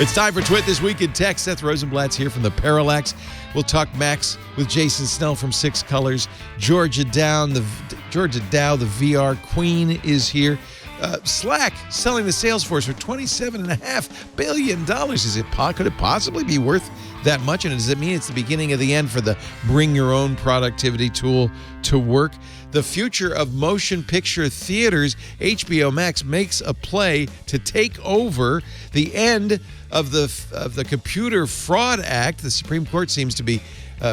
It's time for Twit This Week in Tech. Seth Rosenblatt's here from the Parallax. We'll talk Max with Jason Snell from Six Colors. Georgia Dow, the VR queen, is here. Slack selling to Salesforce for $27.5 billion. Could it possibly be worth that much? And does it mean it's the beginning of the end for the bring your own productivity tool to work? The future of motion picture theaters, HBO Max makes a play to take over. The end of the Computer Fraud Act. The Supreme Court seems to be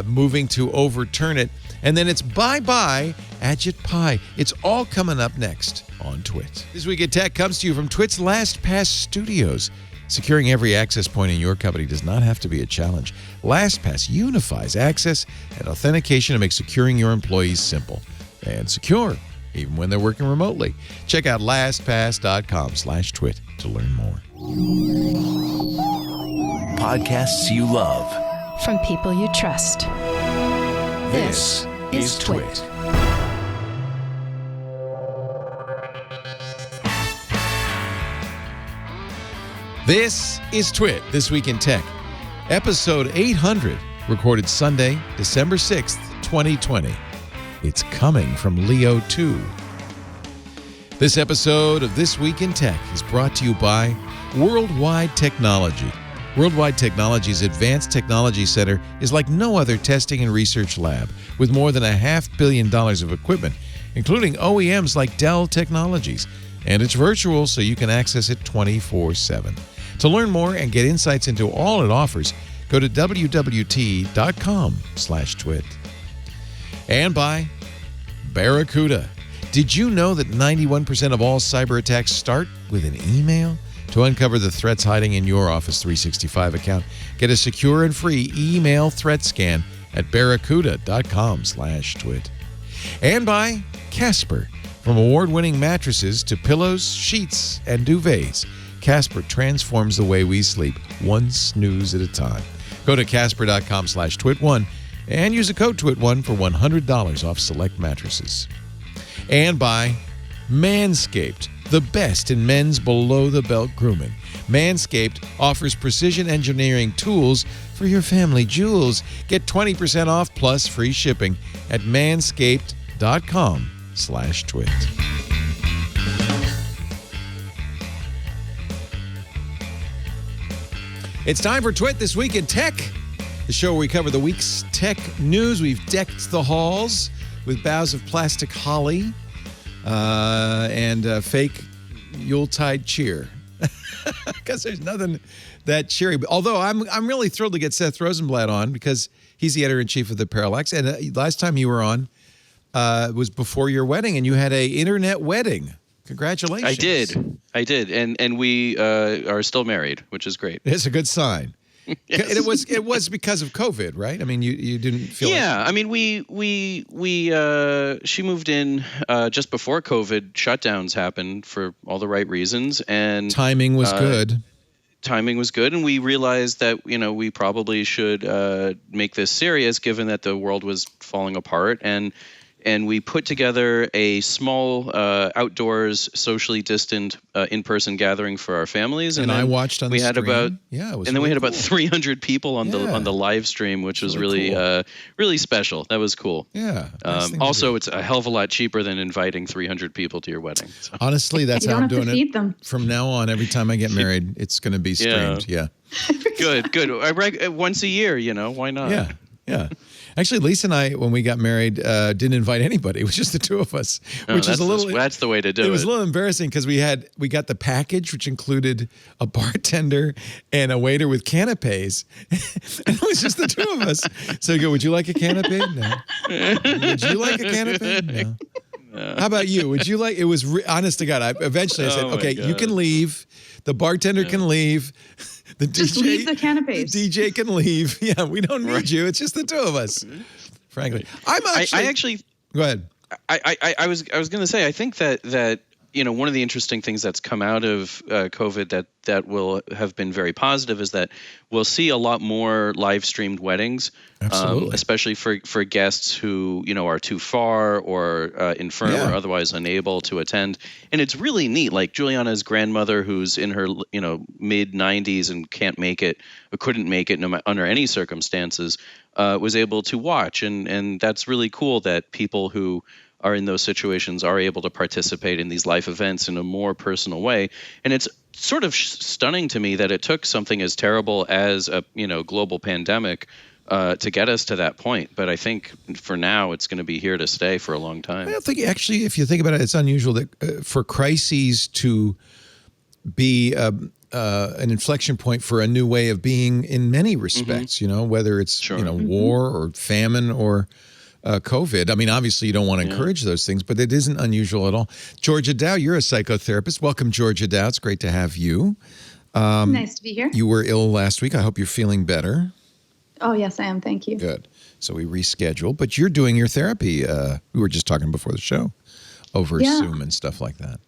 moving to overturn it. And then it's bye-bye Ajit Pai. It's all coming up next on Twit. This Week in Tech comes to you from Twit's LastPass Studios. Securing every access point in your company does not have to be a challenge. LastPass unifies access and authentication to make securing your employees simple and secure, even when they're working remotely. Check out lastpass.com/twit to learn more. Podcasts you love. From people you trust. This is Twit. This is Twit, This Week in Tech. Episode 800, recorded Sunday, December 6th, 2020. It's coming from Leo2. This episode of This Week in Tech is brought to you by Worldwide Technology. Worldwide Technology's Advanced Technology Center is like no other testing and research lab, with more than $500 million of equipment, including OEMs like Dell Technologies. And it's virtual, so you can access it 24/7. To learn more and get insights into all it offers, go to wwt.com/twit. And by Barracuda. Did you know that 91% of all cyber attacks start with an email? To uncover the threats hiding in your Office 365 account, get a secure and free email threat scan at barracuda.com/twit. And by Casper. From award-winning mattresses to pillows, sheets, and duvets, Casper transforms the way we sleep, one snooze at a time. Go to casper.com/twit1 and use the code TWIT1 for $100 off select mattresses. And by Manscaped, the best in men's below-the-belt grooming. Manscaped offers precision engineering tools for your family jewels. Get 20% off plus free shipping at manscaped.com/twit. It's time for Twit This Week in Tech, the show where we cover the week's tech news. We've decked the halls with boughs of plastic holly and fake Yuletide cheer. Because there's nothing that cheery. Although I'm really thrilled to get Seth Rosenblatt on because he's the editor-in-chief of the Parallax. And last time you were on was before your wedding, and you had an internet wedding. Congratulations. I did. And we are still married, which is great. It's a good sign. Yes. It was because of COVID, right? I mean, you didn't feel I mean, she moved in just before COVID shutdowns happened for all the right reasons, and timing was good. Timing was good, and we realized that we probably should make this serious, given that the world was falling apart, and we put together a small outdoors, socially distant, in-person gathering for our families. And I watched on the stream. We had about 300 people on the live stream, which was really cool. Really special. That was cool. Yeah. Also, it's a hell of a lot cheaper than inviting 300 people to your wedding. So. Honestly, that's how I'm doing it. From now on, every time I get married, it's going to be streamed. Yeah. Good. Once a year, why not? Yeah. Actually, Lisa and I, when we got married, didn't invite anybody. It was just the two of us, which is a little. That's the way to do it. It was a little embarrassing because we got the package, which included a bartender and a waiter with canapes, and it was just the two of us. So you go, would you like a canapé? No. Would you like a canapé? No. How about you? Would you like? It was honest to God. Eventually, I said, okay, you can leave. The bartender can leave. The just leave the canapes. The DJ can leave. Yeah, we don't need you. It's just the two of us. Frankly, I actually. Go ahead. I was going to say, I think that one of the interesting things that's come out of COVID that will have been very positive is that we'll see a lot more live streamed weddings, especially for guests who are too far or infirm or otherwise unable to attend. And it's really neat. Like Juliana's grandmother, who's in her mid 90s and can't make it or couldn't make it under any circumstances, was able to watch, and that's really cool that people who are in those situations are able to participate in these life events in a more personal way. And it's sort of stunning to me that it took something as terrible as a global pandemic to get us to that point. But I think for now, it's going to be here to stay for a long time. I don't think, actually, if you think about it, it's unusual that for crises to be an inflection point for a new way of being in many respects, whether it's, war or famine or COVID. I mean, obviously, you don't want to encourage those things, but it isn't unusual at all. Georgia Dow, you're a psychotherapist. Welcome, Georgia Dow. It's great to have you. Nice to be here. You were ill last week. I hope you're feeling better. Oh, yes, I am. Thank you. Good. So we rescheduled, but you're doing your therapy. We were just talking before the show over Zoom and stuff like that.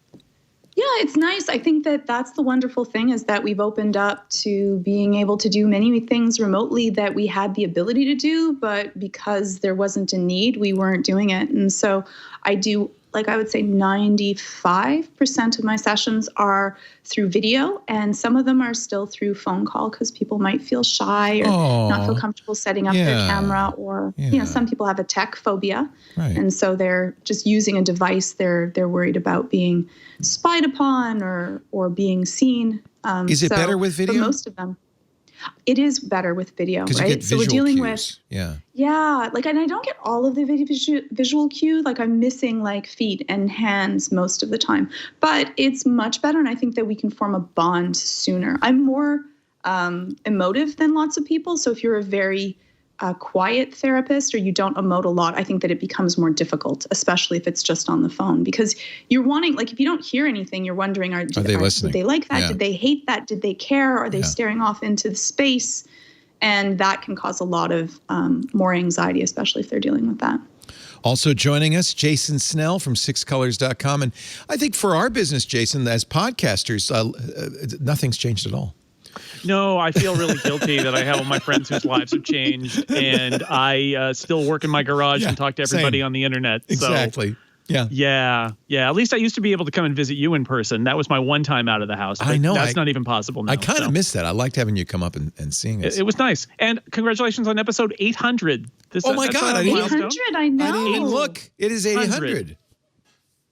Yeah, it's nice. I think that that's the wonderful thing is that we've opened up to being able to do many things remotely that we had the ability to do, but because there wasn't a need, we weren't doing it. And so I do, I would say 95% of my sessions are through video, and some of them are still through phone call because people might feel shy or not feel comfortable setting up their camera, or some people have a tech phobia, and so they're just using a device. They're worried about being spied upon or being seen. Is it better with video? For most of them. It is better with video, right? You get so we're dealing cues. and I don't get all of the visual cue. I'm missing feet and hands most of the time, but it's much better. And I think that we can form a bond sooner. I'm more emotive than lots of people. So if you're a very quiet therapist or you don't emote a lot, I think that it becomes more difficult, especially if it's just on the phone, because you're wanting, if you don't hear anything, you're wondering, are they listening? Did they like that? Yeah. Did they hate that? Did they care? Are they staring off into the space? And that can cause a lot of more anxiety, especially if they're dealing with that. Also joining us, Jason Snell from sixcolors.com. And I think for our business, Jason, as podcasters, nothing's changed at all. No, I feel really guilty that I have all my friends whose lives have changed, and I still work in my garage and talk to everybody on the internet. Exactly. So, yeah. At least I used to be able to come and visit you in person. That was my one time out of the house. But I know. That's not even possible now. I kind of miss that. I liked having you come up and seeing us. It was nice. And congratulations on episode 800. Oh, my God. 800, I know. I didn't even look. It is 800.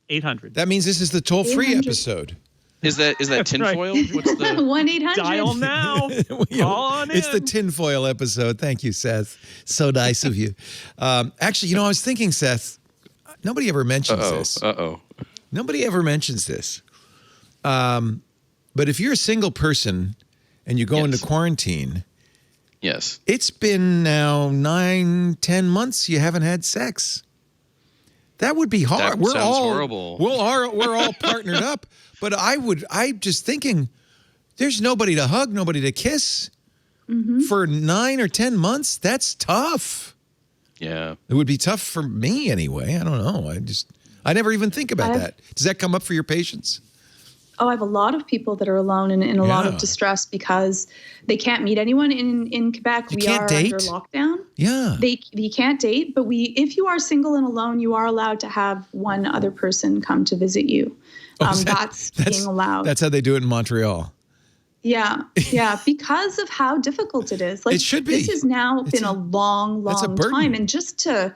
800. That means this is the toll-free episode. Is that tinfoil? Right. What's the 1-800? Dial now. Call on in. It's the tinfoil episode. Thank you, Seth. So nice of you. Actually, I was thinking, Seth, nobody ever mentions this. Nobody ever mentions this. But if you're a single person and you go into quarantine, it's been now 9-10 months you haven't had sex. That would be hard. That sounds horrible. We're all partnered up. But I'm just thinking, there's nobody to hug, nobody to kiss for 9 or 10 months. That's tough. Yeah. It would be tough for me anyway. I don't know. I never even think about that. Does that come up for your patients? Oh, I have a lot of people that are alone and in a lot of distress because they can't meet anyone in Quebec. We are under lockdown. Yeah. You can't date, but if you are single and alone, you are allowed to have one other person come to visit you. That's being allowed. That's how they do it in Montreal. Yeah, because of how difficult it is. It should be. This has now been a long time, and just to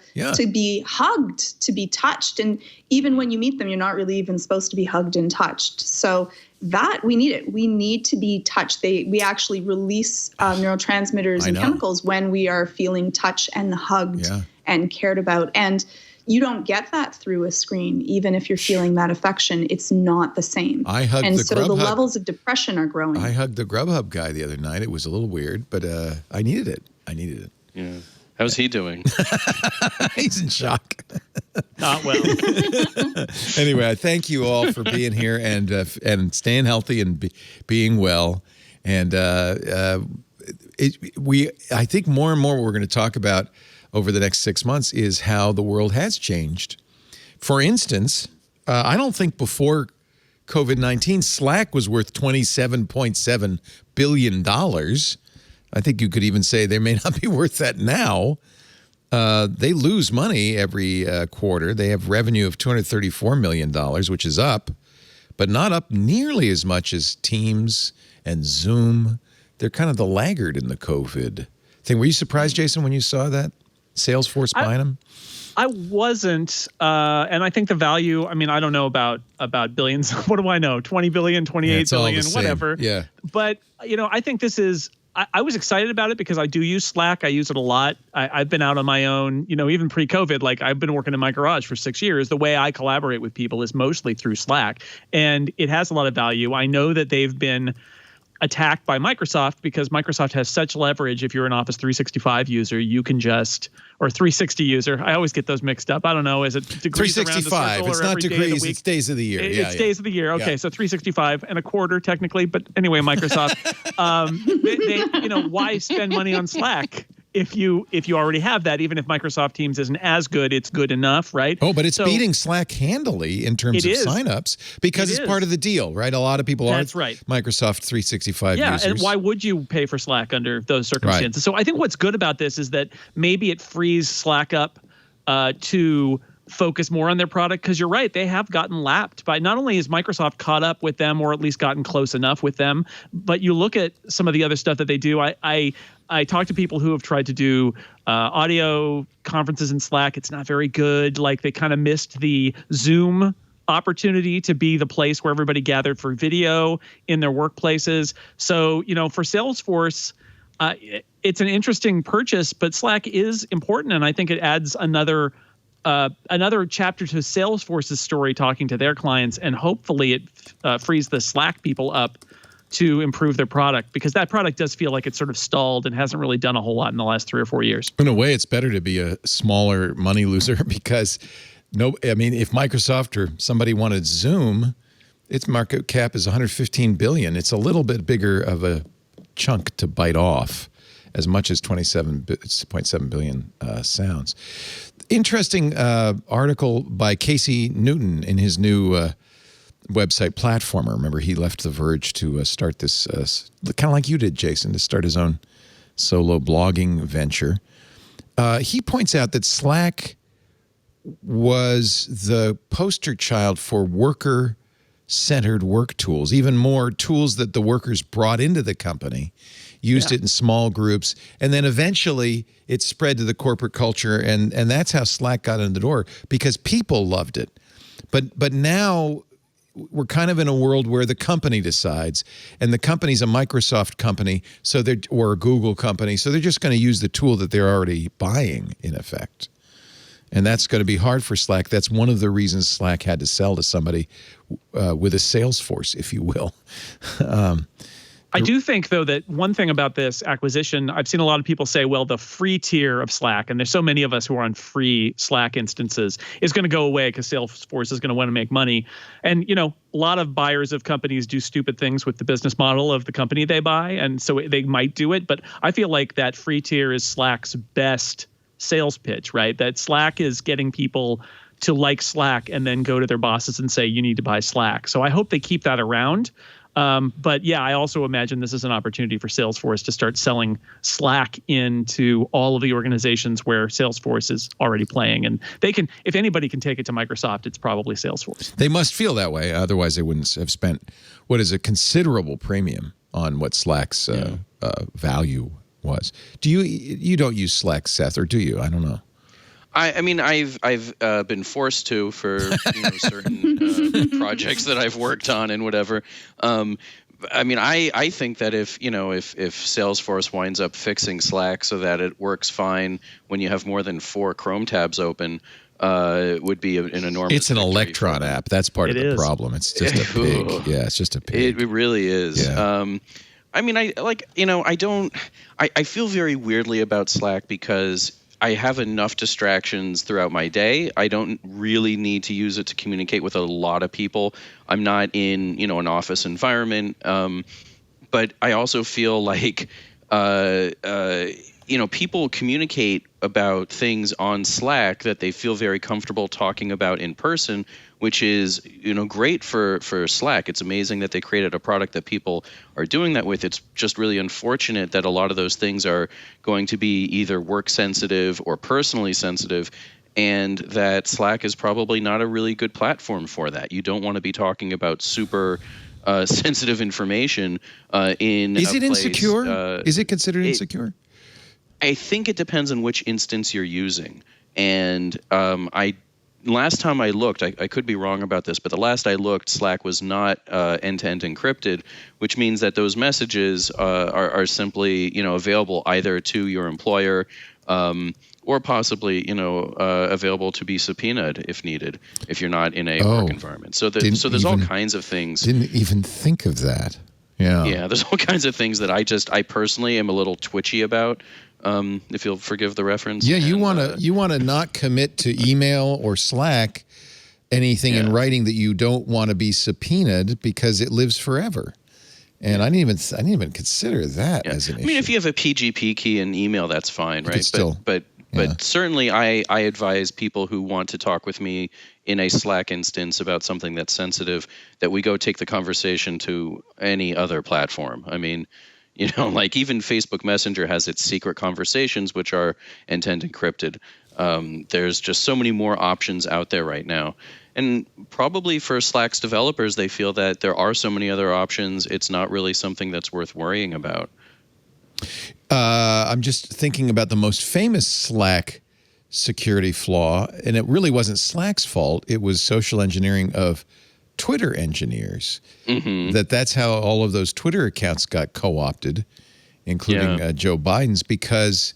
be hugged, to be touched, and even when you meet them, you're not really even supposed to be hugged and touched. So that we need it. We need to be touched. We actually release neurotransmitters and chemicals when we are feeling touch and hugged and cared about. And you don't get that through a screen. Even if you're feeling that affection, it's not the same. I hugged the Grubhub. The levels of depression are growing. I hugged the Grubhub guy the other night. It was a little weird, but I needed it. Yeah. How's he doing? He's in shock. Not well. Anyway, I thank you all for being here and staying healthy and being well. And I think more and more what we're going to talk about over the next 6 months is how the world has changed. For instance, I don't think before COVID-19, Slack was worth $27.7 billion. I think you could even say they may not be worth that now. They lose money every quarter. They have revenue of $234 million, which is up, but not up nearly as much as Teams and Zoom. They're kind of the laggard in the COVID thing. Were you surprised, Jason, when you saw that? Salesforce buying them? I wasn't. And I think the value, I mean, I don't know about billions. What do I know? 20 billion, 28 billion, whatever. Yeah. But, I think this is, I was excited about it because I do use Slack. I use it a lot. I've been out on my own, even pre-COVID, like I've been working in my garage for 6 years. The way I collaborate with people is mostly through Slack, and it has a lot of value. I know that they've been attacked by Microsoft because Microsoft has such leverage. If you're an Office 365 user, you can or 360 user. I always get those mixed up. I don't know. Is it degrees 365? Around the circle, it's or not every degrees. day of the week? It's days of the year. It's days of the year. Okay, so 365 and a quarter technically. But anyway, Microsoft, why spend money on Slack if you already have that? Even if Microsoft Teams isn't as good, it's good enough, right? Oh, but it's beating Slack handily in terms of signups because it's part of the deal, right? A lot of people are Microsoft 365 users. Yeah, and why would you pay for Slack under those circumstances? Right. So I think what's good about this is that maybe it frees Slack up to focus more on their product, because you're right, they have gotten lapped by, not only has Microsoft caught up with them or at least gotten close enough with them, but you look at some of the other stuff that they do. I talk to people who have tried to do audio conferences in Slack. It's not very good. Like, they kind of missed the Zoom opportunity to be the place where everybody gathered for video in their workplaces. So, for Salesforce, it's an interesting purchase, but Slack is important, and I think it adds another chapter to Salesforce's story, talking to their clients, and hopefully it frees the Slack people up to improve their product, because that product does feel like it's sort of stalled and hasn't really done a whole lot in the last 3 or 4 years. In a way, it's better to be a smaller money loser because if Microsoft or somebody wanted Zoom, its market cap is $115 billion. It's a little bit bigger of a chunk to bite off, as much as $27.7 billion sounds. Interesting article by Casey Newton in his new website, Platformer. Remember, he left The Verge to start this, kind of like you did, Jason, to start his own solo blogging venture. He points out that Slack was the poster child for worker-centered work tools, even more tools that the workers brought into the company, used it in small groups, and then eventually it spread to the corporate culture, and that's how Slack got in the door, because people loved it. But now we're kind of in a world where the company decides, and the company's a Microsoft company, or a Google company, so they're just going to use the tool that they're already buying, in effect. And that's going to be hard for Slack. That's one of the reasons Slack had to sell to somebody with a Salesforce, if you will. I do think, though, that one thing about this acquisition, I've seen a lot of people say, well, the free tier of Slack, and there's so many of us who are on free Slack instances, is going to go away because Salesforce is going to want to make money. And, a lot of buyers of companies do stupid things with the business model of the company they buy, and so they might do it. But I feel like that free tier is Slack's best sales pitch, right? That Slack is getting people to like Slack and then go to their bosses and say, you need to buy Slack. So I hope they keep that around. But yeah, I also imagine this is an opportunity for Salesforce to start selling Slack into all of the organizations where Salesforce is already playing. And they can, if anybody can take it to Microsoft, it's probably Salesforce. They must feel that way. Otherwise, they wouldn't have spent what is a considerable premium on what Slack's value was. You don't use Slack, Seth, or do you? I don't know. I mean, I've been forced to for certain projects that I've worked on and whatever. I mean, I think that if Salesforce winds up fixing Slack so that it works fine when you have more than 4 Chrome tabs open, it would be an enormous. It's an Electron app. That's part of the problem. It's just a pig. Yeah, it's just a pig. It really is. Yeah. I mean, I feel very weirdly about Slack because I have enough distractions throughout my day. I don't really need to use it to communicate with a lot of people. I'm not in, an office environment. But I also feel like, people communicate about things on Slack that they feel very comfortable talking about in person which is, great for Slack. It's amazing that they created a product that people are doing that with. It's just really unfortunate that a lot of those things are going to be either work sensitive or personally sensitive, and that Slack is probably not a really good platform for that. You don't want to be talking about super sensitive information in Is it a place, insecure? Is it considered insecure? I think it depends on which instance you're using. And last time I looked, I could be wrong about this, but the last I looked, Slack was not end-to-end encrypted, which means that those messages are simply, available either to your employer or possibly, available to be subpoenaed if needed, if you're not in a work environment. So there's all kinds of things. Didn't even think of that. Yeah. Yeah, there's all kinds of things that I personally am a little twitchy about. If you'll forgive the reference. Yeah, you want to not commit to email or Slack anything in writing that you don't want to be subpoenaed because it lives forever. And I didn't even consider that as an issue. I mean, if you have a PGP key in email, that's fine, right? But certainly I advise people who want to talk with me in a Slack instance about something that's sensitive that we go take the conversation to any other platform. I mean, like even Facebook Messenger has its secret conversations, which are end-to-end encrypted. There's just so many more options out there right now. And probably for Slack's developers, they feel that there are so many other options, it's not really something that's worth worrying about. I'm just thinking about the most famous Slack security flaw, and it really wasn't Slack's fault. It was social engineering of Twitter engineers. Mm-hmm. That's how all of those Twitter accounts got co-opted, including Joe Biden's, because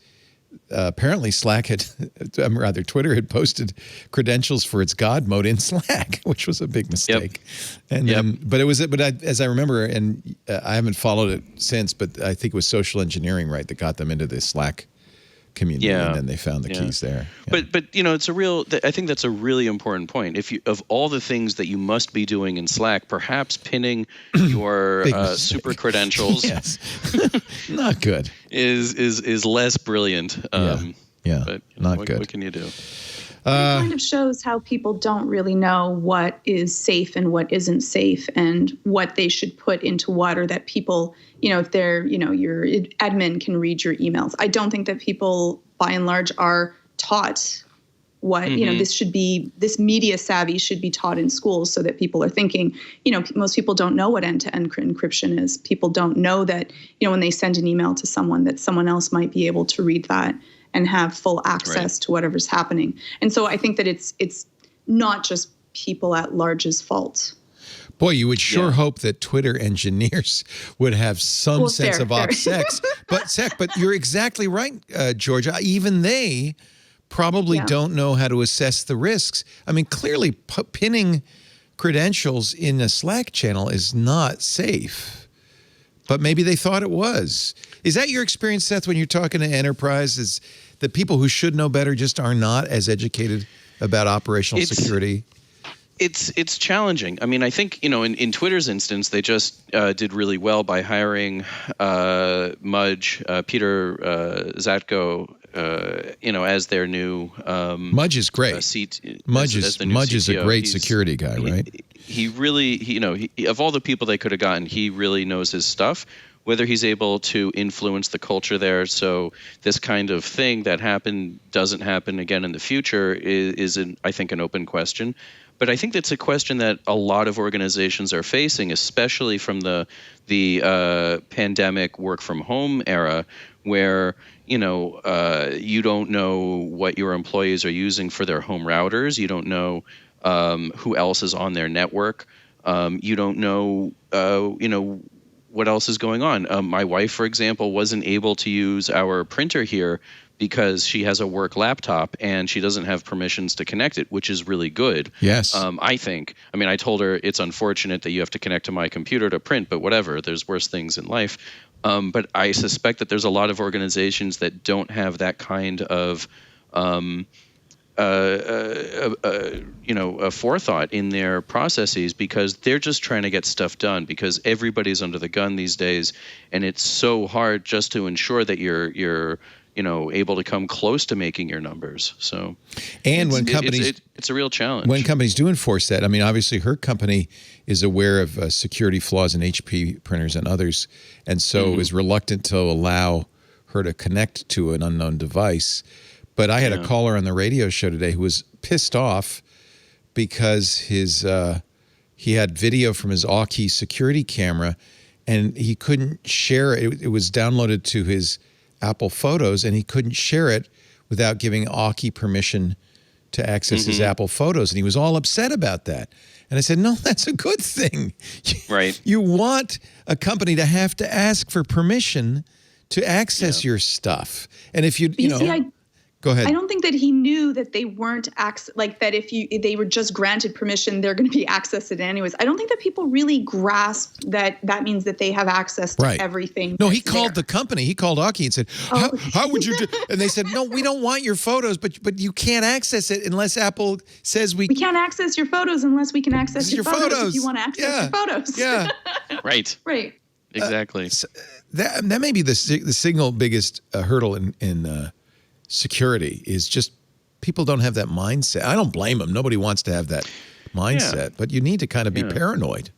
apparently Twitter had posted credentials for its God mode in Slack, which was a big mistake. Yep. And as I remember, and I haven't followed it since, but I think it was social engineering, right, that got them into the Slack community, and then they found the keys there. Yeah. But I think that's a really important point. Of all the things that you must be doing in Slack, perhaps pinning your super credentials not good is less brilliant. But not good. What can you do? It kind of shows how people don't really know what is safe and what isn't safe, and what they should put into what, or that people, if they're, your admin can read your emails. I don't think that people, by and large, are taught what, this media savvy should be taught in schools, so that people are thinking, most people don't know what end-to-end encryption is. People don't know that, when they send an email to someone, that someone else might be able to read that and have full access to whatever's happening. And so I think that it's not just people at large's fault. Boy, you would hope that Twitter engineers would have some sense of OPSEC. But you're exactly right, Georgia. Even they probably don't know how to assess the risks. I mean, clearly pinning credentials in a Slack channel is not safe. But maybe they thought it was. Is that your experience, Seth, when you're talking to enterprises, that people who should know better just are not as educated about operational security? It's challenging. I mean, I think, in Twitter's instance, they just did really well by hiring Mudge, Peter Zatko, as their new Mudge is great. Mudge is a great security guy, right? He really, of all the people they could have gotten, he really knows his stuff. Whether he's able to influence the culture there, so this kind of thing that happened doesn't happen again in the future is I think, an open question. But I think that's a question that a lot of organizations are facing, especially from the pandemic work from home era, where you don't know what your employees are using for their home routers. You don't know who else is on their network. You don't know what else is going on. My wife, for example, wasn't able to use our printer here because she has a work laptop and she doesn't have permissions to connect it, which is really good. Yes. I think. I mean, I told her it's unfortunate that you have to connect to my computer to print, but whatever. There's worse things in life. But I suspect that there's a lot of organizations that don't have that kind of a forethought in their processes, because they're just trying to get stuff done, because everybody's under the gun these days, and it's so hard just to ensure that your able to come close to making your numbers. So, and when companies, it's a real challenge. When companies do enforce that, I mean, obviously her company is aware of security flaws in HP printers and others, and so is reluctant to allow her to connect to an unknown device. But I had a caller on the radio show today who was pissed off because he had video from his Aukey security camera, and he couldn't share it. It was downloaded to his Apple Photos, and he couldn't share it without giving Aukey permission to access his Apple Photos, and he was all upset about that. And I said, no, that's a good thing. Right. You want a company to have to ask for permission to access your stuff. And if you know... Go ahead. I don't think that he knew that they weren't like that. If they were just granted permission, they're going to be accessed anyways. I don't think that people really grasp that means that they have access to everything. No, he called the company. He called Aukey and said, "How would you do?" And they said, "No, we don't want your photos, but you can't access it unless Apple says we can't access your photos unless we can access your photos. If you want to access your photos." Yeah. Right. Right. Exactly. So that may be the single biggest hurdle in security is just people don't have that mindset. I don't blame them. Nobody wants to have that mindset, but you need to kind of be paranoid.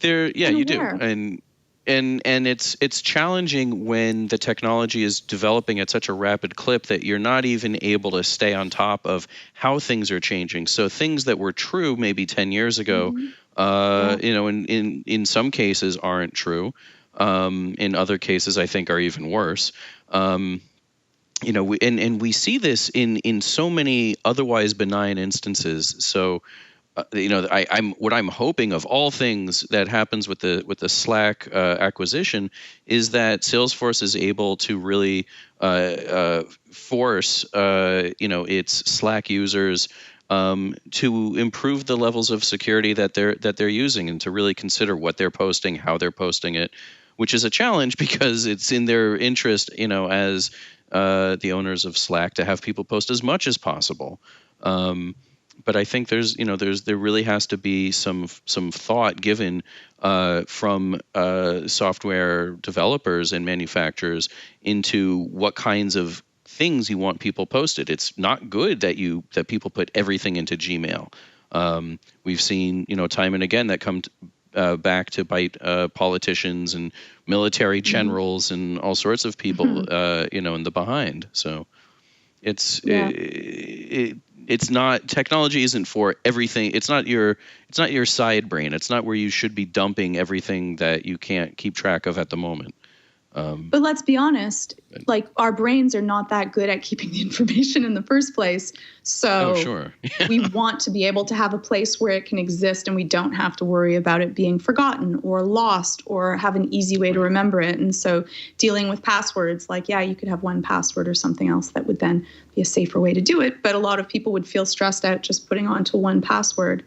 You do. And it's challenging when the technology is developing at such a rapid clip that you're not even able to stay on top of how things are changing. So things that were true maybe 10 years ago, in some cases aren't true. In other cases, I think are even worse. We see this in so many otherwise benign instances. So, I'm hoping of all things that happens with the Slack acquisition is that Salesforce is able to really force its Slack users to improve the levels of security that they're using, and to really consider what they're posting, how they're posting it, which is a challenge because it's in their interest, as the owners of Slack, to have people post as much as possible. But I think there really has to be some thought given from software developers and manufacturers into what kinds of things you want people posted. It's not good that people put everything into Gmail. We've seen time and again that come back to bite politicians and military generals and all sorts of people, in the behind. So it's not, technology isn't for everything. It's not your side brain. It's not where you should be dumping everything that you can't keep track of at the moment. But let's be honest, like our brains are not that good at keeping the information in the first place. So we want to be able to have a place where it can exist and we don't have to worry about it being forgotten or lost or have an easy way to remember it. And so dealing with passwords, you could have one password or something else that would then be a safer way to do it. But a lot of people would feel stressed out just putting onto one password.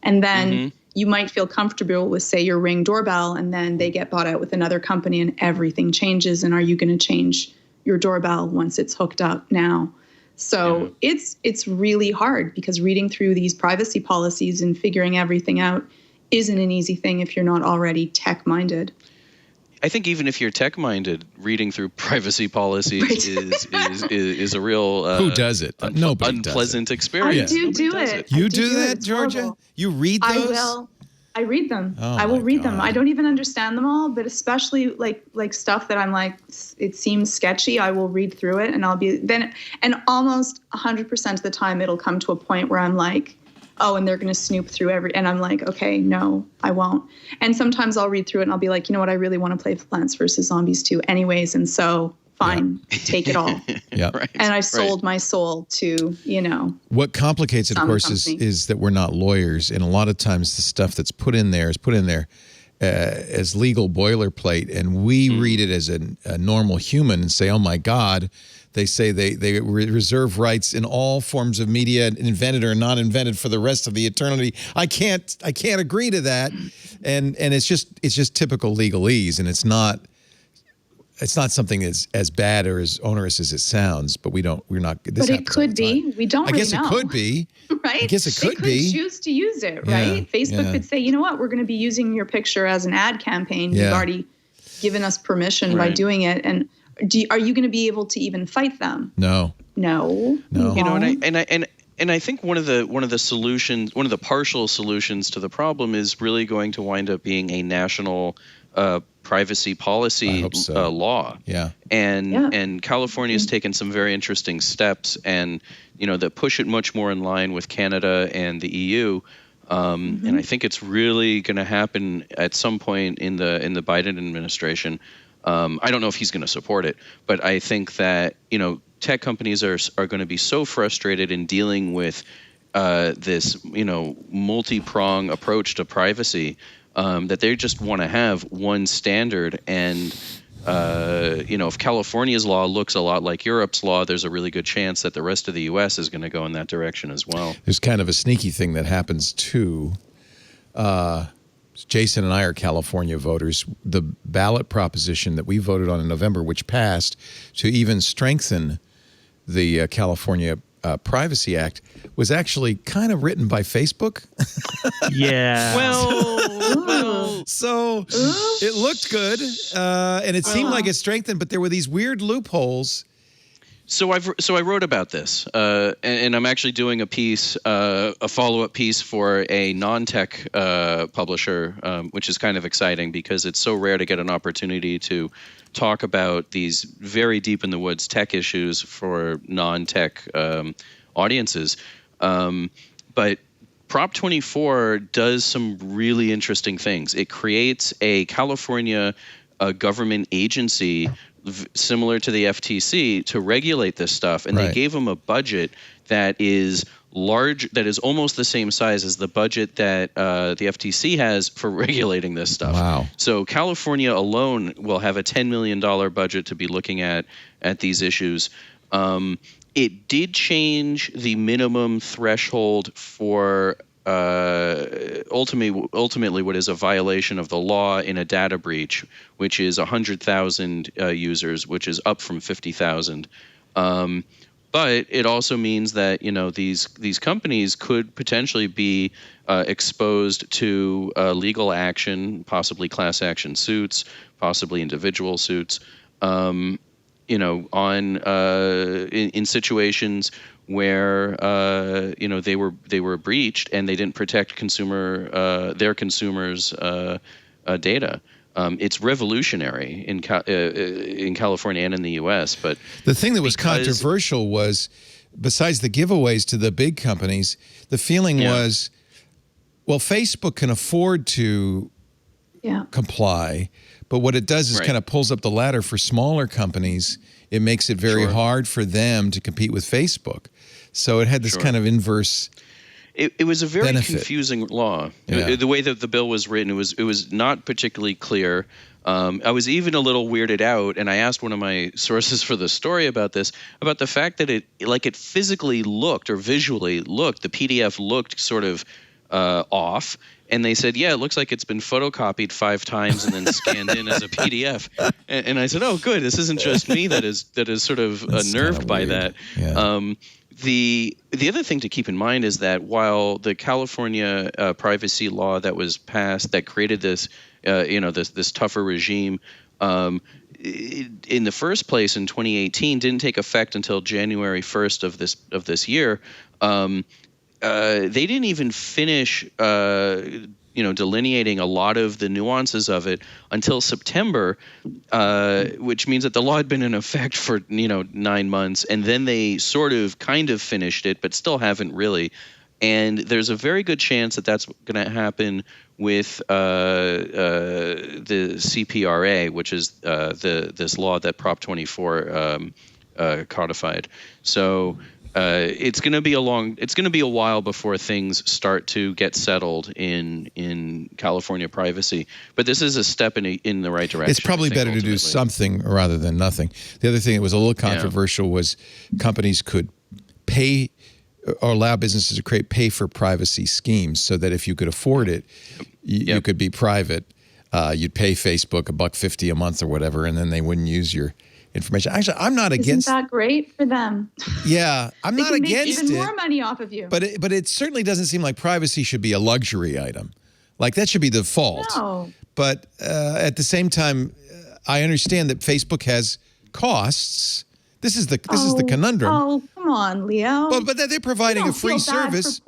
And then you might feel comfortable with, say, your Ring doorbell, and then they get bought out with another company and everything changes. And are you going to change your doorbell once it's hooked up now? So it's really hard because reading through these privacy policies and figuring everything out isn't an easy thing if you're not already tech-minded. I think even if you're tech-minded, reading through privacy policies is a real who does it? Nobody unpleasant does it. experience. I do it. You do that, Georgia? Horrible. You read those? I read them. Oh, I will read them. I don't even understand them all, but especially like stuff that I'm like, it seems sketchy. I will read through it, and I'll be then, and almost 100% of the time, it'll come to a point where I'm like, oh, and they're going to snoop through and I'm like, okay, no, I won't. And sometimes I'll read through it and I'll be like, you know what, I really want to play Plants vs. Zombies 2 anyways. And so fine, take it all. Right. And I sold my soul to, What complicates it, of course, is that we're not lawyers. And a lot of times the stuff that's put in there as legal boilerplate. And we read it as a normal human and say, oh, my God. They say they reserve rights in all forms of media, invented or not invented, for the rest of the eternity. I can't agree to that, and it's just typical legalese, and it's not something as bad or as onerous as it sounds. But we're not. But it could be. We don't. I guess really know. It could be. Right. I guess it could be. They could choose to use it. Right. Facebook could say, you know what, we're going to be using your picture as an ad campaign. You've already given us permission by doing it, and are you going to be able to even fight them? No. And I think one of the solutions, one of the partial solutions to the problem is really going to wind up being a national privacy policy law. Yeah. And California's taken some very interesting steps, and that push it much more in line with Canada and the EU. And I think it's really going to happen at some point in the Biden administration. I don't know if he's going to support it, but I think that tech companies are going to be so frustrated in dealing with this multi-prong approach to privacy that they just want to have one standard. And if California's law looks a lot like Europe's law, there's a really good chance that the rest of the U.S. is going to go in that direction as well. There's kind of a sneaky thing that happens too. Jason and I are California voters. The ballot proposition that we voted on in November, which passed to even strengthen the California Privacy Act, was actually kind of written by Facebook. Yeah. Well, so it looked good, and it seemed like it strengthened, but there were these weird loopholes. So I wrote about this, and I'm actually doing a piece, a follow-up piece for a non-tech publisher, which is kind of exciting because it's so rare to get an opportunity to talk about these very deep in the woods tech issues for non-tech audiences. But Prop 24 does some really interesting things. It creates a California government agency similar to the FTC to regulate this stuff, and they gave them a budget that is large, that is almost the same size as the budget that the FTC has for regulating this stuff. Wow. So California alone will have a $10 million budget to be looking at these issues. It did change the minimum threshold for ultimately what is a violation of the law in a data breach, which is 100,000 users, which is up from 50,000. But it also means that these companies could potentially be exposed to legal action, possibly class action suits, possibly individual suits, in situations where they were breached and they didn't protect their consumers' data. It's revolutionary in California and in the U.S. But the thing that was controversial was, besides the giveaways to the big companies, the feeling was, well, Facebook can afford to comply, but what it does is kind of pulls up the ladder for smaller companies. It makes it very hard for them to compete with Facebook. So it had this kind of inverse. It was a very benefit. Confusing law. Yeah. The way that the bill was written, it was not particularly clear. I was even a little weirded out, and I asked one of my sources for the story about this, about the fact that it physically looked, or visually looked, the PDF looked sort of off. And they said, yeah, it looks like it's been photocopied 5 times and then scanned in as a PDF. And I said, oh, good. This isn't just me that is sort of unnerved by that. Yeah. The other thing to keep in mind is that while the California privacy law that was passed that created this, this tougher regime, in the first place in 2018 didn't take effect until January 1st of this year. They didn't even finish, delineating a lot of the nuances of it until September, which means that the law had been in effect for 9 months, and then they kind of finished it, but still haven't really. And there's a very good chance that that's going to happen with the CPRA, which is this law that Prop 24 codified. So. It's going to be a while before things start to get settled in California privacy. But this is a step in the right direction. It's probably better to do something rather than nothing. The other thing that was a little controversial was companies could pay or allow businesses to pay for privacy schemes, so that if you could afford it, you could be private. You'd pay Facebook $1.50 a month or whatever, and then they wouldn't use your information. Actually, I'm not against. Isn't that great for them? Yeah, I'm not against it. Even more money off of you. But it certainly doesn't seem like privacy should be a luxury item. Like that should be the default. No. But at the same time, I understand that Facebook has costs. This is the conundrum. Oh, come on, Leo. Well, but they're providing a free service.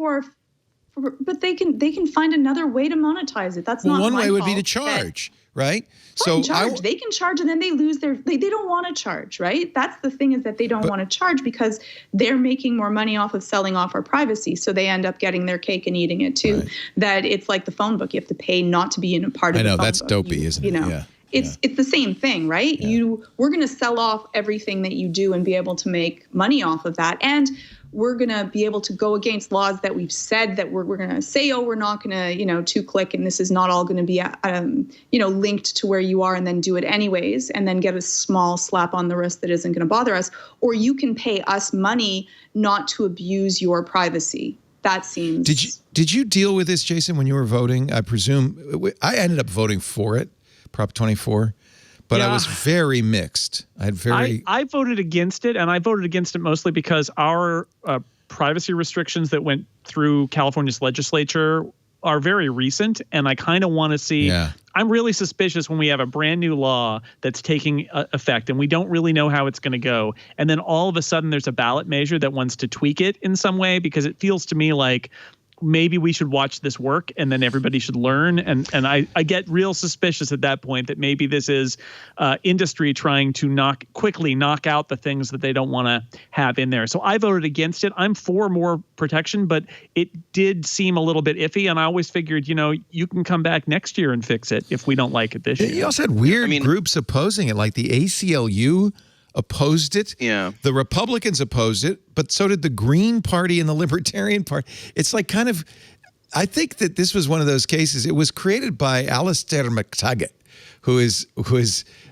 But they can find another way to monetize it. That's not one my way would be fault. to charge, right? They can charge, and then they lose their. They don't want to charge, right? That's the thing, is that they don't want to charge because they're making more money off of selling off our privacy. So they end up getting their cake and eating it too. Right. That it's like the phone book. You have to pay not to be in a part of the phone book. I know, that's dopey, isn't it? Yeah. It's the same thing, right? Yeah. We're going to sell off everything that you do and be able to make money off of that. And we're going to be able to go against laws that we've said that we're going to say, we're not going to, 2-click, and this is not all going to be, linked to where you are, and then do it anyways, and then get a small slap on the wrist that isn't going to bother us. Or you can pay us money not to abuse your privacy. That seems. Did you deal with this, Jason, when you were voting? I presume I ended up voting for it, Prop 24. But I was very mixed. I voted against it, and I voted against it mostly because our privacy restrictions that went through California's legislature are very recent, and I kind of want to see. Yeah. I'm really suspicious when we have a brand new law that's taking effect, and we don't really know how it's going to go, and then all of a sudden there's a ballot measure that wants to tweak it in some way, because it feels to me like maybe we should watch this work and then everybody should learn. And I get real suspicious at that point that maybe this is industry trying to quickly knock out the things that they don't want to have in there. So I voted against it. I'm for more protection, but it did seem a little bit iffy. And I always figured, you can come back next year and fix it if we don't like it this year. You also had weird groups opposing it, like the ACLU opposed it. Yeah. The Republicans opposed it, but so did the Green Party and the Libertarian Party. It's like I think that this was one of those cases. It was created by Alistair McTaggart, who is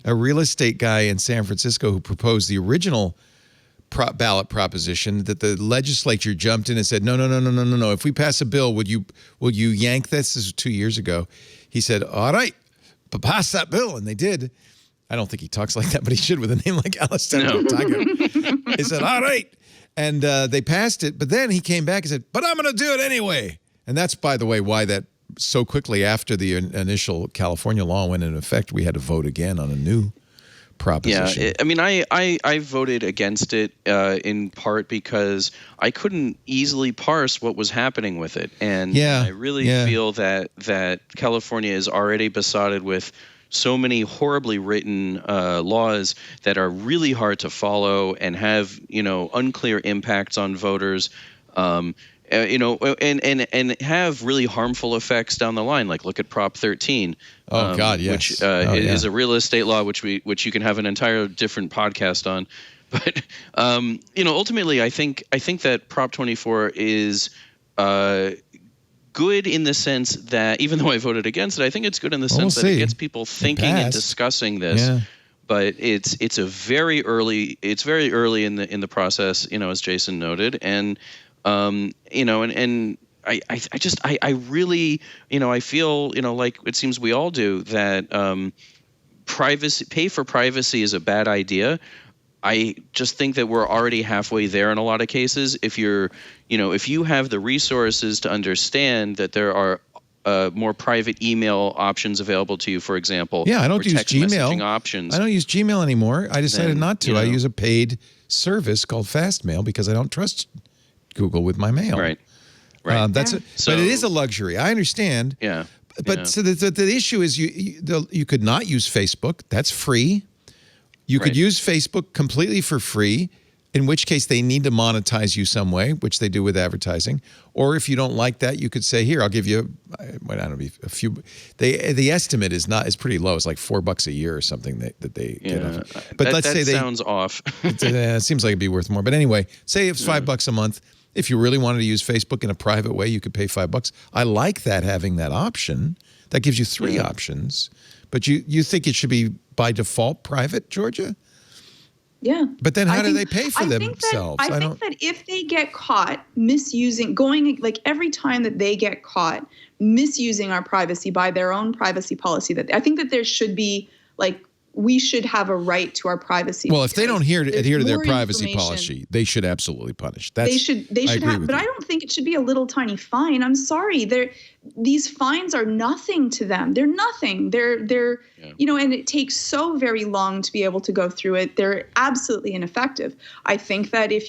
a real estate guy in San Francisco who proposed the original ballot proposition that the legislature jumped in and said, no. If we pass a bill, will you yank this? This was 2 years ago. He said, all right, pass that bill. And they did. I don't think he talks like that, but he should with a name like Alistair McTaggart. He said, all right. And they passed it. But then he came back and said, but I'm going to do it anyway. And that's, by the way, why that so quickly after the initial California law went into effect, we had to vote again on a new proposition. Yeah, I voted against it in part because I couldn't easily parse what was happening with it. And I really feel that California is already besotted with so many horribly written laws that are really hard to follow and have, unclear impacts on voters, and have really harmful effects down the line. Like look at Prop 13. Oh God, yes. Which is a real estate law, which you can have an entire different podcast on. But ultimately, I think that Prop 24 is good in the sense that, even though I voted against it, I think it's good in the sense that it gets people thinking and discussing this. Yeah. But it's very early in the process, as Jason noted, and I really, I feel, like it seems we all do, that pay for privacy is a bad idea. I just think that we're already halfway there in a lot of cases. If you have the resources to understand that there are more private email options available to you, for example. Yeah, I don't use Gmail. Options. I don't use Gmail anymore. I decided not to. I use a paid service called Fastmail because I don't trust Google with my mail. Right. But it is a luxury. I understand. Yeah. But so the issue is you could not use Facebook. That's free. You could use Facebook completely for free, in which case they need to monetize you some way, which they do with advertising. Or if you don't like that, you could say, here, I'll give you, a few. The estimate is pretty low. It's like $4 a year or something that they get off. But let's say sounds off. It seems like it'd be worth more. But anyway, say it's $5 a month. If you really wanted to use Facebook in a private way, you could pay $5. I like that, having that option. That gives you 3 options. But you think it should be by default private, Georgia? Yeah. But then how do they pay for themselves? I think that if they get caught misusing, every time that they get caught misusing our privacy by their own privacy policy, I think that there should be we should have a right to our privacy. Well, if they don't adhere to their more privacy information. policy, they should absolutely punish. They should have, but I don't think it should be a little tiny fine. I'm sorry. These fines are nothing to them. They're nothing. They're and it takes so very long to be able to go through it. They're absolutely ineffective. I think that if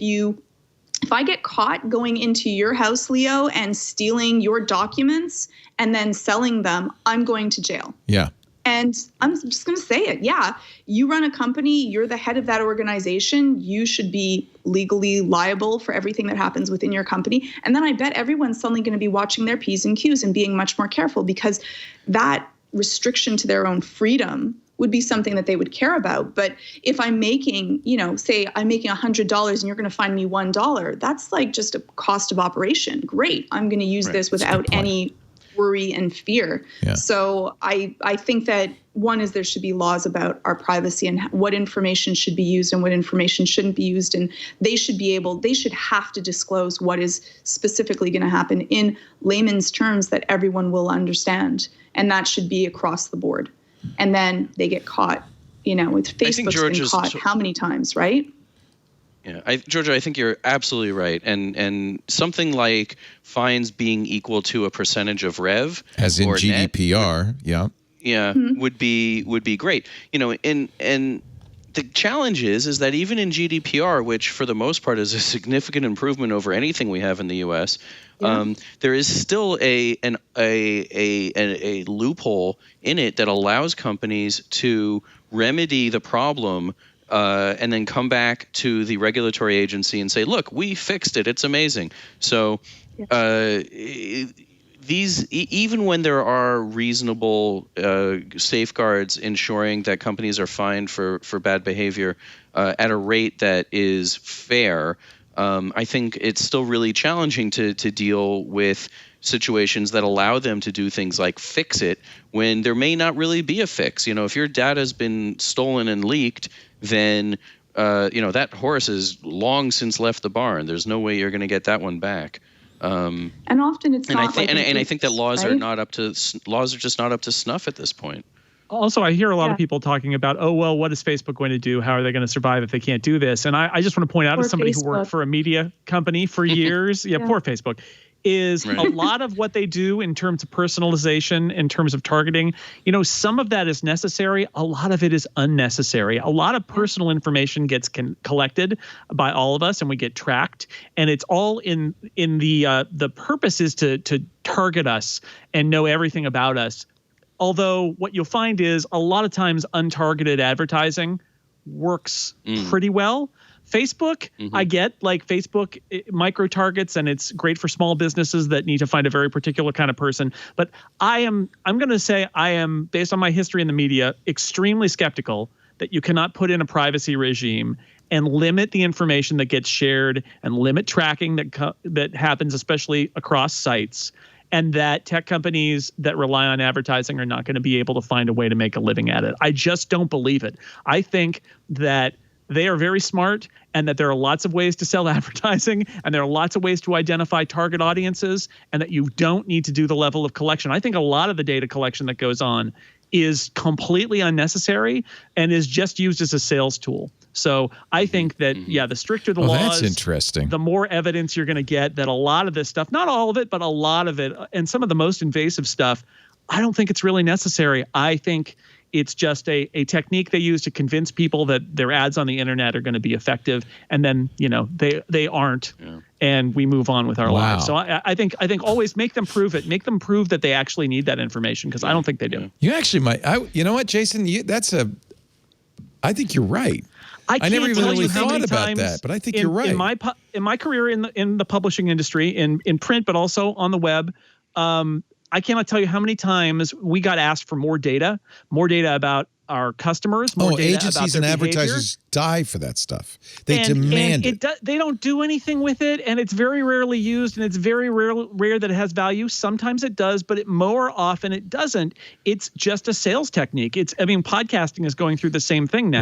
I get caught going into your house, Leo, and stealing your documents and then selling them, I'm going to jail. Yeah. And I'm just going to say it. Yeah, you run a company. You're the head of that organization. You should be legally liable for everything that happens within your company. And then I bet everyone's suddenly going to be watching their P's and Q's and being much more careful, because that restriction to their own freedom would be something that they would care about. But if I'm making, say I'm making $100 and you're going to fine me $1, that's like just a cost of operation. Great. I'm going to use this without any worry and fear. Yeah. So I think that one is there should be laws about our privacy and what information should be used and what information shouldn't be used. And they should have to disclose what is specifically going to happen in layman's terms that everyone will understand. And that should be across the board. And then they get caught, with Facebook's been caught how many times, right? Yeah, Georgia, I think you're absolutely right, and something like fines being equal to a percentage of rev, as in GDPR, would be great. And the challenge is that even in GDPR, which for the most part is a significant improvement over anything we have in the U.S., there is still a loophole in it that allows companies to remedy the problem. And then come back to the regulatory agency and say, look, we fixed it. It's amazing. So even when there are reasonable safeguards ensuring that companies are fined for bad behavior at a rate that is fair, I think it's still really challenging to deal with situations that allow them to do things like fix it when there may not really be a fix. If your data has been stolen and leaked, then that horse has long since left the barn. There's no way you're going to get that one back. And often it's not. I think that laws are just not up to snuff at this point. Also, I hear a lot of people talking about, what is Facebook going to do? How are they going to survive if they can't do this? And I just want to point out, as somebody who worked for a media company for years, poor Facebook, is a lot of what they do in terms of personalization, in terms of targeting, some of that is necessary. A lot of it is unnecessary. A lot of personal information gets collected by all of us and we get tracked. And it's all in the purpose is to target us and know everything about us. Although what you'll find is a lot of times untargeted advertising works pretty well. Facebook, I get, like Facebook micro targets, and it's great for small businesses that need to find a very particular kind of person. But I'm going to say I am, based on my history in the media, extremely skeptical that you cannot put in a privacy regime and limit the information that gets shared and limit tracking that happens, especially across sites, and that tech companies that rely on advertising are not going to be able to find a way to make a living at it. I just don't believe it. I think that they are very smart and that there are lots of ways to sell advertising and there are lots of ways to identify target audiences and that you don't need to do the level of collection. I think a lot of the data collection that goes on is completely unnecessary and is just used as a sales tool. So I think that, the stricter the laws, that's interesting, the more evidence you're going to get that a lot of this stuff, not all of it, but a lot of it, and some of the most invasive stuff, I don't think it's really necessary. I think it's just a technique they use to convince people that their ads on the internet are going to be effective, and then they aren't, and we move on with our lives. So I think always make them prove it. Make them prove that they actually need that information, because I don't think they do. You actually might. You know what, Jason? I think you're right. I never even really thought about that, but I think you're right. In my career in the publishing industry, in print, but also on the web, I cannot tell you how many times we got asked for more data about our customers, more data about agencies their and behavior. advertisers die for that stuff. They demand it. They don't do anything with it, and it's very rarely used, and it's very rare that it has value. Sometimes it does, but more often it doesn't. It's just a sales technique. Podcasting is going through the same thing now.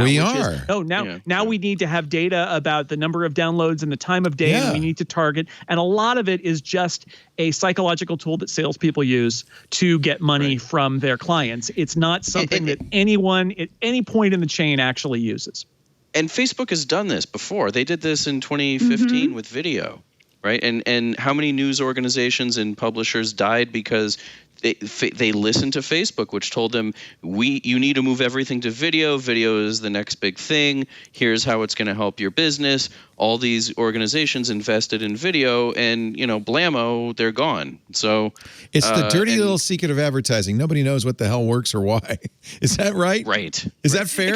Now we need to have data about the number of downloads and the time of day, and we need to target. And a lot of it is just a psychological tool that salespeople use to get money from their clients. It's not something that anyone at any point in the chain actually uses. And Facebook has done this before. They did this in 2015 with video, right? And how many news organizations and publishers died because they listened to Facebook, which told them, you need to move everything to video. Video is the next big thing. Here's how it's going to help your business. All these organizations invested in video, and blammo, they're gone. So it's the dirty little secret of advertising. Nobody knows what the hell works or why. Is that right? Right. Is that fair?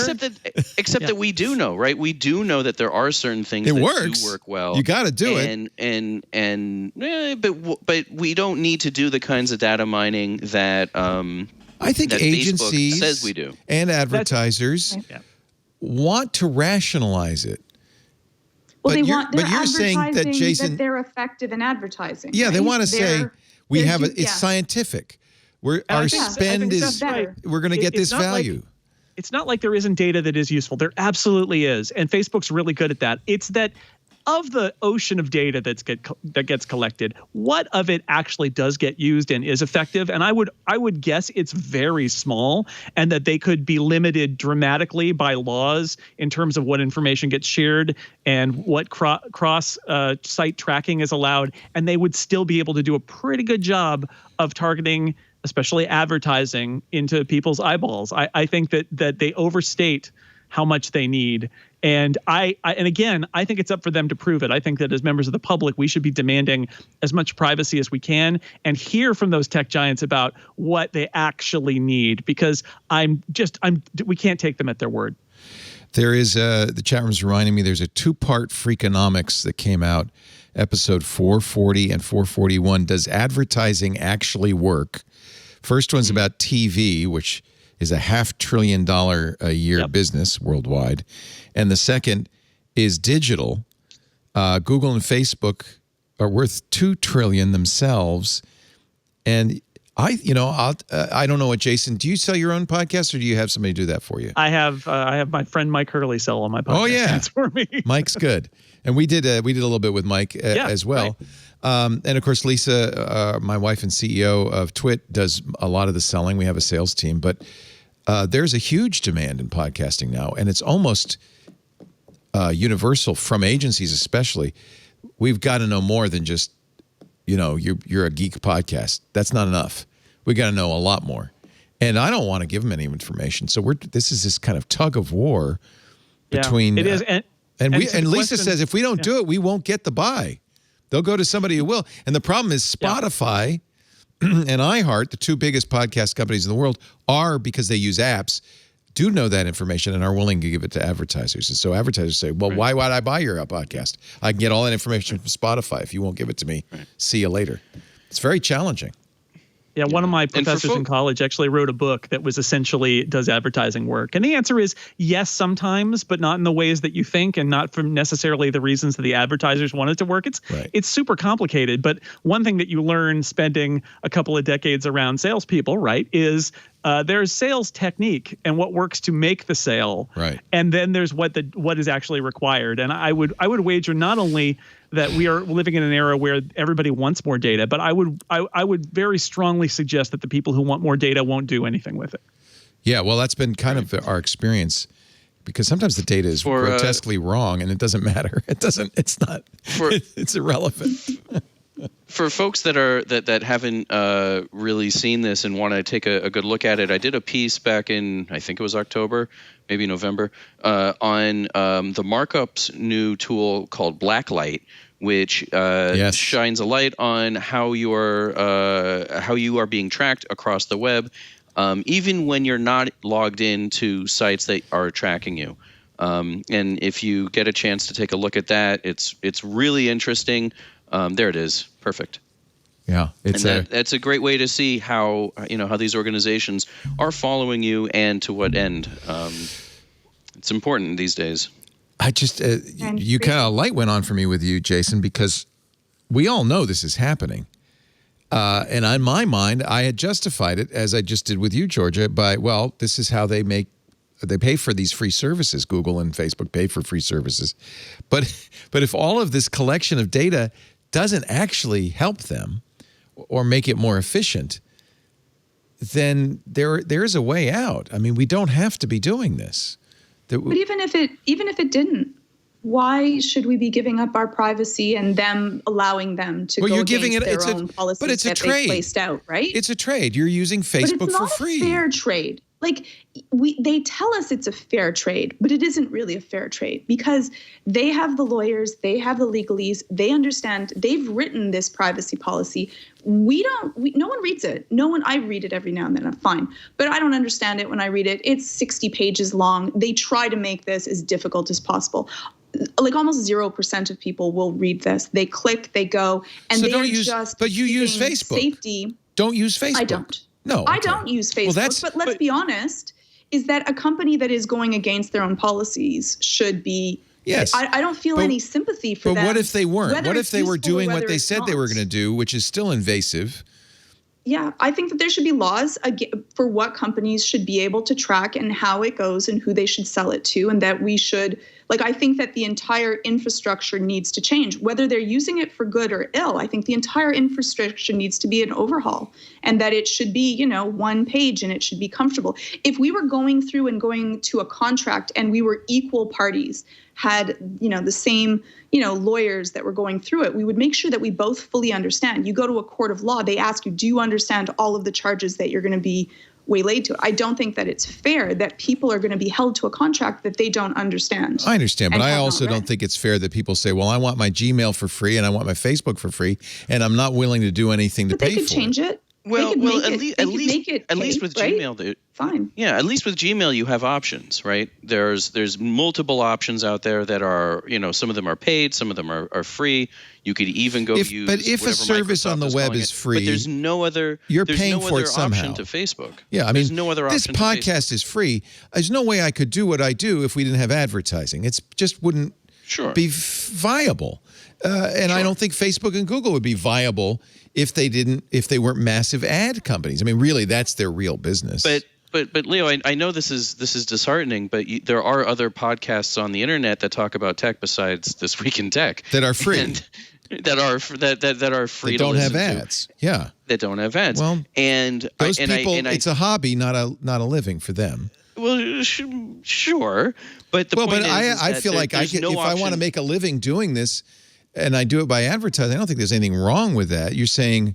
Except that we do know, right? We do know that there are certain things that do work well. You got to do it. But we don't need to do the kinds of data mining that I think that agencies Facebook says we do, and advertisers want to rationalize it. Well, but you're saying that, Jason, that they're effective in advertising. Yeah, right? they want to say it's scientific. Our spend is we're going to get this value. It's not like there isn't data that is useful. There absolutely is, and Facebook's really good at that. It's that of the ocean of data that gets collected, what of it actually does get used and is effective? And I would guess it's very small, and that they could be limited dramatically by laws in terms of what information gets shared and what cross site tracking is allowed, and they would still be able to do a pretty good job of targeting, especially advertising, into people's eyeballs. I think that they overstate how much they need. And again, I think it's up for them to prove it. I think that as members of the public, we should be demanding as much privacy as we can and hear from those tech giants about what they actually need, because we can't take them at their word. There is the chat room's reminding me there's a 2-part Freakonomics that came out, episode 440 and 441. Does advertising actually work? First one's about TV, which is a $500 billion a year business worldwide. And the second is digital. Google and Facebook are worth $2 trillion themselves. And I don't know what, Jason, do you sell your own podcast, or do you have somebody do that for you? I have my friend Mike Hurley sell on my podcast. Oh yeah, that's for me. Mike's good. And we did a little bit with Mike as well. Right. And of course, Lisa, my wife and CEO of Twit, does a lot of the selling. We have a sales team, but there's a huge demand in podcasting now, and it's almost universal from agencies, especially. We've got to know more than just, you're a geek podcast. That's not enough. We got to know a lot more, and I don't want to give them any information. So this is this kind of tug of war between. It is, and Lisa says if we don't do it, we won't get the buy. They'll go to somebody who will. And the problem is Spotify and iHeart, the 2 biggest podcast companies in the world, because they use apps, do know that information and are willing to give it to advertisers. And so advertisers say, well, why would I buy your podcast? I can get all that information from Spotify. If you won't give it to me, see you later. It's very challenging. Yeah, one of my professors in college actually wrote a book that was essentially, does advertising work? And the answer is yes, sometimes, but not in the ways that you think, and not from necessarily the reasons that the advertisers want it to work. It's super complicated. But one thing that you learn spending a couple of decades around salespeople, right, is there's sales technique and what works to make the sale, and then there's what is actually required. And I would wager not only that we are living in an era where everybody wants more data, but I would very strongly suggest that the people who want more data won't do anything with it. Yeah, well, that's been kind of our experience, because sometimes the data is grotesquely wrong, and it doesn't matter. It's irrelevant. For folks that haven't really seen this and want to take a good look at it, I did a piece back in, I think it was October, maybe November, on the Markup's new tool called Blacklight, which shines a light on how you are being tracked across the web, even when you're not logged into sites that are tracking you. And if you get a chance to take a look at that, it's really interesting. There it is. Perfect. Yeah, that's a great way to see how these organizations are following you and to what end. It's important these days. I just you kind of light went on for me with you, Jason, because we all know this is happening. And in my mind, I had justified it, as I just did with you, Georgia, by, well, this is how they pay for these free services. Google and Facebook pay for free services. But if all of this collection of data doesn't actually help them, or make it more efficient, then there is a way out. I mean, we don't have to be doing this. But even if it didn't, why should we be giving up our privacy and them allowing them to go against their own policies that they placed out, right? It's a trade. You're using Facebook for free. But it's not a fair trade. Like they tell us it's a fair trade, but it isn't really a fair trade because they have the lawyers, they have the legalese, they understand, they've written this privacy policy. No one reads it. I read it every now and then, I'm fine. But I don't understand it when I read it. It's 60 pages long. They try to make this as difficult as possible. Like almost 0% of people will read this. They click, they go, and But you use Facebook. Safety. Don't use Facebook. I don't. No, I don't use Facebook, but let's be honest, is that a company that is going against their own policies should be, yes. I don't feel any sympathy for them. But what if they weren't? What if they were doing what they said they were going to do, which is still invasive? Yeah, I think that there should be laws for what companies should be able to track and how it goes and who they should sell it to, and that we should, I think that the entire infrastructure needs to change, whether they're using it for good or ill. I think the entire infrastructure needs to be an overhaul, and that it should be, one page and it should be comfortable. If we were going through and going to a contract and we were equal parties, had, the same, lawyers that were going through it, we would make sure that we both fully understand. You go to a court of law, they ask you, do you understand all of the charges that you're going to be waylaid to? I don't think that it's fair that people are going to be held to a contract that they don't understand. I understand, but I also don't think it's fair that people say, well, I want my Gmail for free and I want my Facebook for free, and I'm not willing to do anything to pay for it. They could change it. Well, at least with right? Gmail, fine. Yeah, at least with Gmail you have options, right? There's multiple options out there that are, some of them are paid, some of them are free. You could even go use. But if a service on the web is free, but there's no other. You're paying for it somehow. Option to Facebook. Yeah, I mean, there's no other option. This podcast is free. There's no way I could do what I do if we didn't have advertising. It just wouldn't be viable. And I don't think Facebook and Google would be viable if they weren't massive ad companies. I mean, really, that's their real business. But Leo, I know this is disheartening, but there are other podcasts on the internet that talk about tech besides This Week in Tech that are free. And that are free. That don't have ads. Yeah. That don't have ads. Well, and those people, it's a hobby, not a living for them. Well, sure, but the point is I feel like if I want to make a living doing this, and I do it by advertising, I don't think there's anything wrong with that. You're saying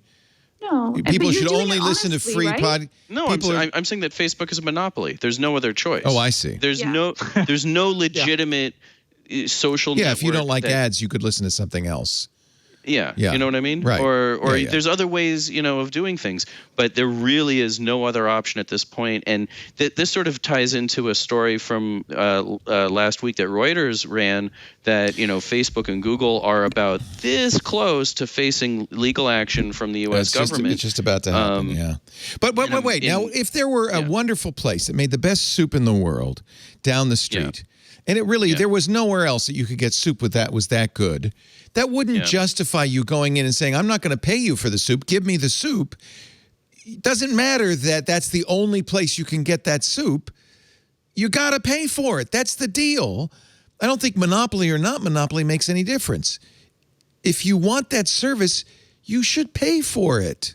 people should only listen to free pod. No, I'm saying that Facebook is a monopoly. There's no other choice. Oh, I see. There's no legitimate social network. Yeah, if you don't like ads, you could listen to something else. Yeah, you know what I mean? Right. Or there's other ways, of doing things, but there really is no other option at this point. And this sort of ties into a story from last week that Reuters ran that, Facebook and Google are about this close to facing legal action from the U.S. government. It's just about to happen, yeah. But wait. Now, if there were a wonderful place that made the best soup in the world down the street, and there was nowhere else that you could get soup that was that good, that wouldn't justify you going in and saying, I'm not going to pay you for the soup. Give me the soup. It doesn't matter that that's the only place you can get that soup. You got to pay for it. That's the deal. I don't think monopoly or not monopoly makes any difference. If you want that service, you should pay for it.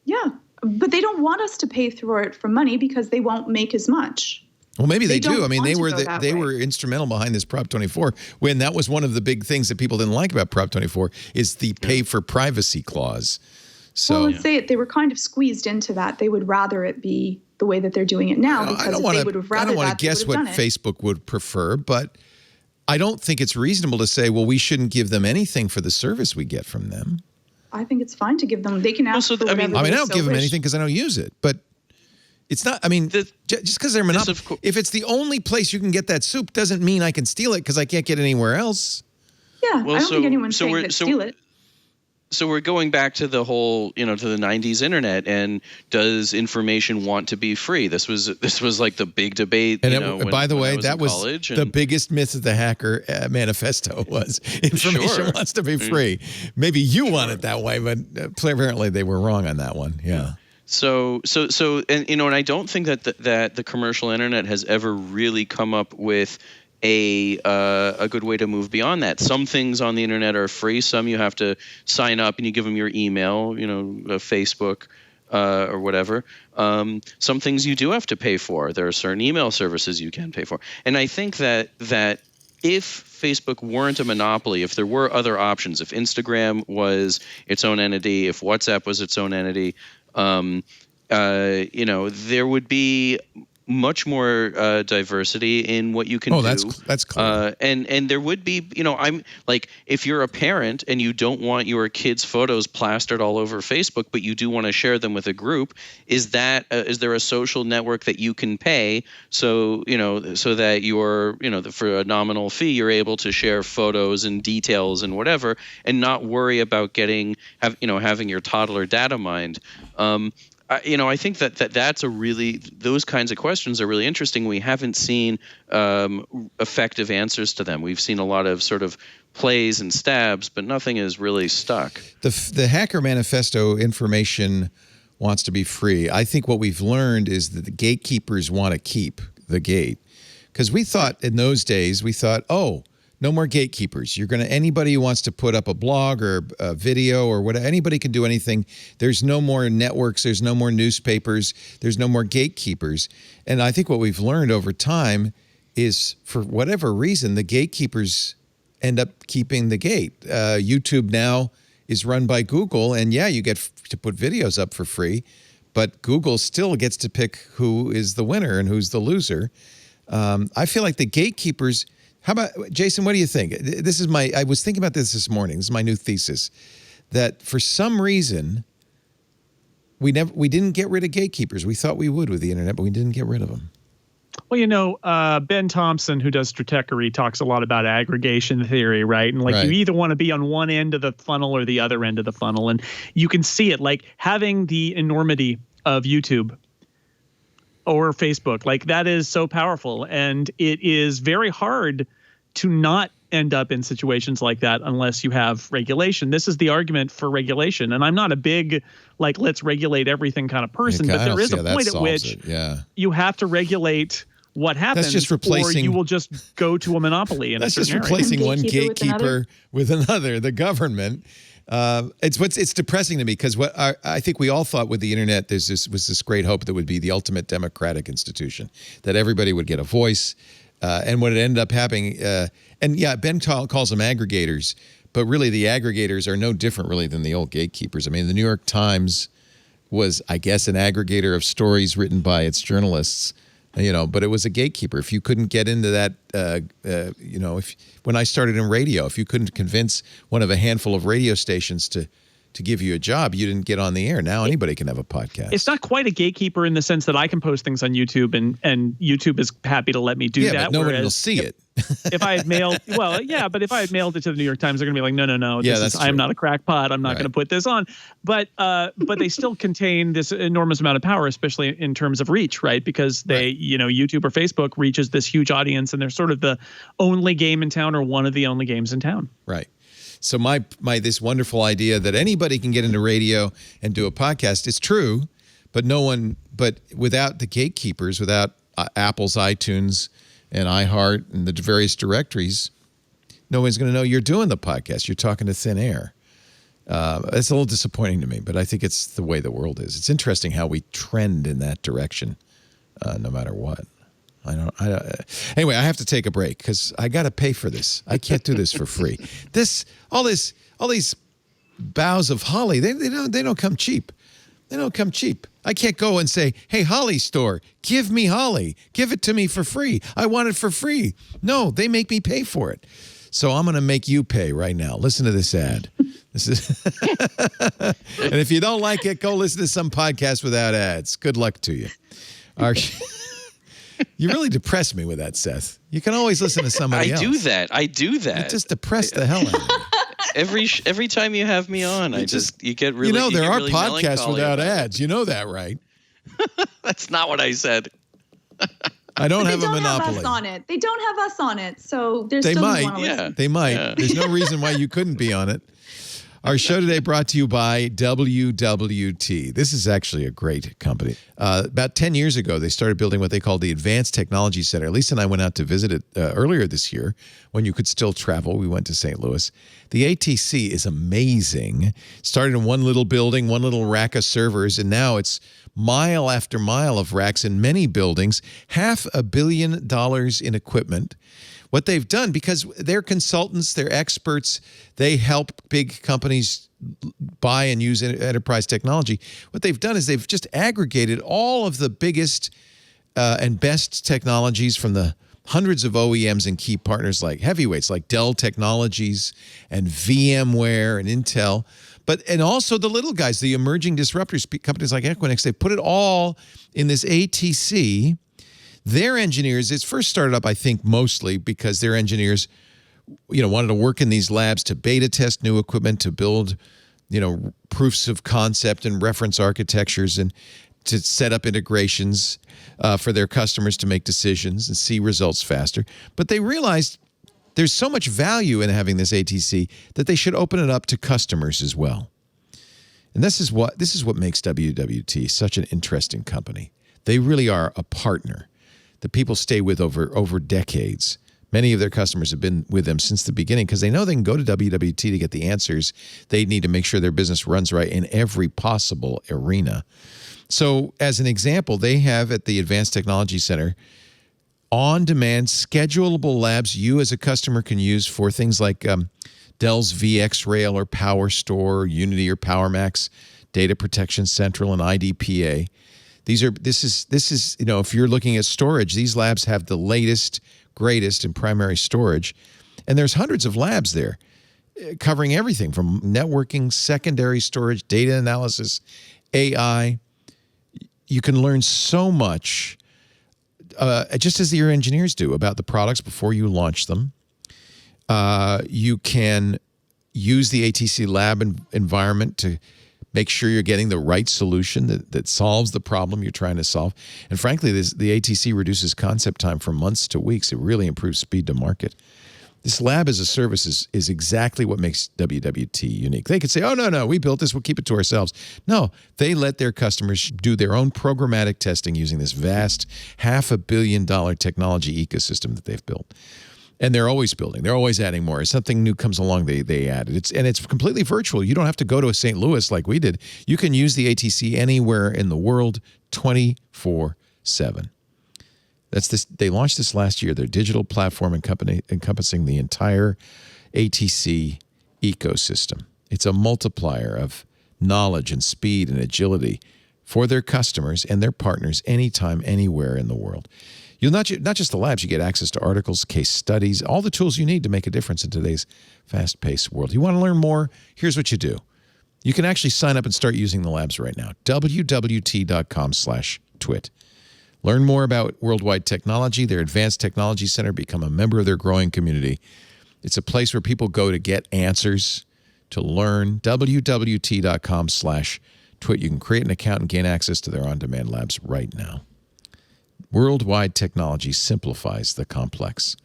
Yeah, but they don't want us to pay for it for money because they won't make as much. Well, maybe they do. I mean, they were instrumental behind this Prop 24 when that was one of the big things that people didn't like about Prop 24 is the pay for privacy clause. So let's say they were kind of squeezed into that. They would rather it be the way that they're doing it now because if they would have rather I don't want to guess what Facebook would prefer, but I don't think it's reasonable to say, well, we shouldn't give them anything for the service we get from them. I think it's fine to give them. They can ask for whatever I don't give them anything because I don't use it, but it's not, just because they're monopoly. If it's the only place you can get that soup doesn't mean I can steal it because I can't get it anywhere else. Yeah, I don't think anyone's saying that steal it. So we're going back to the whole, to the 90s internet, and does information want to be free? This was like the big debate. And by the way, that was the biggest myth of the hacker manifesto was information wants to be free. Maybe you want it that way, but apparently they were wrong on that one. Yeah. So, and I don't think that the commercial internet has ever really come up with a good way to move beyond that. Some things on the internet are free. Some you have to sign up and you give them your email, Facebook or whatever. Some things you do have to pay for. There are certain email services you can pay for. And I think that if Facebook weren't a monopoly, if there were other options, if Instagram was its own entity, if WhatsApp was its own entity, there would be much more diversity in what you can do. That's clear. And there would be, I'm like, if you're a parent and you don't want your kids' photos plastered all over Facebook, but you do want to share them with a group, is there a social network that you can pay so that you're, for a nominal fee, you're able to share photos and details and whatever, and not worry about having your toddler data mined. I think that's those kinds of questions are really interesting. We haven't seen effective answers to them. We've seen a lot of sort of plays and stabs, but nothing is really stuck. The Hacker Manifesto information wants to be free. I think what we've learned is that the gatekeepers want to keep the gate. Because we thought in those days, no more gatekeepers. Anybody who wants to put up a blog or a video or whatever, anybody can do anything. There's no more networks. There's no more newspapers. There's no more gatekeepers. And I think what we've learned over time is, for whatever reason, the gatekeepers end up keeping the gate. YouTube now is run by Google, and you get to put videos up for free, but Google still gets to pick who is the winner and who's the loser. I feel like the gatekeepers. How about, Jason, what do you think? I was thinking about this morning. This is my new thesis, that for some reason, we didn't get rid of gatekeepers. We thought we would with the internet, but we didn't get rid of them. Well, Ben Thompson, who does Stratechery, talks a lot about aggregation theory, right? And you either want to be on one end of the funnel or the other end of the funnel. And you can see it, like having the enormity of YouTube or Facebook, that is so powerful. And it is very hard to not end up in situations like that unless you have regulation. This is the argument for regulation. And I'm not a big, let's regulate everything kind of person, but there is a point at which you have to regulate what happens, that's just replacing, or you will just go to a monopoly. That's just replacing one gatekeeper with another, the government. It's depressing to me because what I think we all thought with the internet, was this great hope that would be the ultimate democratic institution, that everybody would get a voice, and what it ended up happening. Ben calls them aggregators, but really the aggregators are no different really than the old gatekeepers. I mean, the New York Times was, I guess, an aggregator of stories written by its journalists. But it was a gatekeeper. If you couldn't get into that, when I started in radio, if you couldn't convince one of a handful of radio stations to give you a job, you didn't get on the air. Now anybody can have a podcast. It's not quite a gatekeeper in the sense that I can post things on YouTube and YouTube is happy to let me do that. But nobody will see it. If I had mailed, but if I had mailed it to the New York Times, they're going to be like, no, I'm not a crackpot. I'm not going to put this on. But they still contain this enormous amount of power, especially in terms of reach, right? Because YouTube or Facebook reaches this huge audience, and they're sort of the only game in town or one of the only games in town. Right. So my this wonderful idea that anybody can get into radio and do a podcast is true, but without the gatekeepers, without Apple's iTunes and iHeart and the various directories, no one's going to know you're doing the podcast. You're talking to thin air. It's a little disappointing to me, but I think it's the way the world is. It's interesting how we trend in that direction, no matter what. Anyway, I have to take a break because I got to pay for this. I can't do this for free. All these boughs of holly, they don't come cheap. They don't come cheap. I can't go and say, "Hey, Holly store, give me holly. Give it to me for free. I want it for free." No, they make me pay for it. So I'm going to make you pay right now. Listen to this ad. This is and if you don't like it, go listen to some podcast without ads. Good luck to you. You really depress me with that, Seth. You can always listen to somebody else. I do that. You just depress the hell out of me. Every time you have me on, you get really. There are really podcasts without ads. You know that, right? That's not what I said. I don't have a monopoly. They don't have us on it. They don't have us on it, so there's they still might. They might. There's no reason why you couldn't be on it. Our show today brought to you by WWT. This is actually a great company. About 10 years ago, they started building what they call the Advanced Technology Center. Lisa and I went out to visit it earlier this year when you could still travel. We went to St. Louis. The ATC is amazing. Started in one little building, one little rack of servers, and now it's mile after mile of racks in many buildings, $500 million in equipment. What they've done, because they're consultants, they're experts, they help big companies buy and use enterprise technology. What they've done is they've just aggregated all of the biggest and best technologies from the hundreds of OEMs and key partners like heavyweights like Dell Technologies and VMware and Intel, and also the little guys, the emerging disruptors, companies like Equinix. They put it all in this ATC. Their engineers, it's first started up, I think, mostly because their engineers, wanted to work in these labs to beta test new equipment, to build, proofs of concept and reference architectures, and to set up integrations for their customers to make decisions and see results faster. But they realized there's so much value in having this ATC that they should open it up to customers as well. And this is what makes WWT such an interesting company. They really are a partner that people stay with over decades. Many of their customers have been with them since the beginning because they know they can go to WWT to get the answers they need to make sure their business runs right in every possible arena. So as an example, they have at the Advanced Technology Center on-demand schedulable labs you as a customer can use for things like Dell's VxRail or PowerStore, Unity or PowerMax, Data Protection Central, and IDPA. This is if you're looking at storage, these labs have the latest, greatest in primary storage. And there's hundreds of labs there covering everything from networking, secondary storage, data analysis, AI. You can learn so much, just as your engineers do, about the products before you launch them. You can use the ATC lab environment to make sure you're getting the right solution that solves the problem you're trying to solve. And frankly, the ATC reduces concept time from months to weeks. It really improves speed to market. This lab as a service is exactly what makes WWT unique. They could say, oh, no, we built this, we'll keep it to ourselves. No, they let their customers do their own programmatic testing using this vast $500 million technology ecosystem that they've built. And they're always building. They're always adding more. As something new comes along, they add it. It's completely virtual. You don't have to go to St. Louis like we did. You can use the ATC anywhere in the world 24/7. They launched this last year, their digital platform encompassing the entire ATC ecosystem. It's a multiplier of knowledge and speed and agility for their customers and their partners anytime, anywhere in the world. You'll not just the labs, you get access to articles, case studies, all the tools you need to make a difference in today's fast-paced world. You want to learn more? Here's what you do. You can actually sign up and start using the labs right now. wwt.com/twit. Learn more about worldwide technology, their Advanced Technology Center, become a member of their growing community. It's a place where people go to get answers, to learn. wwt.com/twit. You can create an account and gain access to their on-demand labs right now. Worldwide technology simplifies the complex.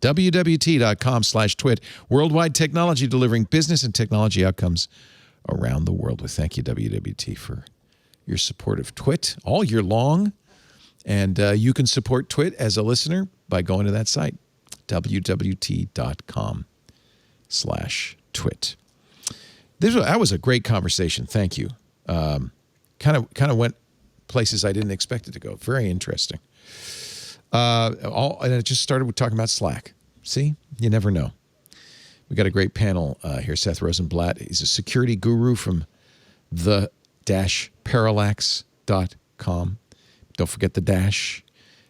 wwt.com/twit. Worldwide technology delivering business and technology outcomes around the world. We thank you, WWT, for your support of Twit all year long. And you can support Twit as a listener by going to that site, wwt.com/twit. That was a great conversation. Thank you. Kind of went places I didn't expect it to go. Very interesting. And it just started with talking about Slack. See, you never know. We got a great panel here. Seth Rosenblatt. He's a security guru from the-parallax.com. Don't forget the dash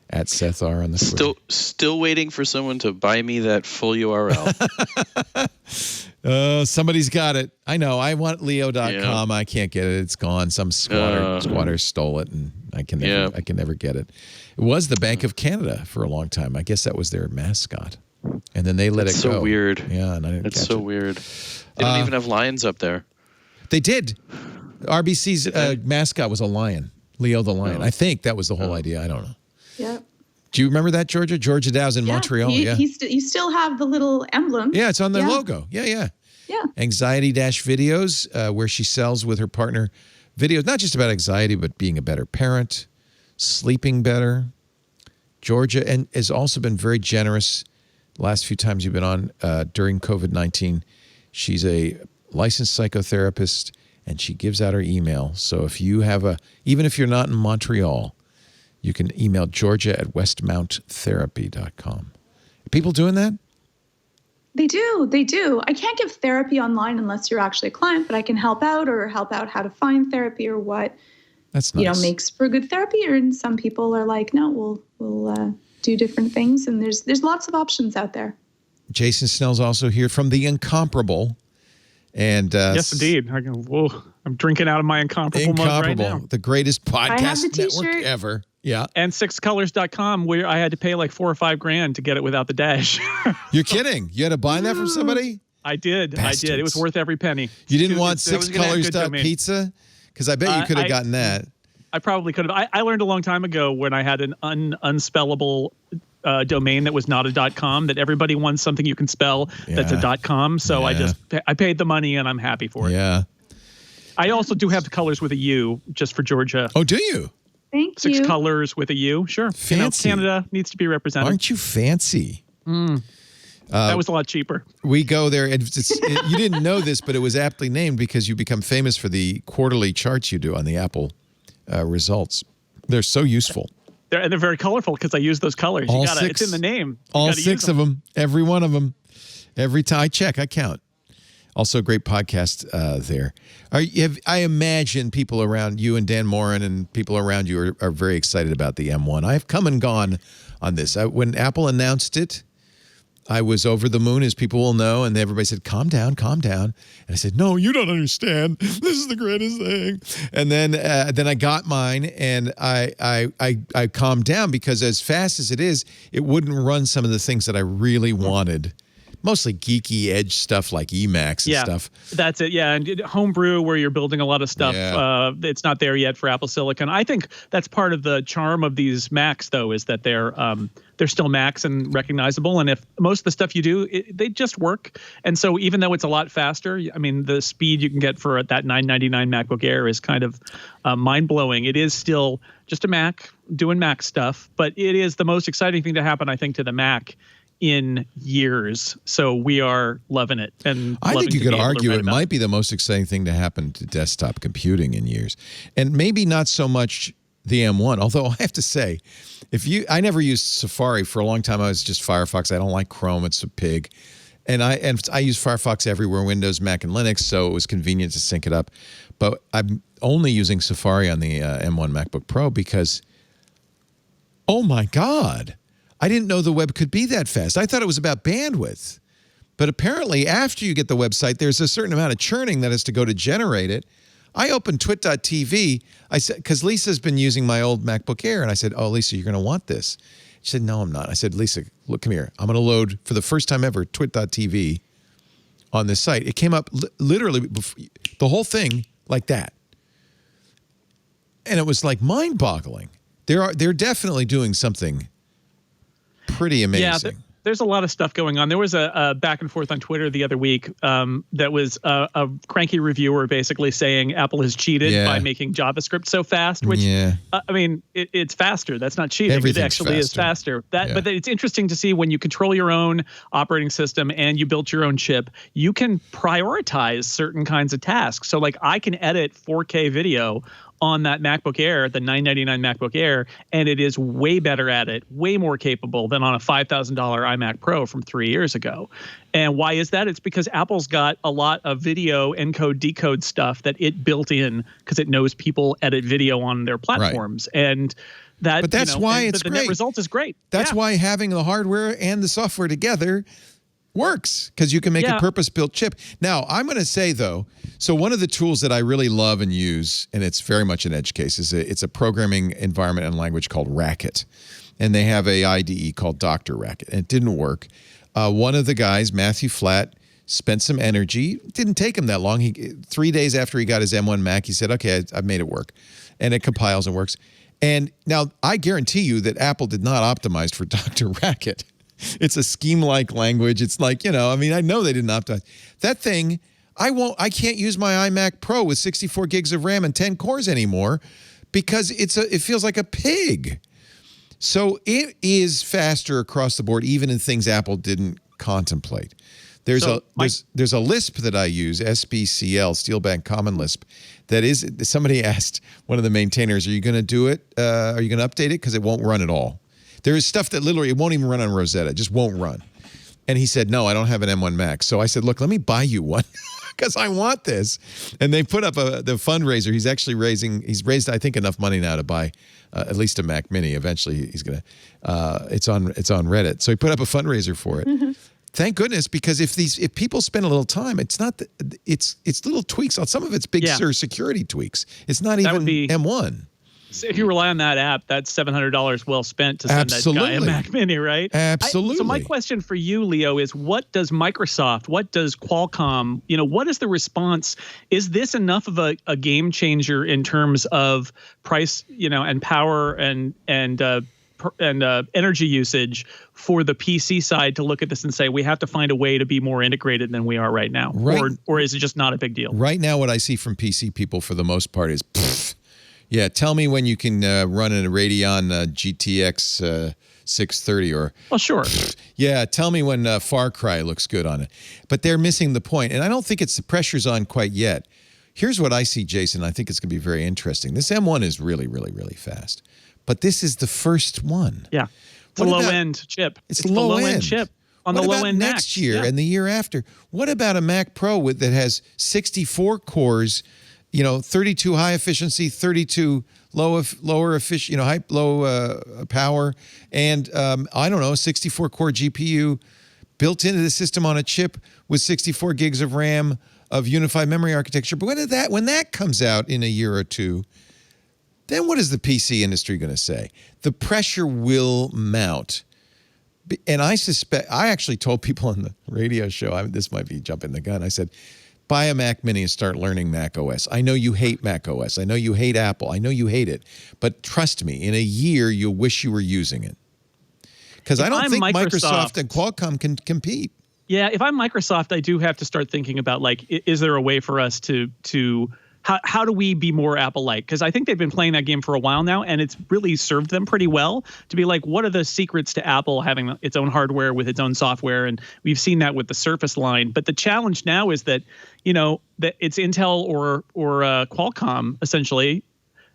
at Seth R on the Twitter. Still waiting for someone to buy me that full URL. Somebody's got it. I know. I want Leo.com. Yeah. I can't get it. It's gone. Some squatter stole it, and I can never get it. It was the Bank of Canada for a long time. I guess that was their mascot, and then they let it go. So weird. Yeah, and I didn't. It's so weird. They don't even have lions up there. They did. RBC's mascot was a lion. Leo the lion. I think that was the whole idea. I don't know. Yeah. Do you remember that, Georgia? Georgia Dow's in Montreal. You still have the little emblem. Yeah, it's on their logo. Yeah. Yeah. Anxiety-videos, where she sells with her partner videos, not just about anxiety, but being a better parent, sleeping better. Georgia and has also been very generous the last few times you've been on during COVID-19. She's a licensed psychotherapist, and she gives out her email. So if you have even if you're not in Montreal, you can email georgia@westmounttherapy.com. Are people doing that? They do. I can't give therapy online unless you're actually a client, but I can help out how to find therapy or what That's nice. Makes for good therapy. And some people are like, no, we'll do different things. And there's lots of options out there. Jason Snell's also here from The Incomparable. And yes, indeed. I'm drinking out of my Incomparable mug right now. The greatest podcast network ever. Yeah. And 6colors.com, where I had to pay like $4 or $5 to get it without the dash. You're kidding? You had to buy that from somebody? I did. Bastards. It was worth every penny. You didn't want 6colors.pizza? Because I bet you could have gotten that. I probably could have. I learned a long time ago when I had an unspellable domain that was not a .com, that everybody wants something you can spell that's a .com. So I paid the money and I'm happy for it. Yeah. I also do have the colors with a U just for Georgia. Oh, do you? Thank you. 6 colors with a U. Sure. Fancy. Canada needs to be represented. Aren't you fancy? That was a lot cheaper. We go there. And you didn't know this, but it was aptly named because you become famous for the quarterly charts you do on the Apple results. They're so useful. They're very colorful because I use those colors. It's in the name. All 6 of them. Every one of them. Every time I check, I count. Also, great podcast there. I imagine people around you and Dan Morin and people around you are very excited about the M1. I've come and gone on this. When Apple announced it, I was over the moon, as people will know, and everybody said, calm down, calm down. And I said, no, you don't understand. This is the greatest thing. And then I got mine, and I calmed down because as fast as it is, it wouldn't run some of the things that I really wanted. Mostly geeky edge stuff like Emacs and stuff. That's it. Yeah. And homebrew, where you're building a lot of stuff, it's not there yet for Apple Silicon. I think that's part of the charm of these Macs, though, is that they're still Macs and recognizable. And if most of the stuff you do, they just work. And so even though it's a lot faster, I mean, the speed you can get for that $999 MacBook Air is kind of mind-blowing. It is still just a Mac doing Mac stuff, but it is the most exciting thing to happen, I think, to the Mac in years. So we are loving it. And I think you could argue it might be the most exciting thing to happen to desktop computing in years. And maybe not so much the M1, although I have to say, I never used Safari for a long time. I was just Firefox. I don't like Chrome. It's a pig. And I use Firefox everywhere, Windows, Mac, and Linux, so it was convenient to sync it up. But I'm only using Safari on the M1 MacBook Pro because, oh my God, I didn't know the web could be that fast. I thought it was about bandwidth. But apparently, after you get the website, there's a certain amount of churning that has to go to generate it. I opened twit.tv. I said, because Lisa's been using my old MacBook Air, and I said, oh, Lisa, you're going to want this. She said, no, I'm not. I said, Lisa, look, come here. I'm going to load, for the first time ever, twit.tv on this site. It came up literally, the whole thing like that. And it was like mind-boggling. They're definitely doing something pretty amazing. Yeah, there's a lot of stuff going on. There was a back and forth on Twitter the other week that was a cranky reviewer basically saying Apple has cheated by making JavaScript so fast, which, I mean, it's faster. That's not cheating. It actually is faster. But it's interesting to see when you control your own operating system and you built your own chip, you can prioritize certain kinds of tasks. So like I can edit 4K video on that MacBook Air, the $999 MacBook Air, and it is way better at it, way more capable than on a $5,000 iMac Pro from 3 years ago. And why is that? It's because Apple's got a lot of video encode, decode stuff that it built in because it knows people edit video on their platforms. Right. And that, but that's why it's great. The net result is great. That's why having the hardware and the software together works, because you can make a purpose-built chip. Now, I'm going to say, though, so one of the tools that I really love and use, and it's very much an edge case, is it's a programming environment and language called Racket. And they have a IDE called Dr. Racket, and it didn't work. One of the guys, Matthew Flatt, spent some energy. It didn't take him that long. 3 days after he got his M1 Mac, he said, okay, I've made it work. And it compiles and works. And now I guarantee you that Apple did not optimize for Dr. Racket. It's a scheme-like language. It's like, I know they didn't optimize. That thing, I can't use my iMac Pro with 64 gigs of RAM and 10 cores anymore because it feels like a pig. So it is faster across the board, even in things Apple didn't contemplate. There's a Lisp that I use, SBCL, Steel Bank Common Lisp, that is, somebody asked one of the maintainers, are you going to do it? Are you going to update it? Because it won't run at all. There is stuff that literally, it won't even run on Rosetta. It just won't run. And he said, no, I don't have an M1 Max. So I said, look, let me buy you one because I want this. And they put up the fundraiser. He's actually raised, I think, enough money now to buy at least a Mac Mini. Eventually, he's going to, it's on Reddit. So he put up a fundraiser for it. Mm-hmm. Thank goodness, because if people spend a little time, it's not it's little tweaks. Some of it's big security tweaks. It's not even M1. So if you rely on that app, that's $700 well spent to send that guy a Mac Mini, right? Absolutely. So my question for you, Leo, is what does Microsoft, what does Qualcomm, what is the response? Is this enough of a game changer in terms of price, and power and energy usage for the PC side to look at this and say, we have to find a way to be more integrated than we are right now? Right. Or is it just not a big deal? Right now, what I see from PC people for the most part is, yeah, tell me when you can run a Radeon GTX 630 or... Well, sure. Yeah, tell me when Far Cry looks good on it. But they're missing the point, and I don't think the pressure's on quite yet. Here's what I see, Jason. I think it's going to be very interesting. This M1 is really, really, really fast. But this is the first one. Yeah. It's a low-end chip. It's the low-end chip on the low-end Mac. Next year and the year after? What about a Mac Pro that has 64 cores, 32 high efficiency, 32 low power, and I don't know, 64 core GPU built into the system on a chip with 64 gigs of RAM of unified memory architecture. But when that comes out in a year or two, then what is the PC industry going to say? The pressure will mount. And I actually told people on the radio show, this might be jumping the gun. I said, buy a Mac Mini and start learning Mac OS. I know you hate Mac OS. I know you hate Apple. I know you hate it. But trust me, in a year, you'll wish you were using it. Because I don't think Microsoft and Qualcomm can compete. Yeah, if I'm Microsoft, I do have to start thinking about, is there a way for us to how do we be more Apple-like? Because I think they've been playing that game for a while now, and it's really served them pretty well to be like, what are the secrets to Apple having its own hardware with its own software? And we've seen that with the Surface line. But the challenge now is that, that it's Intel or Qualcomm essentially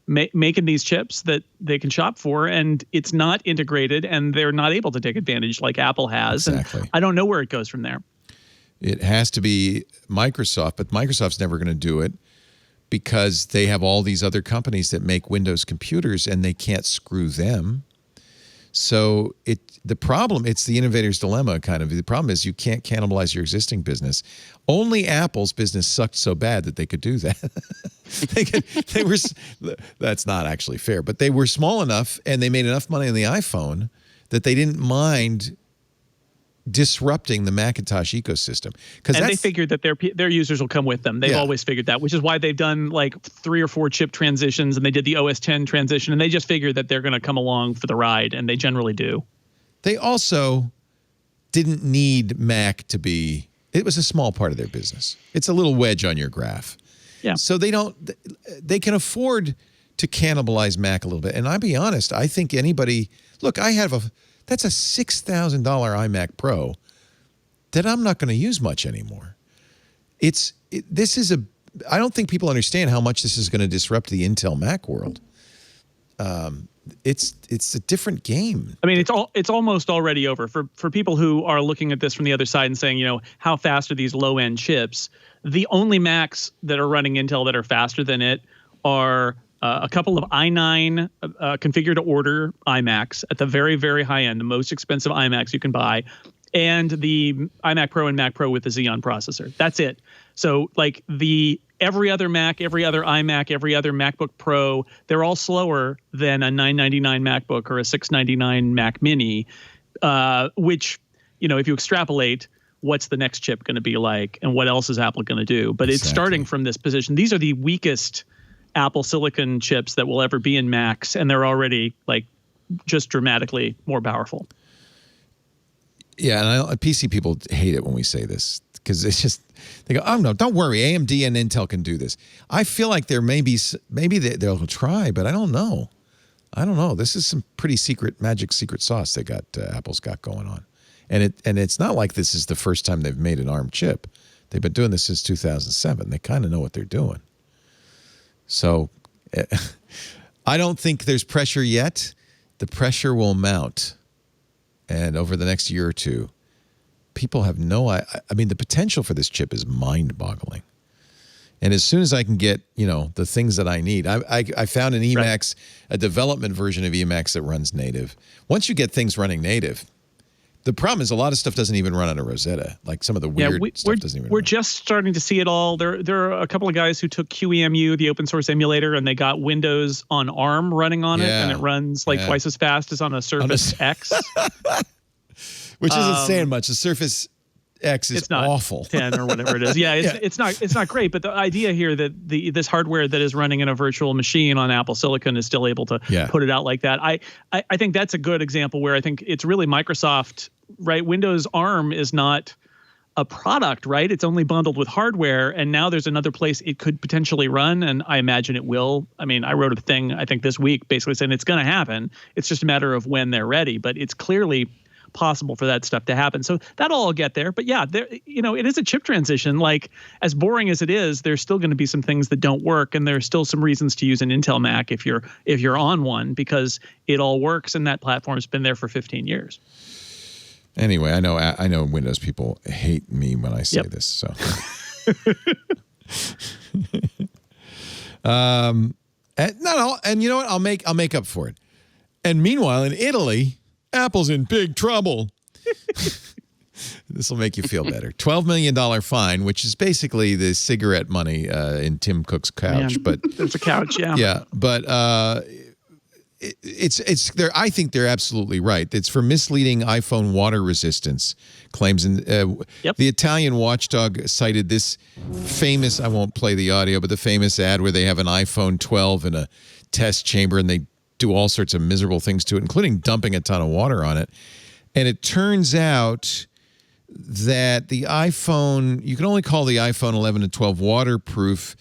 making these chips that they can shop for, and it's not integrated, and they're not able to take advantage like Apple has. Exactly. And I don't know where it goes from there. It has to be Microsoft, but Microsoft's never going to do it, because they have all these other companies that make Windows computers and they can't screw them. So it's the innovator's dilemma kind of. The problem is you can't cannibalize your existing business. Only Apple's business sucked so bad that they could do that. That's not actually fair, but they were small enough and they made enough money on the iPhone that they didn't mind disrupting the Macintosh ecosystem, and they figured that their users will come with them. They've always figured that, which is why they've done 3 or 4 chip transitions, and they did the OS X transition, and they just figured that they're going to come along for the ride, and they generally do. They also didn't need Mac to be. It was a small part of their business. It's a little wedge on your graph. Yeah. So they can afford to cannibalize Mac a little bit. And I'll be honest, I think anybody. Look, that's a $6,000 iMac Pro that I'm not going to use much anymore. I don't think people understand how much this is going to disrupt the Intel Mac world. It's a different game. I mean, it's almost already over for people who are looking at this from the other side and saying, how fast are these low end chips? The only Macs that are running Intel that are faster than it are a couple of i9 configure to order iMacs at the very, very high end, the most expensive iMacs you can buy, and the iMac Pro and Mac Pro with the Xeon processor. That's it. So every other Mac, every other iMac, every other MacBook Pro, they're all slower than a $999 MacBook or a $699 Mac Mini, which, if you extrapolate, what's the next chip going to be like and what else is Apple going to do? But It's starting from this position. These are the weakest Apple Silicon chips that will ever be in Macs, and they're already just dramatically more powerful. Yeah, and PC people hate it when we say this because it's just, they go, oh, no, don't worry. AMD and Intel can do this. I feel like there maybe they'll try, but I don't know. This is some pretty secret sauce Apple's got going on. And it's not like this is the first time they've made an ARM chip. They've been doing this since 2007. They kind of know what they're doing. So I don't think there's pressure yet. The pressure will mount. And over the next year or two, people have the potential for this chip is mind-boggling. And as soon as I can get, the things that I need, I found an Emacs, a development version of Emacs that runs native. Once you get things running native, the problem is a lot of stuff doesn't even run on a Rosetta. Like some of the weird stuff doesn't even run. We're just starting to see it all. There are a couple of guys who took QEMU, the open source emulator, and they got Windows on ARM running on it, and it runs twice as fast as on a Surface X. Which isn't saying much. The Surface X is awful. 10 or whatever it is. Yeah, it's not great. But the idea here that this hardware that is running in a virtual machine on Apple Silicon is still able to put it out like that. I think that's a good example where I think it's really Microsoft, right? Windows ARM is not a product, right? It's only bundled with hardware, and now there's another place it could potentially run, and I imagine it will. I mean, I wrote a thing, I think this week, basically saying it's going to happen. It's just a matter of when they're ready, but it's clearly possible for that stuff to happen. So that'll all get there. But yeah, it is a chip transition. Like, as boring as it is, there's still going to be some things that don't work, and there's still some reasons to use an Intel Mac if you're on one, because it all works and that platform's been there for 15 years. Anyway, I know Windows people hate me when I say this. So, and you know what? I'll make up for it. And meanwhile, in Italy, Apple's in big trouble. This will make you feel better. $12 million fine, which is basically the cigarette money in Tim Cook's couch. But it's a couch, yeah. Yeah, but it's there. I think they're absolutely right. It's for misleading iPhone water resistance claims. And the Italian watchdog cited this famous, I won't play the audio, but the famous ad where they have an iPhone 12 in a test chamber and they do all sorts of miserable things to it, including dumping a ton of water on it. And it turns out that the iPhone, you can only call the iPhone 11 and 12 waterproof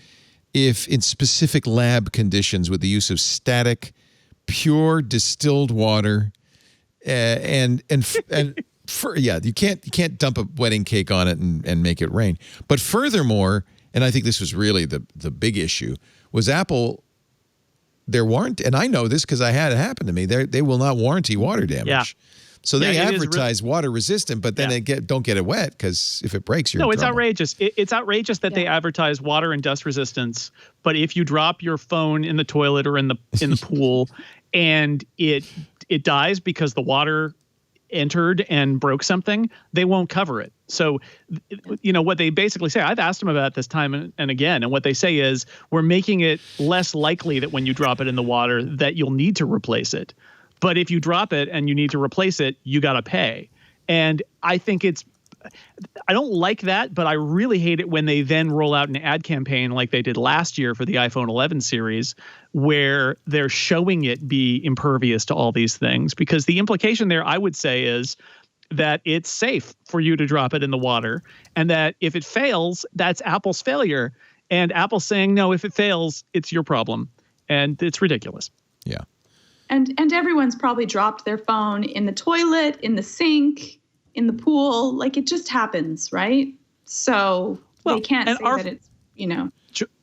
if in specific lab conditions with the use of static, pure distilled water, you can't dump a wedding cake on it and make it rain. But furthermore, and I think this was really the big issue, was Apple, their warranty, and I know this because I had it happen to me. They will not warranty water damage. Yeah. So they advertise water resistant, but then they don't get it wet because if it breaks, you're in trouble. It's outrageous. It's outrageous that they advertise water and dust resistance, but if you drop your phone in the toilet or in the pool and it dies because the water entered and broke something, they won't cover it. So, what they basically say, I've asked them about this time and again, and what they say is, we're making it less likely that when you drop it in the water that you'll need to replace it. But if you drop it and you need to replace it, you got to pay. And I think I don't like that, but I really hate it when they then roll out an ad campaign like they did last year for the iPhone 11 series, where they're showing it be impervious to all these things. Because the implication there, I would say, is that it's safe for you to drop it in the water, and that if it fails, that's Apple's failure. And Apple's saying, no, if it fails, it's your problem. And it's ridiculous. Yeah. And everyone's probably dropped their phone in the toilet, in the sink, in the pool. Like, it just happens, right? So they can't say that it's,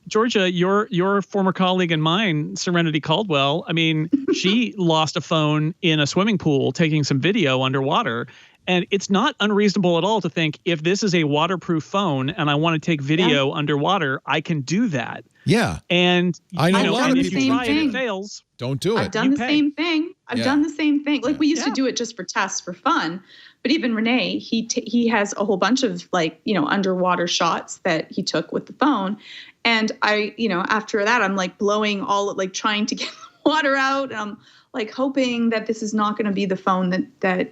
Georgia, your former colleague and mine, Serenity Caldwell, I mean, she lost a phone in a swimming pool taking some video underwater. And it's not unreasonable at all to think, if this is a waterproof phone and I want to take video underwater, I can do that. Yeah. And I know a lot of if people you try and it fails, don't do it. I've done the same thing. I've done the same thing. Like, we used to do it just for tests for fun. But even Renee, he has a whole bunch of underwater shots that he took with the phone. And I, after that, I'm like blowing trying to get the water out. And I'm like hoping that this is not going to be the phone that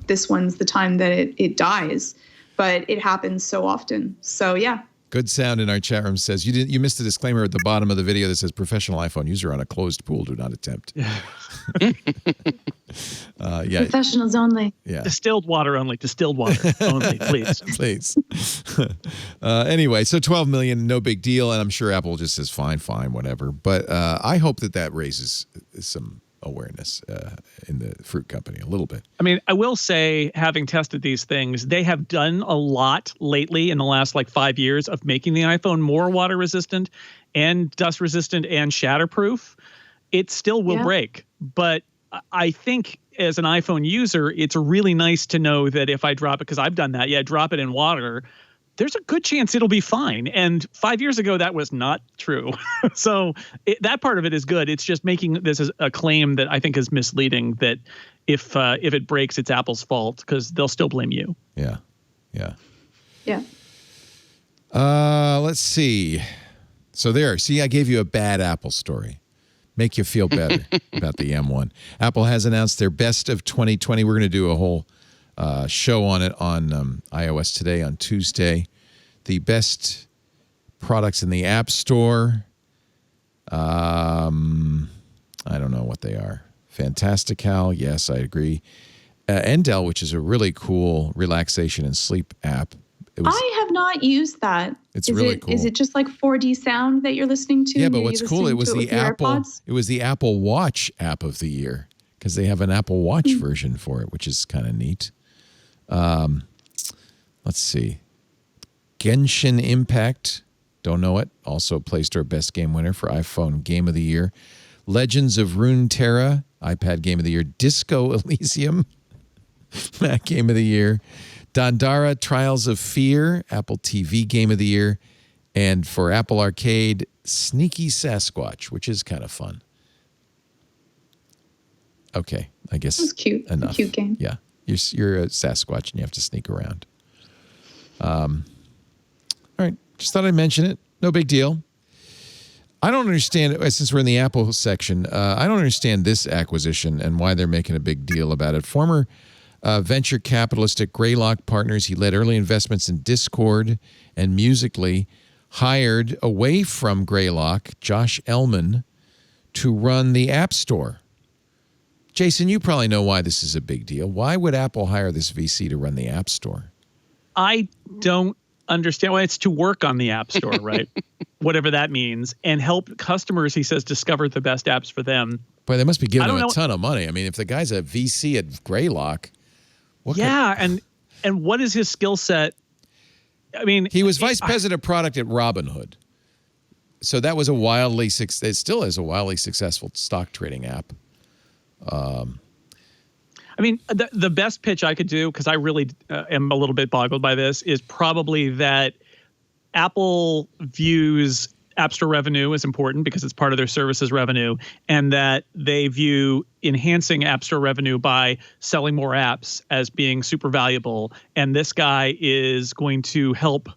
this one's the time that it dies. But it happens so often. So yeah. Good Sound in our chat room says you missed the disclaimer at the bottom of the video that says professional iPhone user on a closed pool do not attempt. Yeah. Professionals only. Yeah. Distilled water only. Distilled water only, please. Please. Anyway, so 12 million, no big deal, and I'm sure Apple just says fine, whatever. But I hope that raises some awareness in the fruit company a little bit. I mean, I will say, having tested these things, they have done a lot lately in the last 5 years of making the iPhone more water resistant and dust resistant and shatterproof. It still will break, but I think as an iPhone user, it's really nice to know that if I drop it, because I've done that, drop it in water, there's a good chance it'll be fine. And 5 years ago, that was not true. So that part of it is good. It's just making this as a claim that I think is misleading, that if it breaks, it's Apple's fault, because they'll still blame you. Yeah. Let's see. So I gave you a bad Apple story. Make you feel better about the M1. Apple has announced their best of 2020. We're going to do a whole show on it on iOS Today on Tuesday. The best products in the App Store. I don't know what they are. Fantastical, yes, I agree. Endel, which is a really cool relaxation and sleep app. I have not used that. It's really cool. Is it just like 4D sound that you're listening to? Yeah, but what's cool, it was the Apple Watch app of the year, because they have an Apple Watch version for it, which is kind of neat. Let's see. Genshin Impact, don't know it. Also Play Store Best Game winner for iPhone Game of the Year. Legends of Runeterra, iPad Game of the Year. Disco Elysium, Mac Game of the Year. Dandara Trials of Fear, Apple TV Game of the Year. And for Apple Arcade, Sneaky Sasquatch, which is kind of fun. Okay, I guess it's cute. Enough. It's a cute game. Yeah, you're a Sasquatch and you have to sneak around. All right, just thought I'd mention it. No big deal. I don't understand, since we're in the Apple section, I don't understand this acquisition and why they're making a big deal about it. Former venture capitalist at Greylock Partners, he led early investments in Discord and Musical.ly, hired away from Greylock Josh Elman to run the App Store. Jason, you probably know why this is a big deal. Why would Apple hire this VC to run the App Store? I don't understand why. It's to work on the App Store, right? Whatever that means, and help customers, he says, discover the best apps for them. Boy, they must be giving him a ton of money. I mean, if the guy's a VC at Greylock, and what is his skill set? I mean, he was vice president of product at Robinhood, so that was it still is a wildly successful stock trading app. I mean, the best pitch I could do, because I really am a little bit boggled by this, is probably that Apple views App Store revenue as important because it's part of their services revenue, and that they view enhancing App Store revenue by selling more apps as being super valuable. And this guy is going to help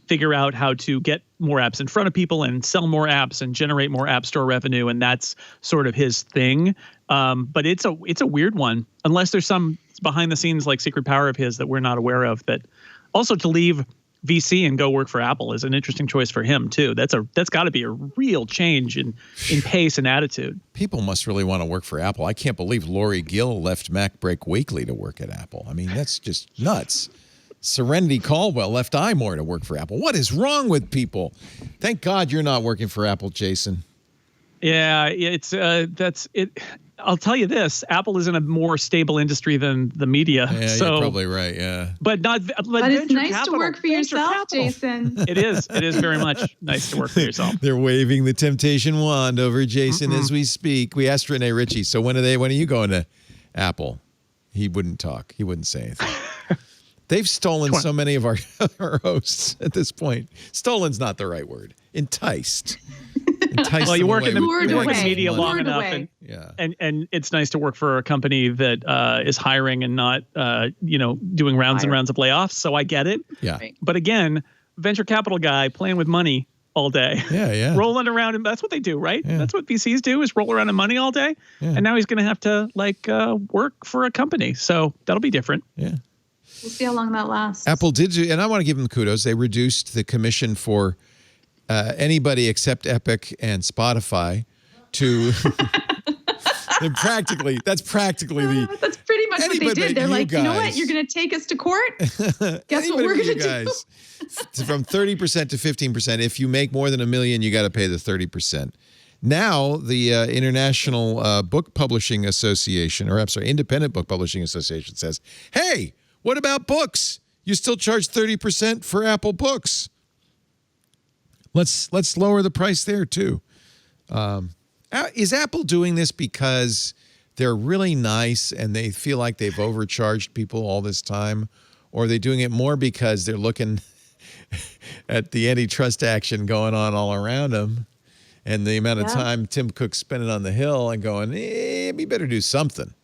figure out how to get more apps in front of people and sell more apps and generate more App Store revenue. And that's sort of his thing. But it's a weird one, unless there's some behind the scenes secret power of his that we're not aware of. That also, to leave VC and go work for Apple is an interesting choice for him too. That's got to be a real change in pace and attitude. People must really want to work for Apple. I can't believe Lori Gill left MacBreak Weekly to work at Apple. I mean, that's just nuts. Serenity Caldwell left iMore to work for Apple. What is wrong with people? Thank God you're not working for Apple, Jason. Yeah, that's it. I'll tell you this: Apple is in a more stable industry than the media. Yeah, so, you're probably right. Yeah, but it's nice to work for yourself, Jason. It is very much nice to work for yourself. They're waving the temptation wand over Jason as we speak. We asked Rene Ritchie, so when are you going to Apple? He wouldn't talk. He wouldn't say anything. They've stolen so many of our hosts at this point. Stolen's not the right word. Enticed. Well, you work in the media long enough, and it's nice to work for a company that is hiring and not doing rounds and rounds of layoffs. So I get it. Yeah. But again, venture capital guy playing with money all day. Yeah. Rolling around, and that's what they do, right? Yeah. That's what VCs do, is roll around in money all day. Yeah. And now he's going to have to work for a company. So that'll be different. Yeah. We'll see how long that lasts. Apple did do, and I want to give them kudos. They reduced the commission for anybody except Epic and Spotify to that's practically the. That's pretty much what they did. They're like, you know what? You're going to take us to court? Guess what we're going to do? From 30% to 15%. If you make more than $1 million, you got to pay the 30%. Now, the International Book Publishing Association, or I'm sorry, Independent Book Publishing Association says, hey, what about books? You still charge 30% for Apple Books. Let's lower the price there, too. Is Apple doing this because they're really nice and they feel like they've overcharged people all this time? Or are they doing it more because they're looking at the antitrust action going on all around them and the amount of time Tim Cook's spending on the Hill and going, we better do something.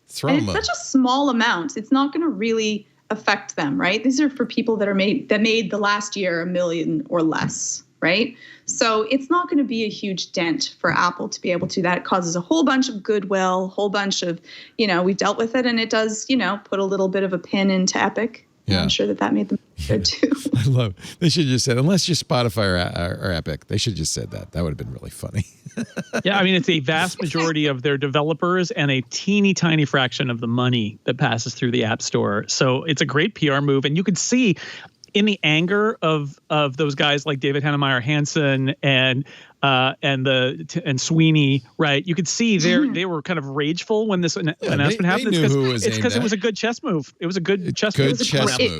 It's such a small amount. It's not going to really affect them, right? These are for people that made the last year $1 million or less, right? So it's not going to be a huge dent for Apple to be able to do that. It causes a whole bunch of goodwill, a whole bunch of, we've dealt with it, and it does, put a little bit of a pin into Epic. Yeah. I'm sure that made them good too. I love it. They should have just said, unless you're Spotify or Epic, they should have just said that. That would have been really funny. Yeah, I mean, it's a vast majority of their developers and a teeny tiny fraction of the money that passes through the App Store. So it's a great PR move. And you could see in the anger of those guys like David Heinemeier Hansson and Sweeney, right? You could see they were kind of rageful when this announcement happened. It's because it was a good chess move. It was a good chess move.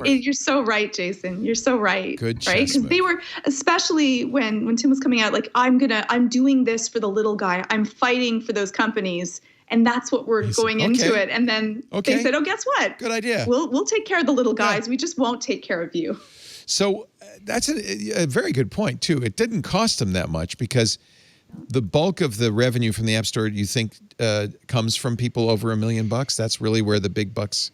You're so right, Jason. You're so right. Good right? Because they were, especially when Tim was coming out, like, I'm doing this for the little guy. I'm fighting for those companies. And that's what we're going into it. And then they said, guess what? Good idea. We'll take care of the little guys. Yeah. We just won't take care of you. So that's a very good point, too. It didn't cost them that much because the bulk of the revenue from the App Store, you think, comes from people over $1 million? That's really where the big bucks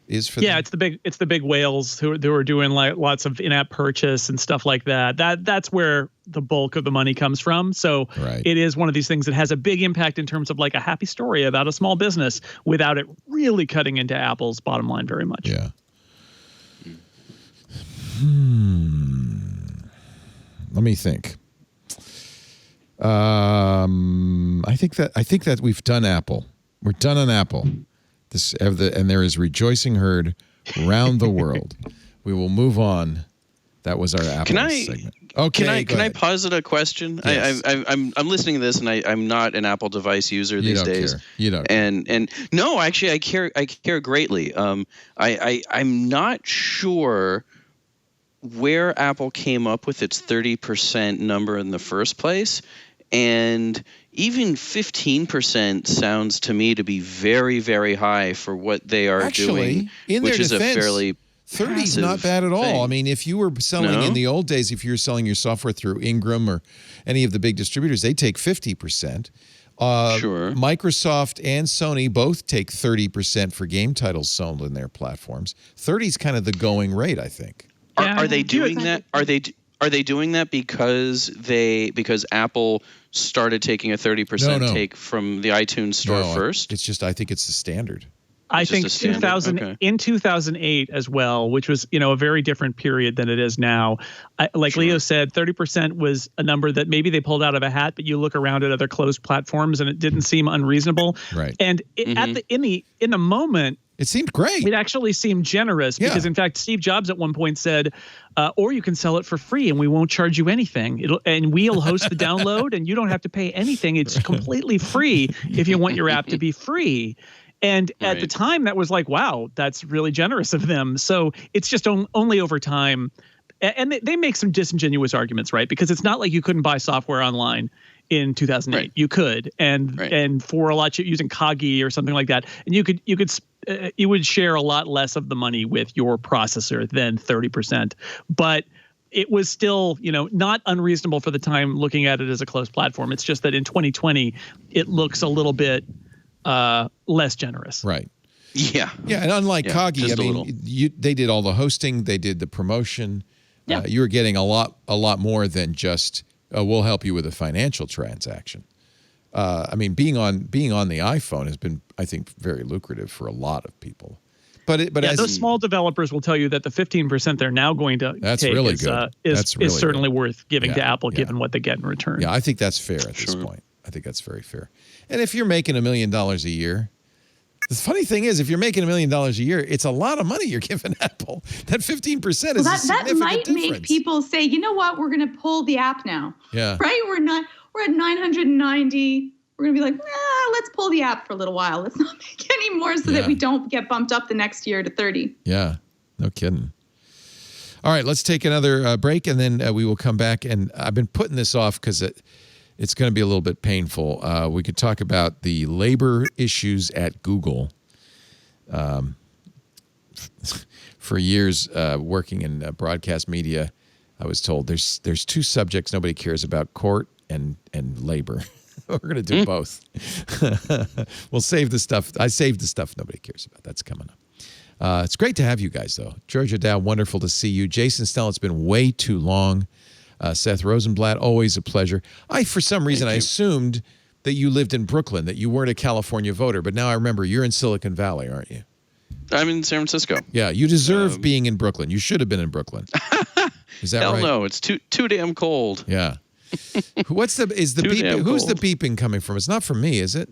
is for them? Yeah, it's the big whales who are doing like lots of in-app purchase and stuff like that. That's where the bulk of the money comes from. So It is one of these things that has a big impact in terms of like a happy story about a small business without it really cutting into Apple's bottom line very much. Yeah. Let me think. I think that we've done Apple. We're done on Apple. And there is rejoicing heard around the world. We will move on. That was our Apple segment. Okay, can I posit a question? Yes. I'm listening to this, and I'm not an Apple device user these days. You don't. And no, actually, I care greatly. I'm not sure where Apple came up with its 30% number in the first place, and even 15% sounds to me to be very, very high for what they are doing, which is a fairly 30 is not bad at all. I mean, if you were selling in the old days, if you were selling your software through Ingram or any of the big distributors, they take 50%. Sure. Microsoft and Sony both take 30% for game titles sold in their platforms. 30 is kind of the going rate, I think. Are they doing that? Are they doing that because Apple started taking a 30% take from the iTunes store first? It's just, I think it's the standard. I think in 2008 as well, which was, a very different period than it is now. Leo said, 30% was a number that maybe they pulled out of a hat, but you look around at other closed platforms and it didn't seem unreasonable. Right. And in the moment, it seemed great. It actually seemed generous because, in fact, Steve Jobs at one point said, or you can sell it for free and we won't charge you anything. And we'll host the download and you don't have to pay anything. It's completely free if you want your app to be free. And at the time, that was like, wow, that's really generous of them. So it's just only over time. And they make some disingenuous arguments, right? Because it's not like you couldn't buy software online in 2008. Right. You could. And for a lot, using Kagi or something like that. And you would share a lot less of the money with your processor than 30%. But it was still, not unreasonable for the time looking at it as a closed platform. It's just that in 2020, it looks a little bit less generous. Right. Yeah. Yeah. And unlike Kagi, I mean, they did all the hosting, they did the promotion. Yeah. You were getting a lot more than just, we'll help you with a financial transaction. I mean, being on the iPhone has been, I think, very lucrative for a lot of people. those small developers will tell you that the 15% they're now going to take really is, good. is Really certainly good. worth giving to Apple, given what they get in return. Yeah, I think that's fair at this point. I think that's very fair. And if you're making $1 million a year, the funny thing is, if you're making $1 million a year, it's a lot of money you're giving Apple. That 15% is a significant that might difference. make people say, you know what, we're going to pull the app now. Yeah. Right? We're at 990. We're going to be like, let's pull the app for a little while. Let's not make any more so that we don't get bumped up the next year to 30. Yeah, no kidding. All right, let's take another break, and then we will come back. And I've been putting this off because it's going to be a little bit painful. We could talk about the labor issues at Google. For years, working in broadcast media, I was told there's two subjects nobody cares about: court and labor. We're going to do both. We'll save the stuff. I saved the stuff nobody cares about. That's coming up. It's great to have you guys, though. Georgia Dow, wonderful to see you. Jason Snell, it's been way too long. Seth Rosenblatt, always a pleasure. For some reason, I assumed that you lived in Brooklyn, that you weren't a California voter, but now I remember you're in Silicon Valley, aren't you? I'm in San Francisco. Yeah, you deserve being in Brooklyn. You should have been in Brooklyn. Is that right? Hell no, it's too damn cold. Yeah. Who's the beeping coming from? It's not from me, is it?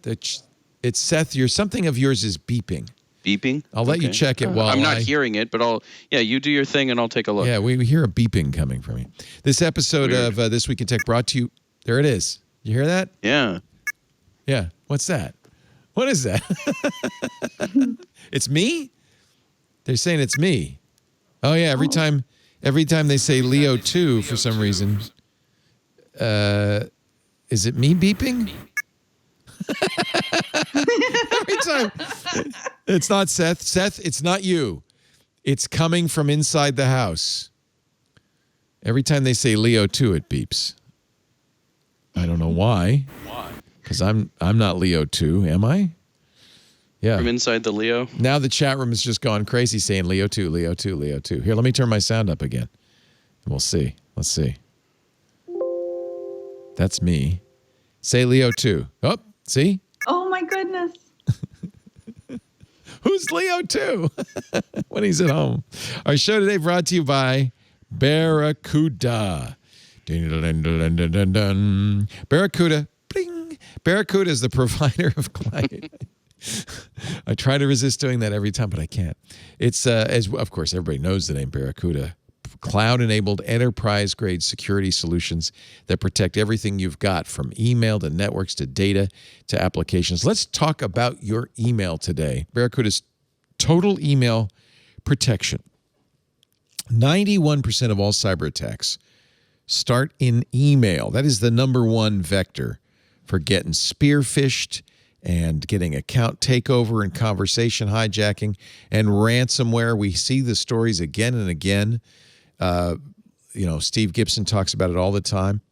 It's Seth. Something of yours is beeping. Beeping? I'll let you check it while I'm not hearing it, but you do your thing and I'll take a look. Yeah, we hear a beeping coming from you. This episode of This Week in Tech brought to you. There it is. You hear that? Yeah. Yeah. What's that? What is that? It's me? They're saying it's me. Oh yeah, every time they say Leo2 for some reason, is it me beeping? Every time. It's not Seth. Seth, it's not you. It's coming from inside the house. Every time they say Leo2, it beeps. I don't know why. Because I'm not Leo2, am I? Yeah. From inside the Leo? Now the chat room has just gone crazy saying Leo2, Leo2, Leo2. Here, let me turn my sound up again. We'll see. Let's see. That's me. Say Leo2. Oh, see? Oh, my goodness. Who's Leo2? When he's at home. Our show today brought to you by Barracuda. Barracuda. Bling. Barracuda is the provider of client. I try to resist doing that every time, but I can't. It's, as of course, everybody knows the name Barracuda. Cloud-enabled enterprise-grade security solutions that protect everything you've got, from email to networks to data to applications. Let's talk about your email today. Barracuda's total email protection. 91% of all cyber attacks start in email. That is the number one vector for getting spear-phished and getting account takeover and conversation hijacking and ransomware. We see the stories again and again. Steve Gibson talks about it all the time.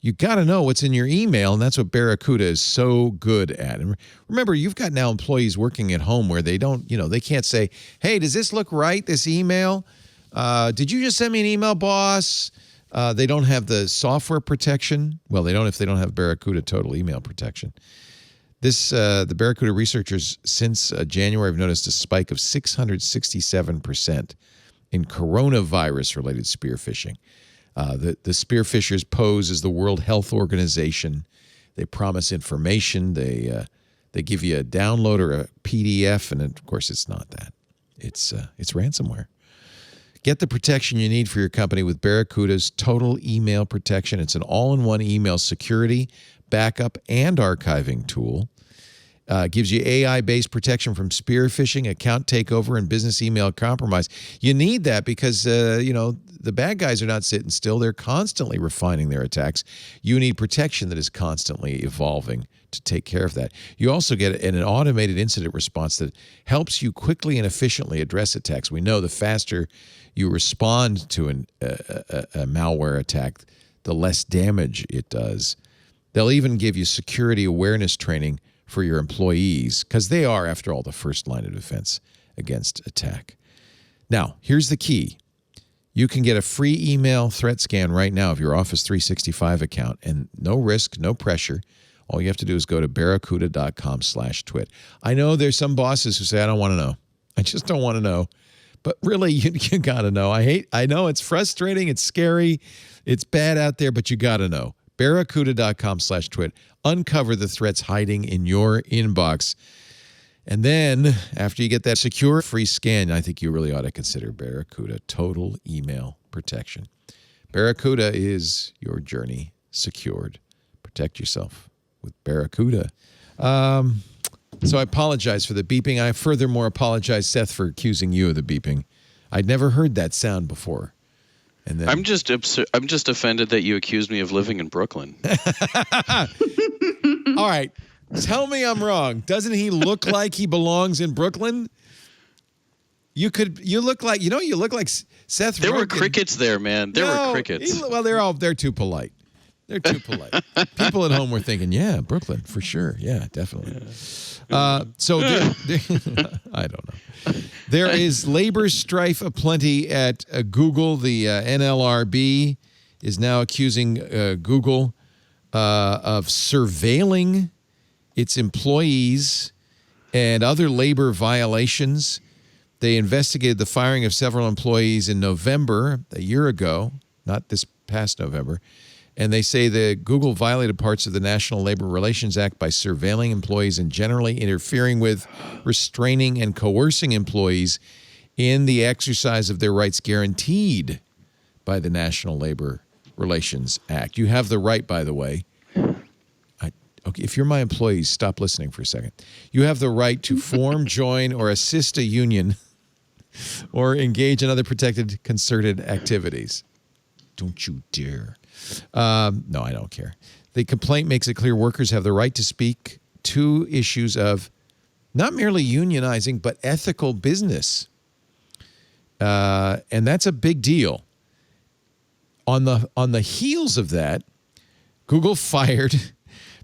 You got to know what's in your email, and that's what Barracuda is so good at. And remember, you've got now employees working at home where they don't, they can't say, hey, does this look right, this email? Did you just send me an email, boss? They don't have the software protection. Well, they don't if they don't have Barracuda total email protection. The Barracuda researchers since January have noticed a spike of 667% in coronavirus-related spear phishing. The spear phishers pose as the World Health Organization. They promise information. They give you a download or a PDF, and of course, it's not that. It's ransomware. Get the protection you need for your company with Barracuda's total email protection. It's an all-in-one email security, backup, and archiving tool. Gives you AI-based protection from spear phishing, account takeover, and business email compromise. You need that because, the bad guys are not sitting still. They're constantly refining their attacks. You need protection that is constantly evolving to take care of that. You also get an automated incident response that helps you quickly and efficiently address attacks. We know the faster you respond to a malware attack, the less damage it does. They'll even give you security awareness training for your employees, because they are, after all, the first line of defense against attack. Now, here's the key. You can get a free email threat scan right now of your Office 365 account, and no risk, no pressure. All you have to do is go to barracuda.com/twit. I know there's some bosses who say, I don't want to know. I just don't want to know. But really, you got to know. I know it's frustrating. It's scary. It's bad out there, but you got to know. barracuda.com/twit. Uncover the threats hiding in your inbox. And then after you get that secure free scan, I think you really ought to consider Barracuda Total Email Protection. Barracuda is your journey secured. Protect yourself with Barracuda. So I apologize for the beeping. I furthermore apologize, Seth, for accusing you of the beeping. I'd never heard that sound before. And then I'm just offended that you accused me of living in Brooklyn. All right. Tell me I'm wrong. Doesn't he look like he belongs in Brooklyn? You look like Seth There Rogen. were crickets there, man. There were crickets. They're too polite. They're too polite. People at home were thinking, yeah, Brooklyn, for sure. Yeah, definitely. I don't know. There is labor strife aplenty at Google. The NLRB is now accusing Google of surveilling its employees and other labor violations. They investigated the firing of several employees in November, a year ago, not this past November. And they say that Google violated parts of the National Labor Relations Act by surveilling employees and generally interfering with, restraining, and coercing employees in the exercise of their rights guaranteed by the National Labor Relations Act. You have the right, by the way. Okay, if you're my employees, stop listening for a second. You have the right to form, join, or assist a union or engage in other protected concerted activities. Don't you dare. No, I don't care. The complaint makes it clear workers have the right to speak to issues of not merely unionizing, but ethical business. And that's a big deal. On the heels of that, Google fired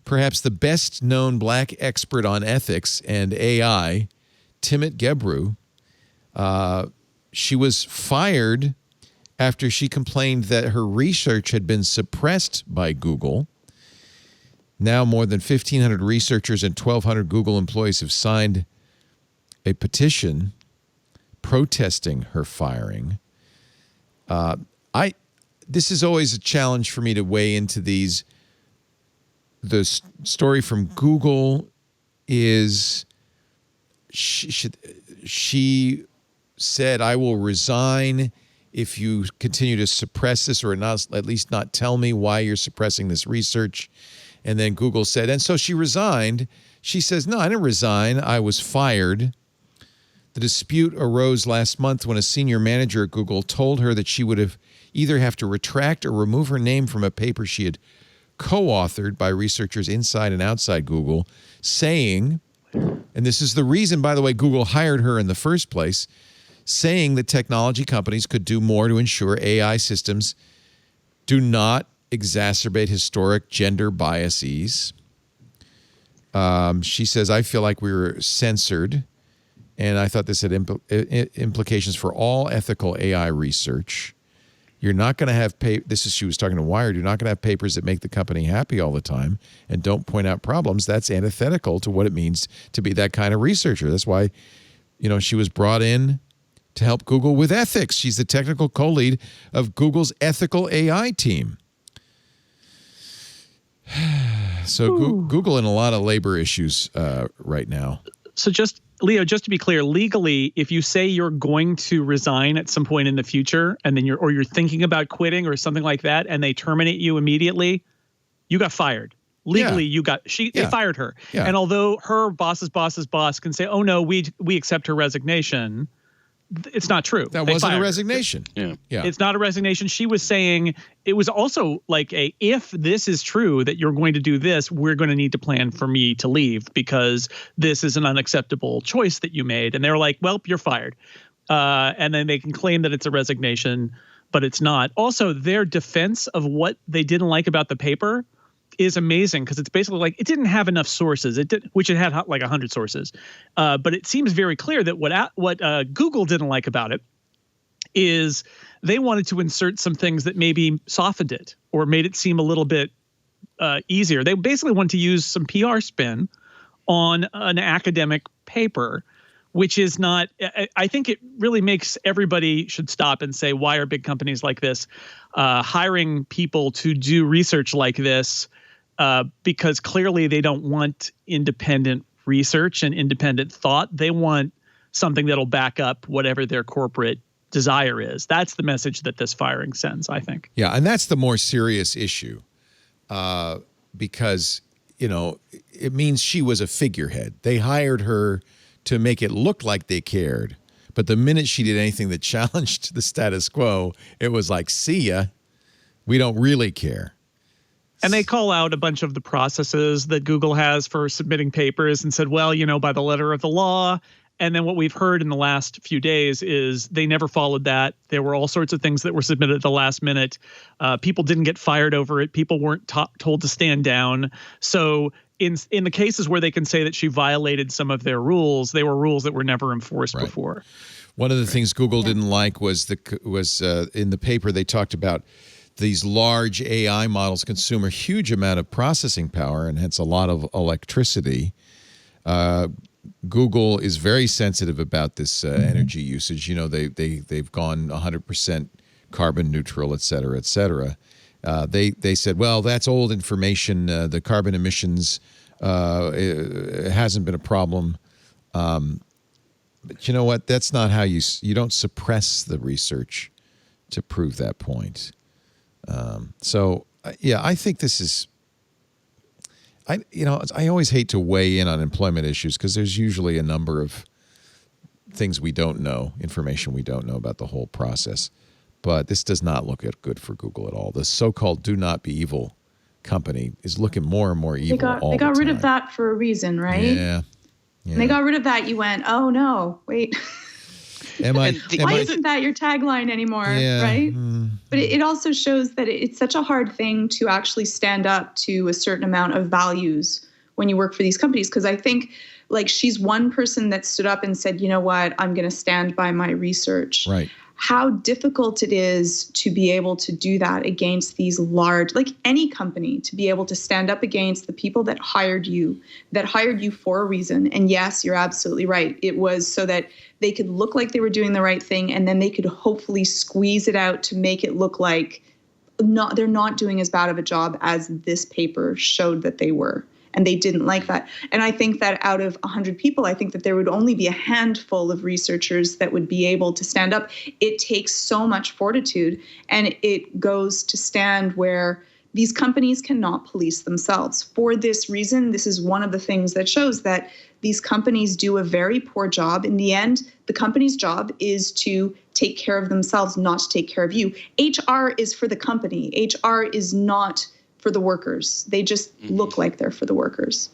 perhaps the best-known black expert on ethics and AI, Timnit Gebru. She was fired after she complained that her research had been suppressed by Google. Now more than 1,500 researchers and 1,200 Google employees have signed a petition protesting her firing. This is always a challenge for me to weigh into these. The story from Google is she said, I will resign if you continue to suppress this or not, at least not tell me why you're suppressing this research. And then Google said, and so she resigned. She says, no, I didn't resign. I was fired. The dispute arose last month when a senior manager at Google told her that she would either have to retract or remove her name from a paper she had co-authored by researchers inside and outside Google, saying, and this is the reason, by the way, Google hired her in the first place, saying that technology companies could do more to ensure AI systems do not exacerbate historic gender biases. She says, I feel like we were censored, and I thought this had implications for all ethical AI research. You're not going to have she was talking to Wired. You're not going to have papers that make the company happy all the time and don't point out problems. That's antithetical to what it means to be that kind of researcher. That's why, she was brought in to help Google with ethics. She's the technical co-lead of Google's ethical AI team. So Google in a lot of labor issues right now. So Leo, just to be clear, legally, if you say you're going to resign at some point in the future and then you're thinking about quitting or something like that and they terminate you immediately, you got fired. Legally, they fired her. Yeah. And although her boss's boss can say, oh no, we accept her resignation, it's not true. That wasn't a resignation. Yeah. It's not a resignation. She was saying it was also like if this is true that you're going to do this, we're going to need to plan for me to leave because this is an unacceptable choice that you made. And they were like, well, you're fired. And then they can claim that it's a resignation, but it's not. Also, their defense of what they didn't like about the paper is amazing because it's basically like it didn't have enough sources. Which it had like 100 sources. But it seems very clear that what Google didn't like about it is they wanted to insert some things that maybe softened it or made it seem a little bit easier. They basically want to use some PR spin on an academic paper, which is not, I think it really makes everybody should stop and say, why are big companies like this hiring people to do research like this? Because clearly they don't want independent research and independent thought. They want something that'll back up whatever their corporate desire is. That's the message that this firing sends, I think. Yeah, and that's the more serious issue because, it means she was a figurehead. They hired her to make it look like they cared. But the minute she did anything that challenged the status quo, it was like, see ya, we don't really care. And they call out a bunch of the processes that Google has for submitting papers and said, well, by the letter of the law. And then what we've heard in the last few days is they never followed that. There were all sorts of things that were submitted at the last minute. People didn't get fired over it. People weren't told to stand down. So in the cases where they can say that she violated some of their rules, they were rules that were never enforced before. One of the things Google didn't like was in the paper they talked about these large AI models consume a huge amount of processing power and hence a lot of electricity. Google is very sensitive about this energy usage. They've gone 100% carbon neutral, et cetera, et cetera. They said, well, that's old information. The carbon emissions it hasn't been a problem. But you know what? That's not how you don't suppress the research to prove that point. I think this is. I always hate to weigh in on employment issues because there's usually a number of things we don't know, information we don't know about the whole process. But this does not look good for Google at all. The so-called "do not be evil" company is looking more and more evil. They got rid of that for a reason, right? Yeah. When they got rid of that, you went, oh no, wait. Why isn't that your tagline anymore, right? But it also shows that it's such a hard thing to actually stand up to a certain amount of values when you work for these companies. Because I think she's one person that stood up and said, you know what, I'm going to stand by my research. Right. How difficult it is to be able to do that against these large, any company, to be able to stand up against the people that hired you for a reason. And yes, you're absolutely right. It was so that they could look like they were doing the right thing, and then they could hopefully squeeze it out to make it look like they're not doing as bad of a job as this paper showed that they were. And they didn't like that. And I think that out of 100 people, I think that there would only be a handful of researchers that would be able to stand up. It takes so much fortitude, and it goes to stand where these companies cannot police themselves. For this reason, this is one of the things that shows that these companies do a very poor job. In the end, the company's job is to take care of themselves, not to take care of you. HR is for the company. HR is not for the workers. They just look like they're for the workers.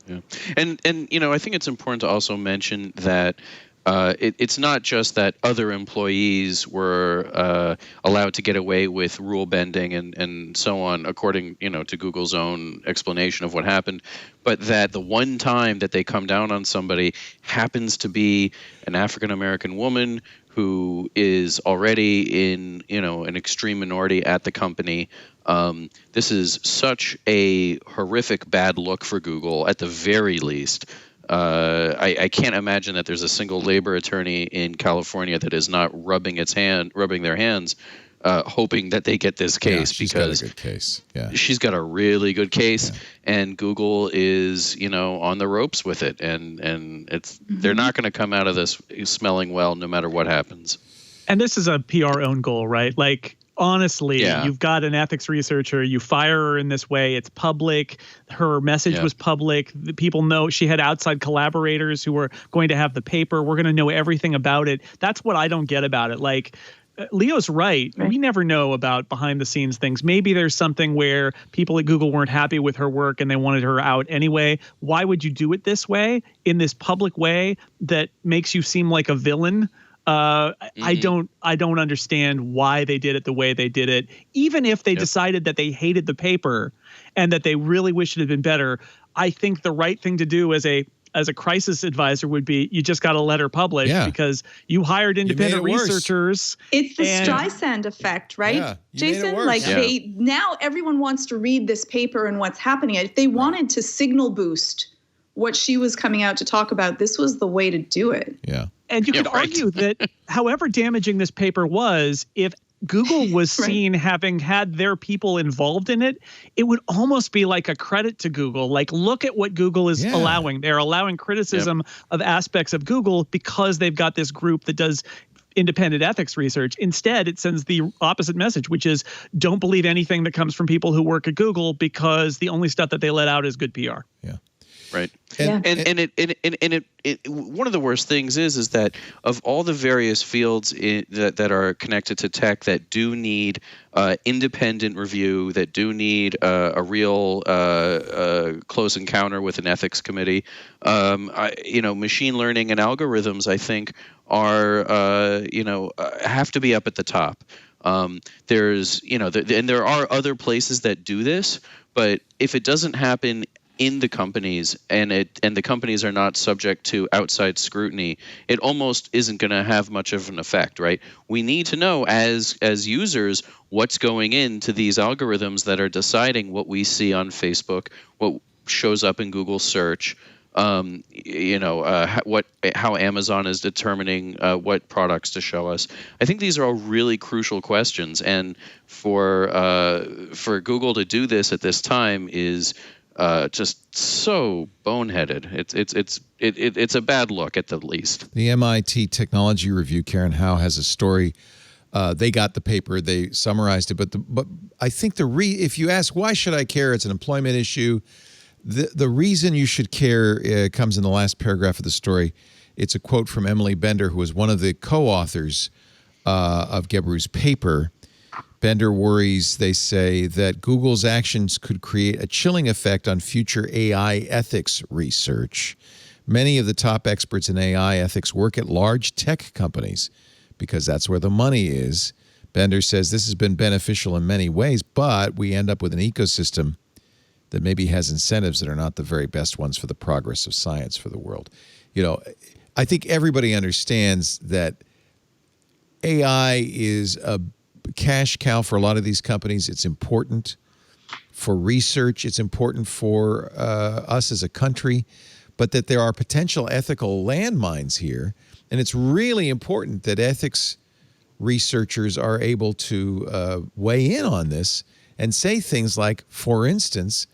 Yeah. And I think it's important to also mention that it's not just that other employees were allowed to get away with rule bending and so on, according to Google's own explanation of what happened, but that the one time that they come down on somebody happens to be an African American woman who is already in an extreme minority at the company. This is such a horrific bad look for Google at the very least. I can't imagine that there's a single labor attorney in California that is not rubbing their hands, hoping that they get this case, because got a good case. Yeah, she's got a really good case, and Google is on the ropes with it, and it's they're not going to come out of this smelling well, no matter what happens. And this is a PR own goal, right? Honestly, you've got an ethics researcher, you fire her in this way, it's public, her message was public, the people know she had outside collaborators who were going to have the paper, we're going to know everything about it. That's what I don't get about it. Leo's right. We never know about behind the scenes things. Maybe there's something where people at Google weren't happy with her work and they wanted her out anyway. Why would you do it this way, in this public way that makes you seem like a villain? I don't understand why they did it the way they did it. Even if they decided that they hated the paper and that they really wish it had been better, I think the right thing to do as a as a crisis advisor would be, you just got to let her publish because you hired independent researchers. It's the Streisand effect, right, Jason? Like now everyone wants to read this paper and what's happening. If they wanted to signal boost what she was coming out to talk about, this was the way to do it. Yeah. And you could argue that however damaging this paper was, if Google was seen having had their people involved in it, it would almost be like a credit to Google. Like, look at what Google is allowing. They're allowing criticism of aspects of Google because they've got this group that does independent ethics research. Instead, it sends the opposite message, which is don't believe anything that comes from people who work at Google because the only stuff that they let out is good PR. Yeah. Right. And one of the worst things is that of all the various fields that are connected to tech that do need independent review, that do need a real close encounter with an ethics committee, machine learning and algorithms, I think, are have to be up at the top. There's and there are other places that do this, but if it doesn't happen in the companies and the companies are not subject to outside scrutiny, it almost isn't going to have much of an effect, right? We need to know as users what's going into these algorithms that are deciding what we see on Facebook, what shows up in Google search, how Amazon is determining what products to show us. I think these are all really crucial questions, and for Google to do this at this time is just so boneheaded. It's a bad look at the least. The MIT Technology Review, Karen Howe, has a story. They got the paper, they summarized it, but I think if you ask why should I care, it's an employment issue. The reason you should care comes in the last paragraph of the story. It's a quote from Emily Bender, who was one of the co-authors of Gebru's paper. Bender worries, they say, that Google's actions could create a chilling effect on future AI ethics research. Many of the top experts in AI ethics work at large tech companies because that's where the money is. Bender says this has been beneficial in many ways, but we end up with an ecosystem that maybe has incentives that are not the very best ones for the progress of science for the world. I think everybody understands that AI is a cash cow for a lot of these companies. It's important for research. It's important for us as a country, but that there are potential ethical landmines here. And it's really important that ethics researchers are able to weigh in on this and say things like, for instance,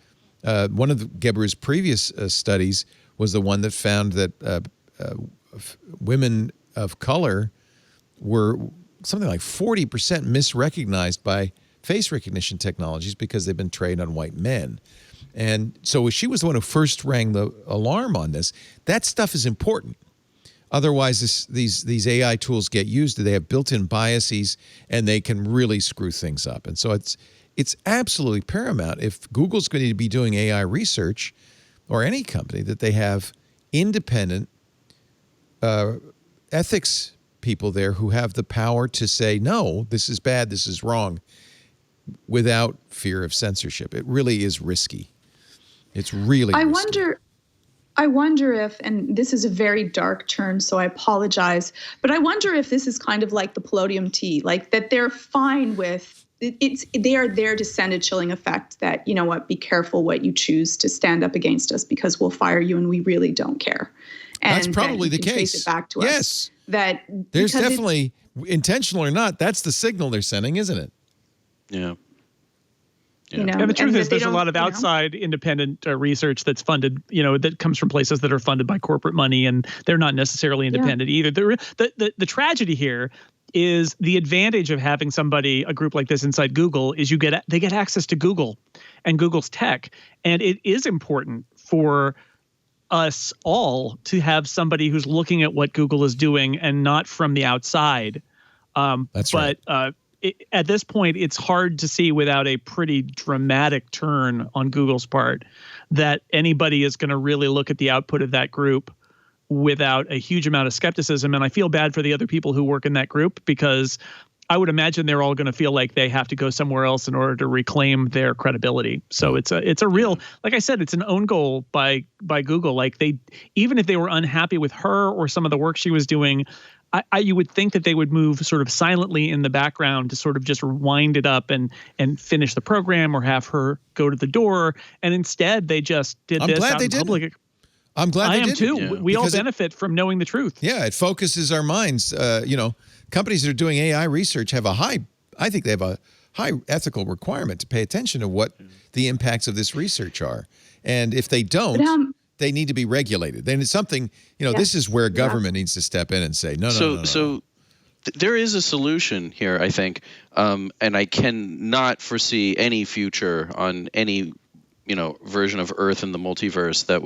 one of Gebru's previous studies was the one that found that women of color were something like 40% misrecognized by face recognition technologies because they've been trained on white men. And so she was the one who first rang the alarm on this. That stuff is important. Otherwise, these AI tools get used, they have built-in biases, and they can really screw things up. And so it's absolutely paramount if Google's going to be doing AI research, or any company, that they have independent ethics people there who have the power to say, no, this is bad, this is wrong, without fear of censorship. It really is risky. It's really risky. I wonder if, and this is a very dark turn, so I apologize, but I wonder if this is kind of like the Palladium tea, like that they're fine with they are there to send a chilling effect that, be careful what you choose to stand up against us because we'll fire you and we really don't care. And that's probably the case. Trace it back to us. Yes. That there's definitely, intentional or not, that's the signal they're sending, isn't it? Yeah. And the truth is there's a lot of outside independent research that's funded, that comes from places that are funded by corporate money, and they're not necessarily independent either. The tragedy here is the advantage of having a group like this inside Google is they get access to Google and Google's tech. And it is important for us all to have somebody who's looking at what Google is doing and not from the outside. That's right. But at this point, it's hard to see without a pretty dramatic turn on Google's part that anybody is going to really look at the output of that group without a huge amount of skepticism. And I feel bad for the other people who work in that group because I would imagine they're all going to feel like they have to go somewhere else in order to reclaim their credibility. So it's a real, like I said, it's an own goal by Google. Like even if they were unhappy with her or some of the work she was doing, you would think that they would move sort of silently in the background to sort of just wind it up and finish the program or have her go to the door. And instead they just did this out in public. I'm glad they did. I am too. Yeah. We all benefit from knowing the truth. Yeah, it focuses our minds. Companies that are doing AI research have I think they have a high ethical requirement to pay attention to what the impacts of this research are. And if they don't, they need to be regulated. Then it's something, this is where government needs to step in and say, no. So there is a solution here, I think. And I cannot foresee any future on any version of Earth in the multiverse that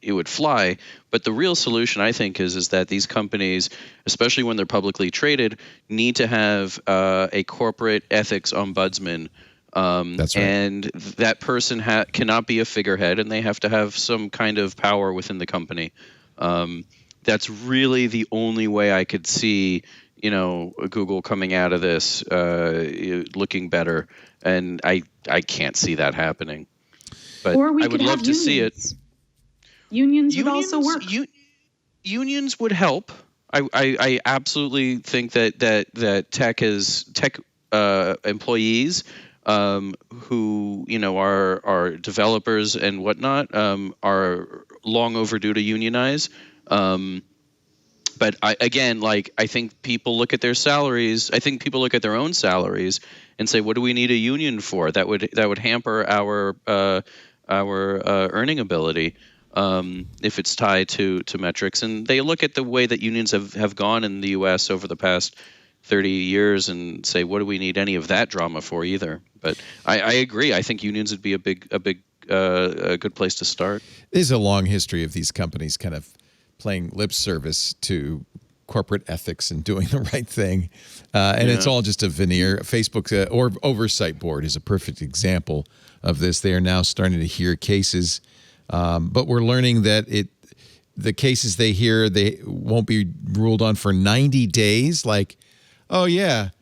it would fly. But the real solution, I think, is that these companies, especially when they're publicly traded, need to have a corporate ethics ombudsman. That's right. And that person cannot be a figurehead, and they have to have some kind of power within the company. That's really the only way I could see, Google coming out of this looking better. And I can't see that happening. But or we I would could love have to see it. Unions would also work. Unions would help. I absolutely think that tech employees who are developers and whatnot are long overdue to unionize. But I think people look at their salaries. I think people look at their own salaries and say, "What do we need a union for?" That would hamper our earning ability if it's tied to metrics. And they look at the way that unions have gone in the U.S. over the past 30 years and say, "What do we need any of that drama for either?" But I agree. I think unions would be a good place to start. There's a long history of these companies kind of playing lip service to corporate ethics and doing the right thing. It's all just a veneer. Facebook's oversight board is a perfect example of this. They are now starting to hear cases, but we're learning that the cases they hear, they won't be ruled on for 90 days. Like, 90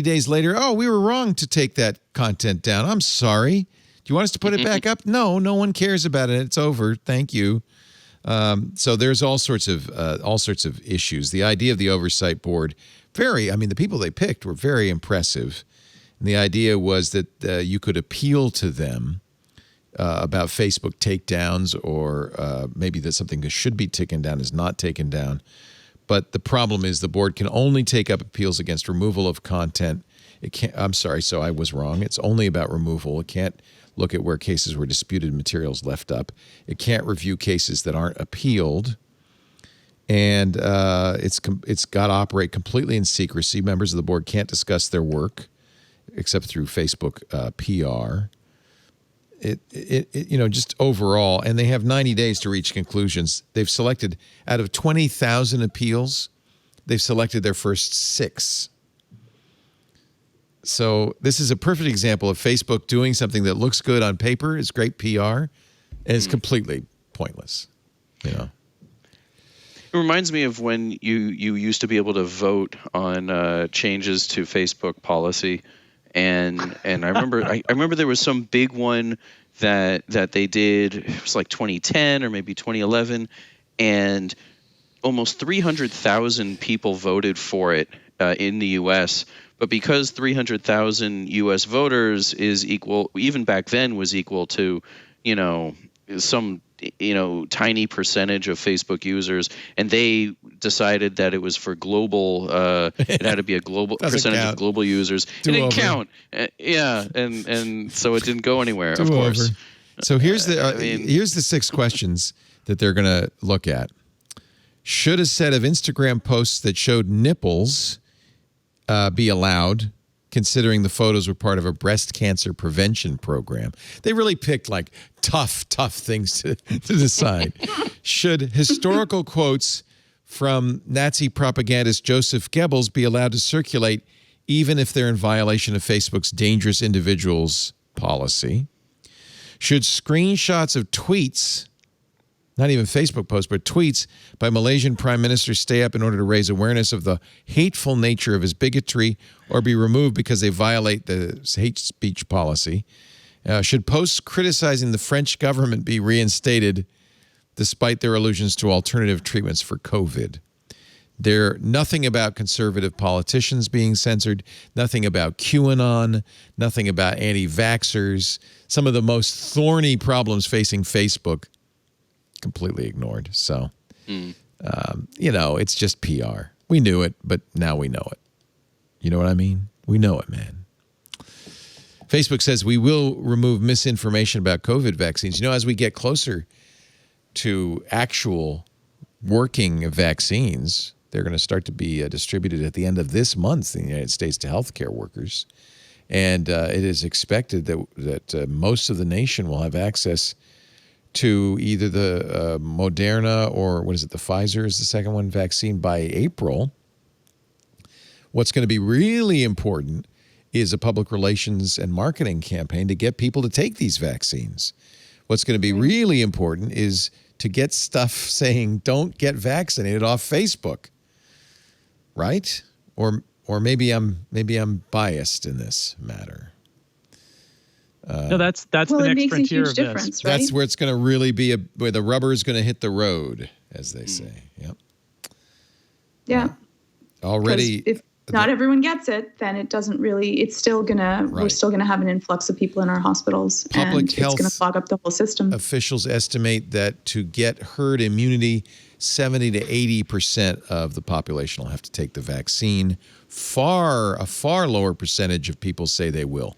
days later, we were wrong to take that content down. I'm sorry. Do you want us to put it back up? No one cares about it. It's over. Thank you. So there's all sorts of issues. The idea of the oversight board, the people they picked were very impressive. And the idea was that you could appeal to them about Facebook takedowns, or maybe that something that should be taken down is not taken down. But the problem is the board can only take up appeals against removal of content. It can't. I'm sorry, so I was wrong. It's only about removal. It can't look at where cases where disputed materials left up. It can't review cases that aren't appealed. And it's got to operate completely in secrecy. Members of the board can't discuss their work except through Facebook PR. Just overall, and they have 90 days to reach conclusions. They've selected, out of 20,000 appeals, they've selected their first 6. So this is a perfect example of Facebook doing something that looks good on paper, is great PR, and is completely pointless. It reminds me of when you used to be able to vote on changes to Facebook policy. And I remember there was some big one that they did. It was like 2010 or maybe 2011, and almost 300,000 people voted for it in the U.S. But because 300,000 U.S. voters is equal, even back then was equal to, some tiny percentage of Facebook users, and they decided that it was for global. It had to be a global percentage of global users. It didn't count. And so it didn't go anywhere. Of course. So here's the 6 questions that they're going to look at. Should a set of Instagram posts that showed nipples be allowed, considering the photos were part of a breast cancer prevention program? They really picked like tough things to decide. Should historical quotes from Nazi propagandist Joseph Goebbels be allowed to circulate even if they're in violation of Facebook's dangerous individuals policy? Should screenshots of tweets not even Facebook posts, but tweets by Malaysian Prime Minister stay up in order to raise awareness of the hateful nature of his bigotry or be removed because they violate the hate speech policy. Should posts criticizing the French government be reinstated despite their allusions to alternative treatments for COVID? There nothing about conservative politicians being censored, nothing about QAnon, nothing about anti-vaxxers. Some of the most thorny problems facing Facebook completely ignored. So, it's just PR. We knew it, but now we know it. You know what I mean? We know it, man. Facebook says we will remove misinformation about COVID vaccines. As we get closer to actual working vaccines, they're going to start to be distributed at the end of this month in the United States to healthcare workers. And it is expected that most of the nation will have access to either the Moderna or the Pfizer is the second one vaccine by April. What's going to be really important is a public relations and marketing campaign to get people to take these vaccines. What's going to be really important is to get stuff saying don't get vaccinated off Facebook. Right? Or maybe I'm biased in this matter. No, that's the next frontier of this. Right? That's where it's going to really be where the rubber is going to hit the road, as they say. Yep. Yeah. Already, if not everyone gets it, then it doesn't really. It's still gonna. We're still gonna have an influx of people in our hospitals, and it's gonna clog up the whole system. Officials estimate that to get herd immunity, 70 to 80% of the population will have to take the vaccine. A far lower percentage of people say they will.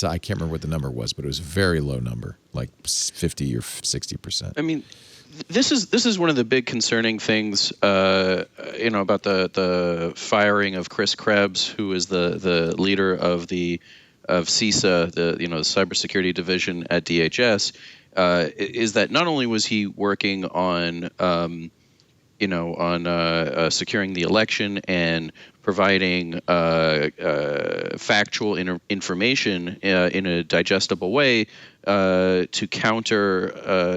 I can't remember what the number was, but it was a very low number, like 50 or 60%. I mean, this is one of the big concerning things, about the firing of Chris Krebs, who is the leader of CISA, the cybersecurity division at DHS. Is that not only was he working on securing the election and providing factual information in a digestible way to counter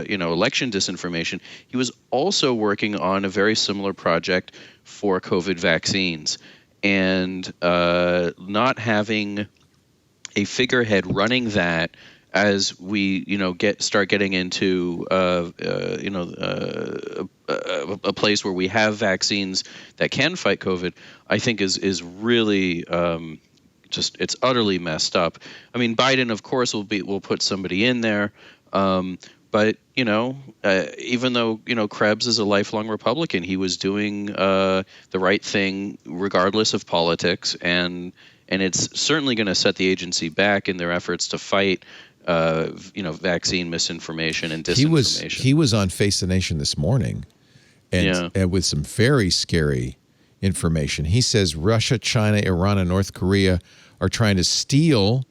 election disinformation, he was also working on a very similar project for COVID vaccines, and not having a figurehead running that as we start getting into a place where we have vaccines that can fight COVID, I think is really it's utterly messed up. I mean, Biden, of course, will put somebody in there, but even though Krebs is a lifelong Republican, he was doing the right thing regardless of politics, and it's certainly going to set the agency back in their efforts to fight vaccine misinformation and disinformation. He was on Face the Nation this morning, and with some very scary information. He says Russia, China, Iran, and North Korea are trying to steal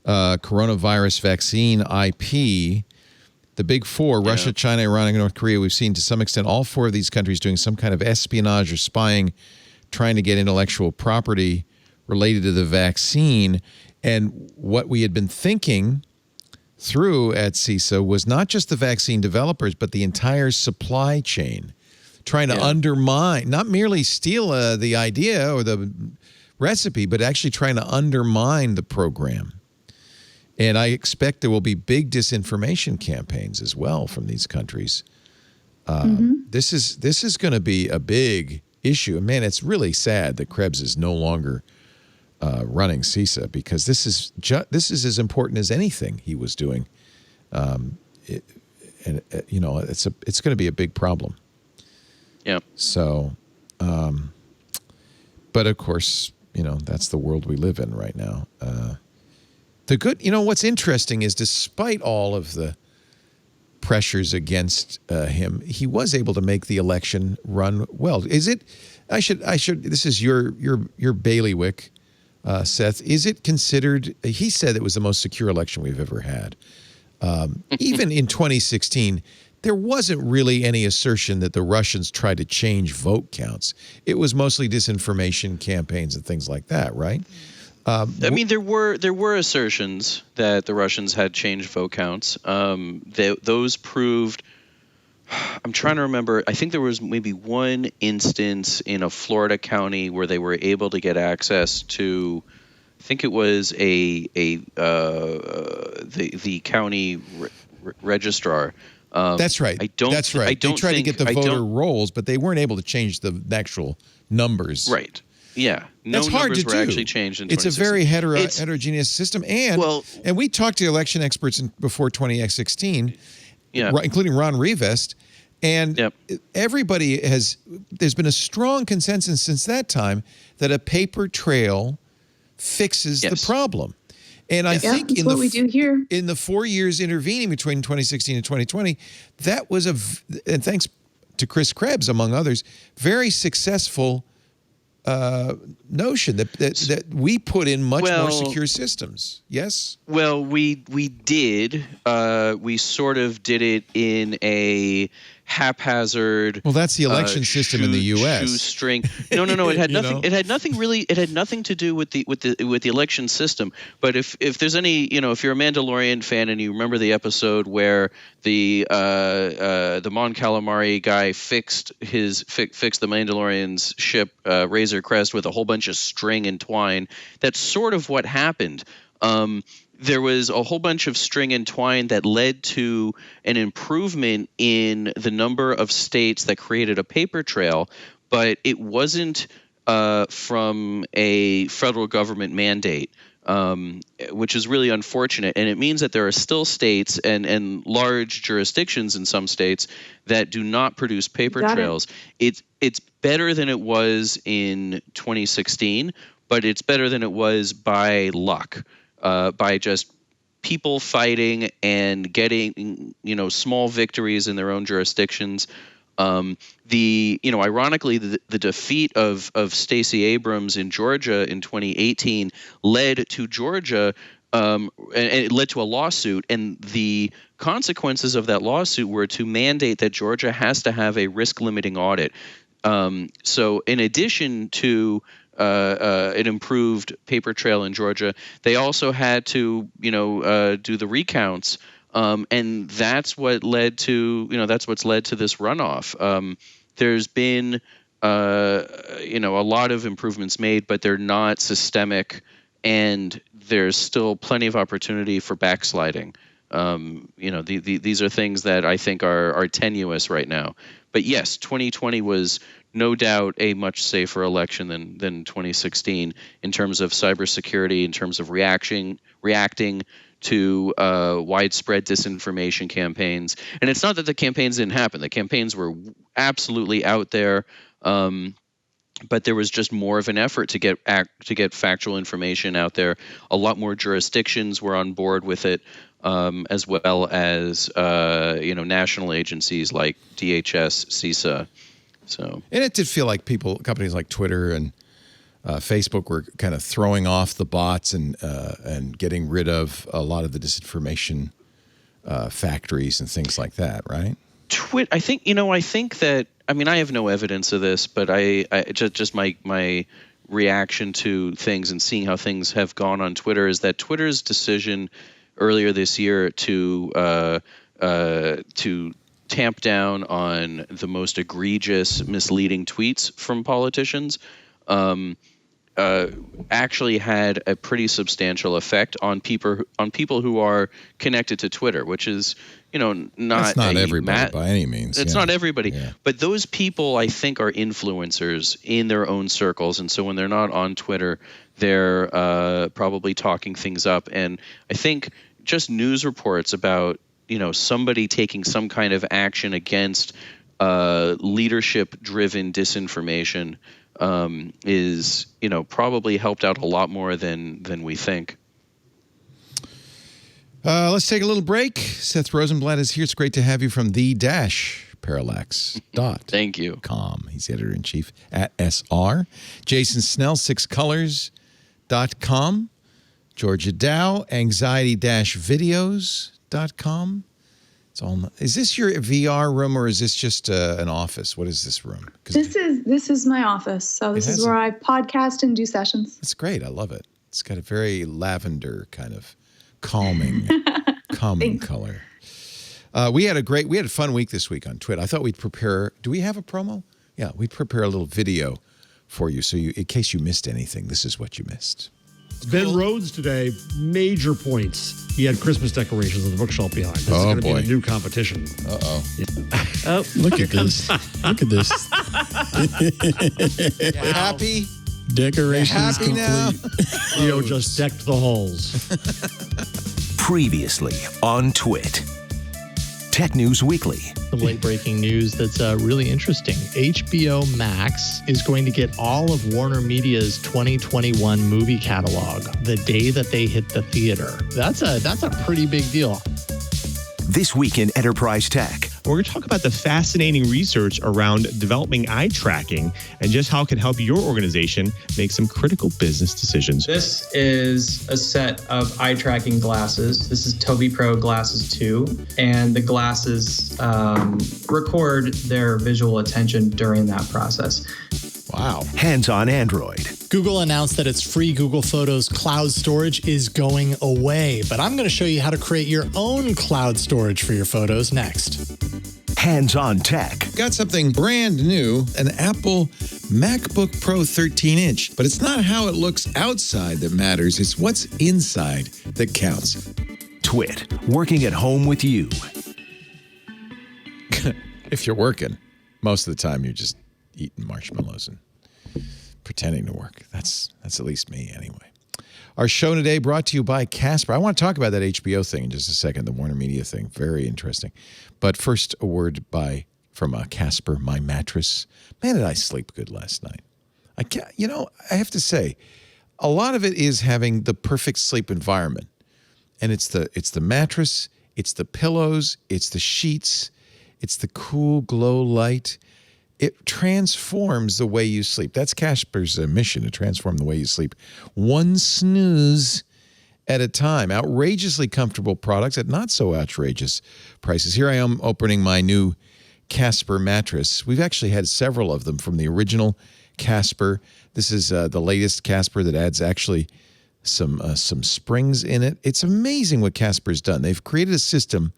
coronavirus vaccine IP. The big four, Russia, China, Iran, and North Korea, we've seen to some extent all four of these countries doing some kind of espionage or spying, trying to get intellectual property related to the vaccine. And what we had been thinking through at CISA was not just the vaccine developers, but the entire supply chain, trying to undermine, not merely steal the idea or the recipe, but actually trying to undermine the program. And I expect there will be big disinformation campaigns as well from these countries. This is going to be a big issue. And man, it's really sad that Krebs is no longer running CISA, because this is as important as anything he was doing, it's going to be a big problem. Yeah. So, but of course, that's the world we live in right now. What's interesting is despite all of the pressures against him, he was able to make the election run well. Is it? I should. This is your bailiwick. Seth, is it considered, he said it was the most secure election we've ever had. Even in 2016, there wasn't really any assertion that the Russians tried to change vote counts. It was mostly disinformation campaigns and things like that, right? I mean, there were assertions that the Russians had changed vote counts. Those proved I'm trying to remember. I think there was maybe one instance in a Florida county where they were able to get access to. I think it was the county registrar. That's right. That's right. They tried to get the voter rolls, but they weren't able to change the actual numbers. Right. Yeah. That's hard to do. Were actually changed in it's a very heterogeneous system, and we talked to election experts before 2016, including Ron Rivest, and everybody there's been a strong consensus since that time that a paper trail fixes the problem. And I think that's what we do here. In the 4 years intervening between 2016 and 2020, that was and thanks to Chris Krebs, among others, very successful notion that we put in much more secure systems. Yes? Well, we did. We sort of did it in a haphazard. Well, that's the election system in the U.S. Shoestring. No. It had nothing. It had nothing really. It had nothing to do with the election system. But if there's any, if you're a Mandalorian fan and you remember the episode where the Mon Calamari guy fixed the Mandalorian's ship Razor Crest with a whole bunch of string and twine, that's sort of what happened. There was a whole bunch of string and twine that led to an improvement in the number of states that created a paper trail, but it wasn't from a federal government mandate, which is really unfortunate. And it means that there are still states and large jurisdictions in some states that do not produce paper trails. It's better than it was in 2016, but it's better than it was by luck. By just people fighting and getting, small victories in their own jurisdictions. Ironically, the defeat of Stacey Abrams in Georgia in 2018 led to Georgia, and it led to a lawsuit. And the consequences of that lawsuit were to mandate that Georgia has to have a risk limiting audit. So in addition to an improved paper trail in Georgia, they also had to, do the recounts, and that's what led to, that's what's led to this runoff. There's been, a lot of improvements made, but they're not systemic, and there's still plenty of opportunity for backsliding. These are things that I think are tenuous right now. But yes, 2020 was no doubt a much safer election than 2016 in terms of cybersecurity, in terms of reacting to widespread disinformation campaigns. And it's not that the campaigns didn't happen. The campaigns were absolutely out there, but there was just more of an effort to get factual information out there. A lot more jurisdictions were on board with it, as well as national agencies like DHS, CISA. So, and it did feel like companies like Twitter and Facebook were kind of throwing off the bots and getting rid of a lot of the disinformation factories and things like that, right? I think that, I have no evidence of this, but I just my reaction to things and seeing how things have gone on Twitter is that Twitter's decision earlier this year to tamp down on the most egregious, misleading tweets from politicians actually had a pretty substantial effect on people who are connected to Twitter, which is, not that's not everybody by any means. It's not everybody, but those people I think are influencers in their own circles, and so when they're not on Twitter, they're probably talking things up. And I think just news reports about somebody taking some kind of action against leadership-driven disinformation is probably helped out a lot more than we think. Let's take a little break. Seth Rosenblatt is here. It's great to have you from the-parallax.com. Thank you. He's the editor-in-chief at SR. Jason Snell, sixcolors.com. Georgia Dow, anxiety-videos.com. It's all. Is this your VR room or is this just an office? What is this room? This is my office. So this is where I podcast and do sessions. It's great. I love it. It's got a very lavender kind of calming color. We had a fun week this week on Twit. I thought we'd prepare. Do we have a promo? Yeah, we'd prepare a little video for you, so in case you missed anything, this is what you missed. Ben Rhodes today, major points. He had Christmas decorations on the bookshelf behind. This is going to be a new competition. Uh-oh. Oh, look at this. Look at this. Happy? Decorations complete. Now? Leo just decked the halls. Previously on Twit. Tech News Weekly. Some late-breaking news that's really interesting. HBO Max is going to get all of Warner Media's 2021 movie catalog the day that they hit the theater. That's a pretty big deal. This week in Enterprise Tech. We're going to talk about the fascinating research around developing eye tracking and just how it can help your organization make some critical business decisions. This is a set of eye tracking glasses. This is Tobii Pro Glasses 2, and the glasses record their visual attention during that process. Wow. Hands-on Android. Google announced that its free Google Photos cloud storage is going away, but I'm going to show you how to create your own cloud storage for your photos next. Hands-on Tech. Got something brand new, an Apple MacBook Pro 13-inch. But it's not how it looks outside that matters. It's what's inside that counts. Twit. Working at home with you. If you're working, most of the time you're just eating marshmallows and pretending to work. That's at least me anyway. Our show today brought to you by Casper. I want to talk about that HBO thing in just a second, the Warner Media thing. Very interesting. But first, a word from Casper, my mattress. Man, did I sleep good last night. I have to say, a lot of it is having the perfect sleep environment. And it's the mattress, it's the pillows, it's the sheets, it's the cool glow light. It transforms the way you sleep. That's Casper's mission, to transform the way you sleep. One snooze at a time. Outrageously comfortable products at not so outrageous prices. Here I am opening my new Casper mattress. We've actually had several of them from the original Casper. This is the latest Casper that adds actually some springs in it. It's amazing what Casper's done. They've created a system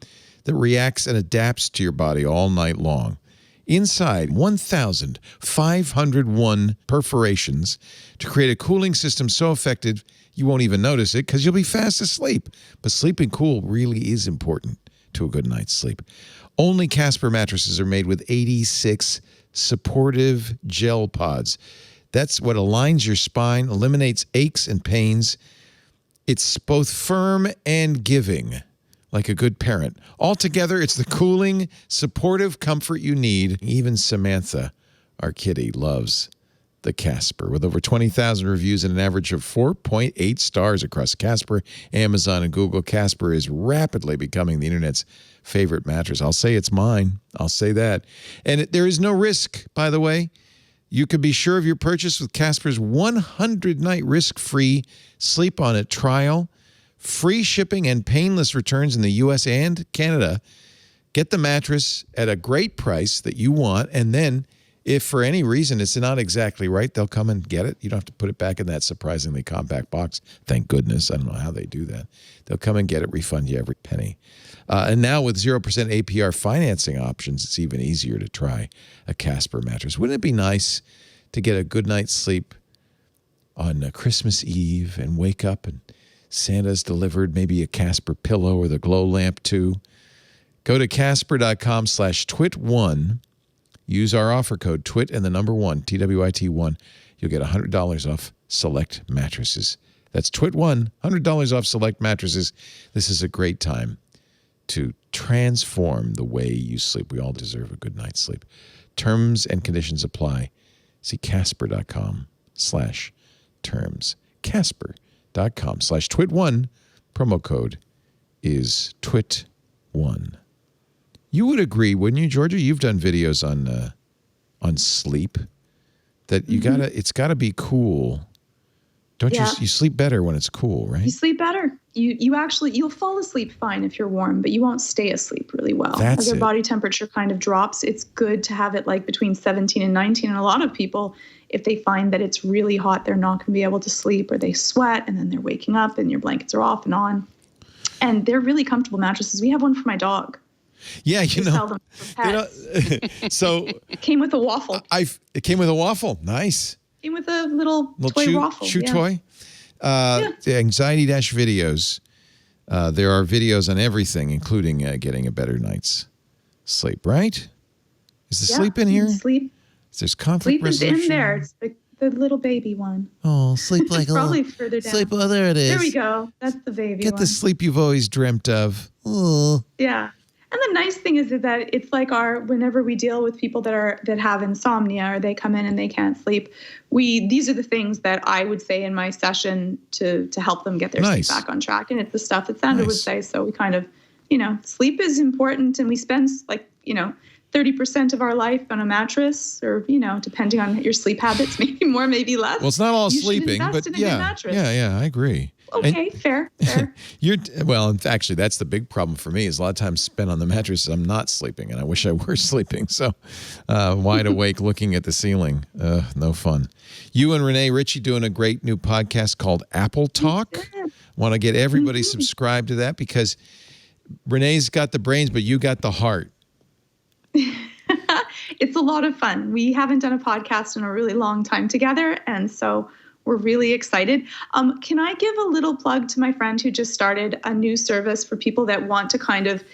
that reacts and adapts to your body all night long. Inside, 1,501 perforations to create a cooling system so effective you won't even notice it because you'll be fast asleep. But sleeping cool really is important to a good night's sleep. Only Casper mattresses are made with 86 supportive gel pods. That's what aligns your spine, eliminates aches and pains. It's both firm and giving, like a good parent. Altogether, it's the cooling, supportive comfort you need. Even Samantha, our kitty, loves the Casper. With over 20,000 reviews and an average of 4.8 stars across Casper, Amazon, and Google, Casper is rapidly becoming the internet's favorite mattress. I'll say it's mine. I'll say that. And there is no risk, by the way. You can be sure of your purchase with Casper's 100-night risk-free Sleep On It trial. Free shipping and painless returns in the U.S. and Canada. Get the mattress at a great price that you want, and then if for any reason it's not exactly right, they'll come and get it. You don't have to put it back in that surprisingly compact box. Thank goodness. I don't know how they do that. They'll come and get it, refund you every penny. And now with 0% APR financing options, it's even easier to try a Casper mattress. Wouldn't it be nice to get a good night's sleep on Christmas Eve and wake up and Santa's delivered maybe a Casper pillow or the glow lamp too? Go to casper.com/twit1. Use our offer code TWIT and the number 1, TWIT1. You'll get $100 off select mattresses. That's TWIT1, $100 off select mattresses. This is a great time to transform the way you sleep. We all deserve a good night's sleep. Terms and conditions apply. See casper.com/terms. Casper.com/twit1. Promo code is twit1. You would agree, wouldn't you, Georgia? You've done videos on sleep. That it's gotta be cool. Don't you sleep better when it's cool, right? You sleep better. You'll fall asleep fine if you're warm, but you won't stay asleep really well. As your body temperature kind of drops, it's good to have it like between 17 and 19. And a lot of people, if they find that it's really hot, they're not going to be able to sleep, or they sweat and then they're waking up and your blankets are off and on. And they're really comfortable mattresses. We have one for my dog. Yeah, They sell them for pets. So It came with a waffle. It came with a waffle. Nice. Came with a little toy waffle. Chew toy. The anxiety-videos. There are videos on everything, including getting a better night's sleep, right? Is the sleep in here? Sleep. There's conflict resolution. Sleep is in there. It's the little baby one. Oh, sleep like probably further down. Sleep. Oh, there it is. There we go. That's the baby Get one. the sleep you've always dreamt of. Oh. Yeah. And the nice thing is that it's like whenever we deal with people that have insomnia or they come in and they can't sleep, these are the things that I would say in my session to help them get their sleep back on track. And it's the stuff that Sandra would say. So we kind of, sleep is important, and we spend 30% of our life on a mattress, or, depending on your sleep habits, maybe more, maybe less. Well, it's not all you sleeping, but yeah, I agree. Okay, fair. Actually, that's the big problem for me is a lot of time spent on the mattress. I'm not sleeping, and I wish I were sleeping. So wide awake looking at the ceiling. No fun. You and Renee Ritchie doing a great new podcast called Apple Talk. Want to get everybody subscribed to that because Renee's got the brains, but you got the heart. It's a lot of fun. We haven't done a podcast in a really long time together, and so we're really excited. Can I give a little plug to my friend who just started a new service for people that want to kind of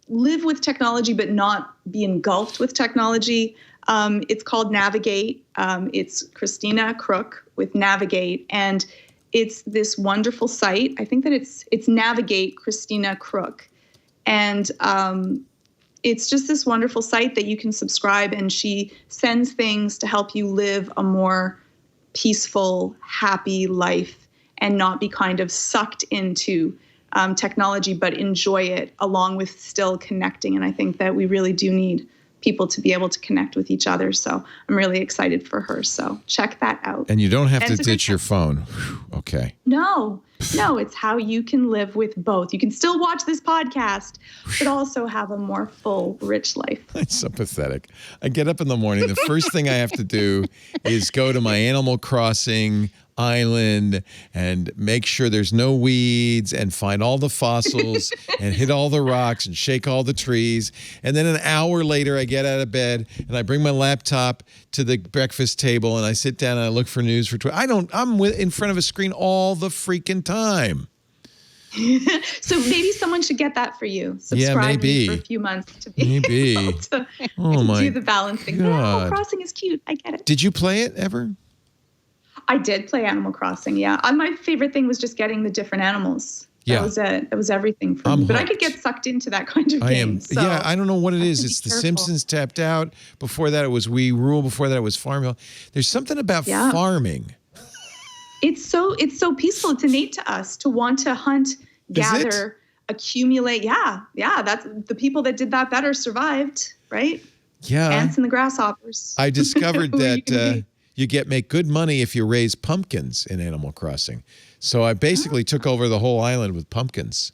live with technology but not be engulfed with technology? It's called Navigate. It's Christina Crook with Navigate, and it's this wonderful site. I think that it's Navigate Christina Crook, and it's just this wonderful site that you can subscribe, and she sends things to help you live a more peaceful, happy life and not be kind of sucked into technology, but enjoy it along with still connecting. And I think that we really do need people to be able to connect with each other. So I'm really excited for her. So check that out. And you don't have to ditch your phone. Okay. No, it's how you can live with both. You can still watch this podcast, but also have a more full, rich life. It's so pathetic. I get up in the morning. The first thing I have to do is go to my Animal Crossing island and make sure there's no weeds and find all the fossils and hit all the rocks and shake all the trees. And then an hour later, I get out of bed and I bring my laptop to the breakfast table and I sit down and I look for news for Twitter. I'm in front of a screen all the freaking time. So maybe someone should get that for you. Subscribe me for a few months to be able to do the balancing. Animal Crossing is cute. I get it. Did you play it ever? I did play Animal Crossing, yeah. My favorite thing was just getting the different animals. That was it. That was everything for me. But I could get sucked into that kind of game. I don't know what it is. It's The Simpsons tapped out. Before that, it was We Rule. Before that, it was Farmville. There's something about farming. It's so peaceful. It's innate to us to want to hunt, gather, accumulate. Yeah. That's the people that did that better survived, right? Yeah. Ants and the grasshoppers. I discovered that you make good money if you raise pumpkins in Animal Crossing. So I basically took over the whole island with pumpkins.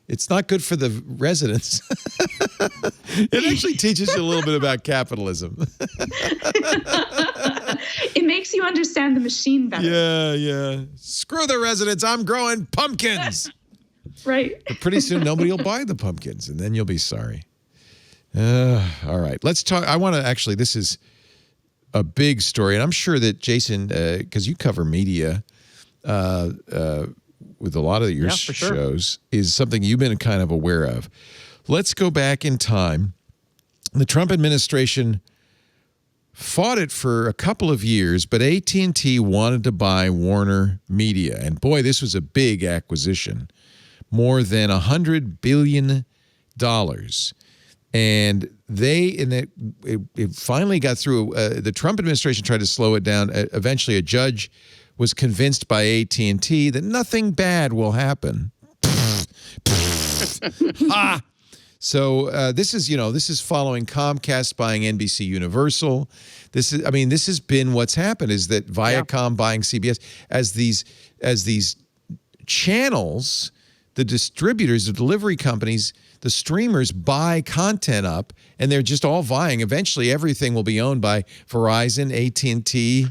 It's not good for the residents. It actually teaches you a little bit about capitalism. It makes you understand the machine better. Yeah. Screw the residents. I'm growing pumpkins. Right. But pretty soon nobody will buy the pumpkins, and then you'll be sorry. All right. Let's talk. I want to actually, this is a big story, and I'm sure that Jason, because you cover media with a lot of your shows, is something you've been kind of aware of. Let's go back in time. The Trump administration fought it for a couple of years, but AT&T wanted to buy Warner Media, and boy, this was a big acquisition, more than $100 billion. And it finally got through. The Trump administration tried to slow it down. Eventually, a judge was convinced by AT&T that nothing bad will happen. Ha! So this is following Comcast buying NBC Universal. This has been what's happened, is that Viacom buying CBS as these channels, the distributors, the delivery companies, the streamers buy content up, and they're just all vying. Eventually, everything will be owned by Verizon, AT&T,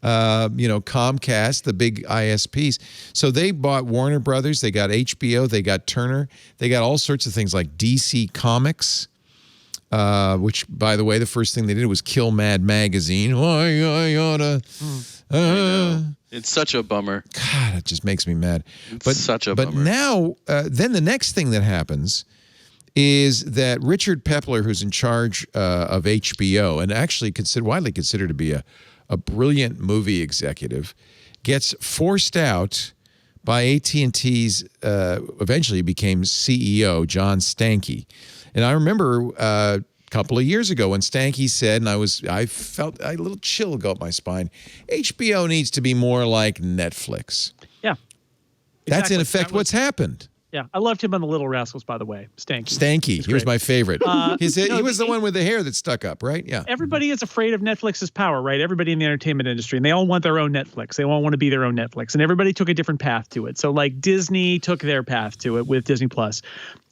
Comcast, the big ISPs. So they bought Warner Brothers. They got HBO. They got Turner. They got all sorts of things like DC Comics, which, by the way, the first thing they did was kill Mad Magazine. It's such a bummer. God, it just makes me mad. It's such a bummer. But now, then the next thing that happens is that Richard Pepler, who's in charge of HBO, and actually widely considered to be a brilliant movie executive, gets forced out by AT&T's, eventually became CEO, John Stankey. And I remember a couple of years ago when Stankey said, and I felt a little chill go up my spine, HBO needs to be more like Netflix. Yeah. That's in effect what's happened. Yeah, I loved him on The Little Rascals, by the way. Stanky. He was my favorite. He was the one with the hair that stuck up, right? Yeah. Everybody is afraid of Netflix's power, right? Everybody in the entertainment industry, and they all want their own Netflix. They all want to be their own Netflix, and everybody took a different path to it. So, like, Disney took their path to it with Disney Plus.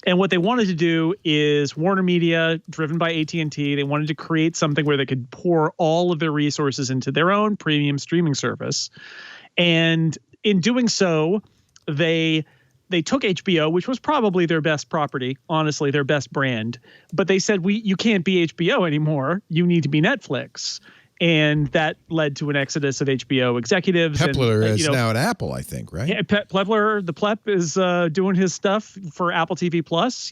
And what they wanted to do is Warner Media, driven by AT&T, they wanted to create something where they could pour all of their resources into their own premium streaming service. And in doing so, they took HBO, which was probably their best property, honestly, their best brand. But they said, you can't be HBO anymore. You need to be Netflix. And that led to an exodus of HBO executives. Pepler is now at Apple, I think, right? Yeah, Pepler, the pleb, is doing his stuff for Apple TV Plus,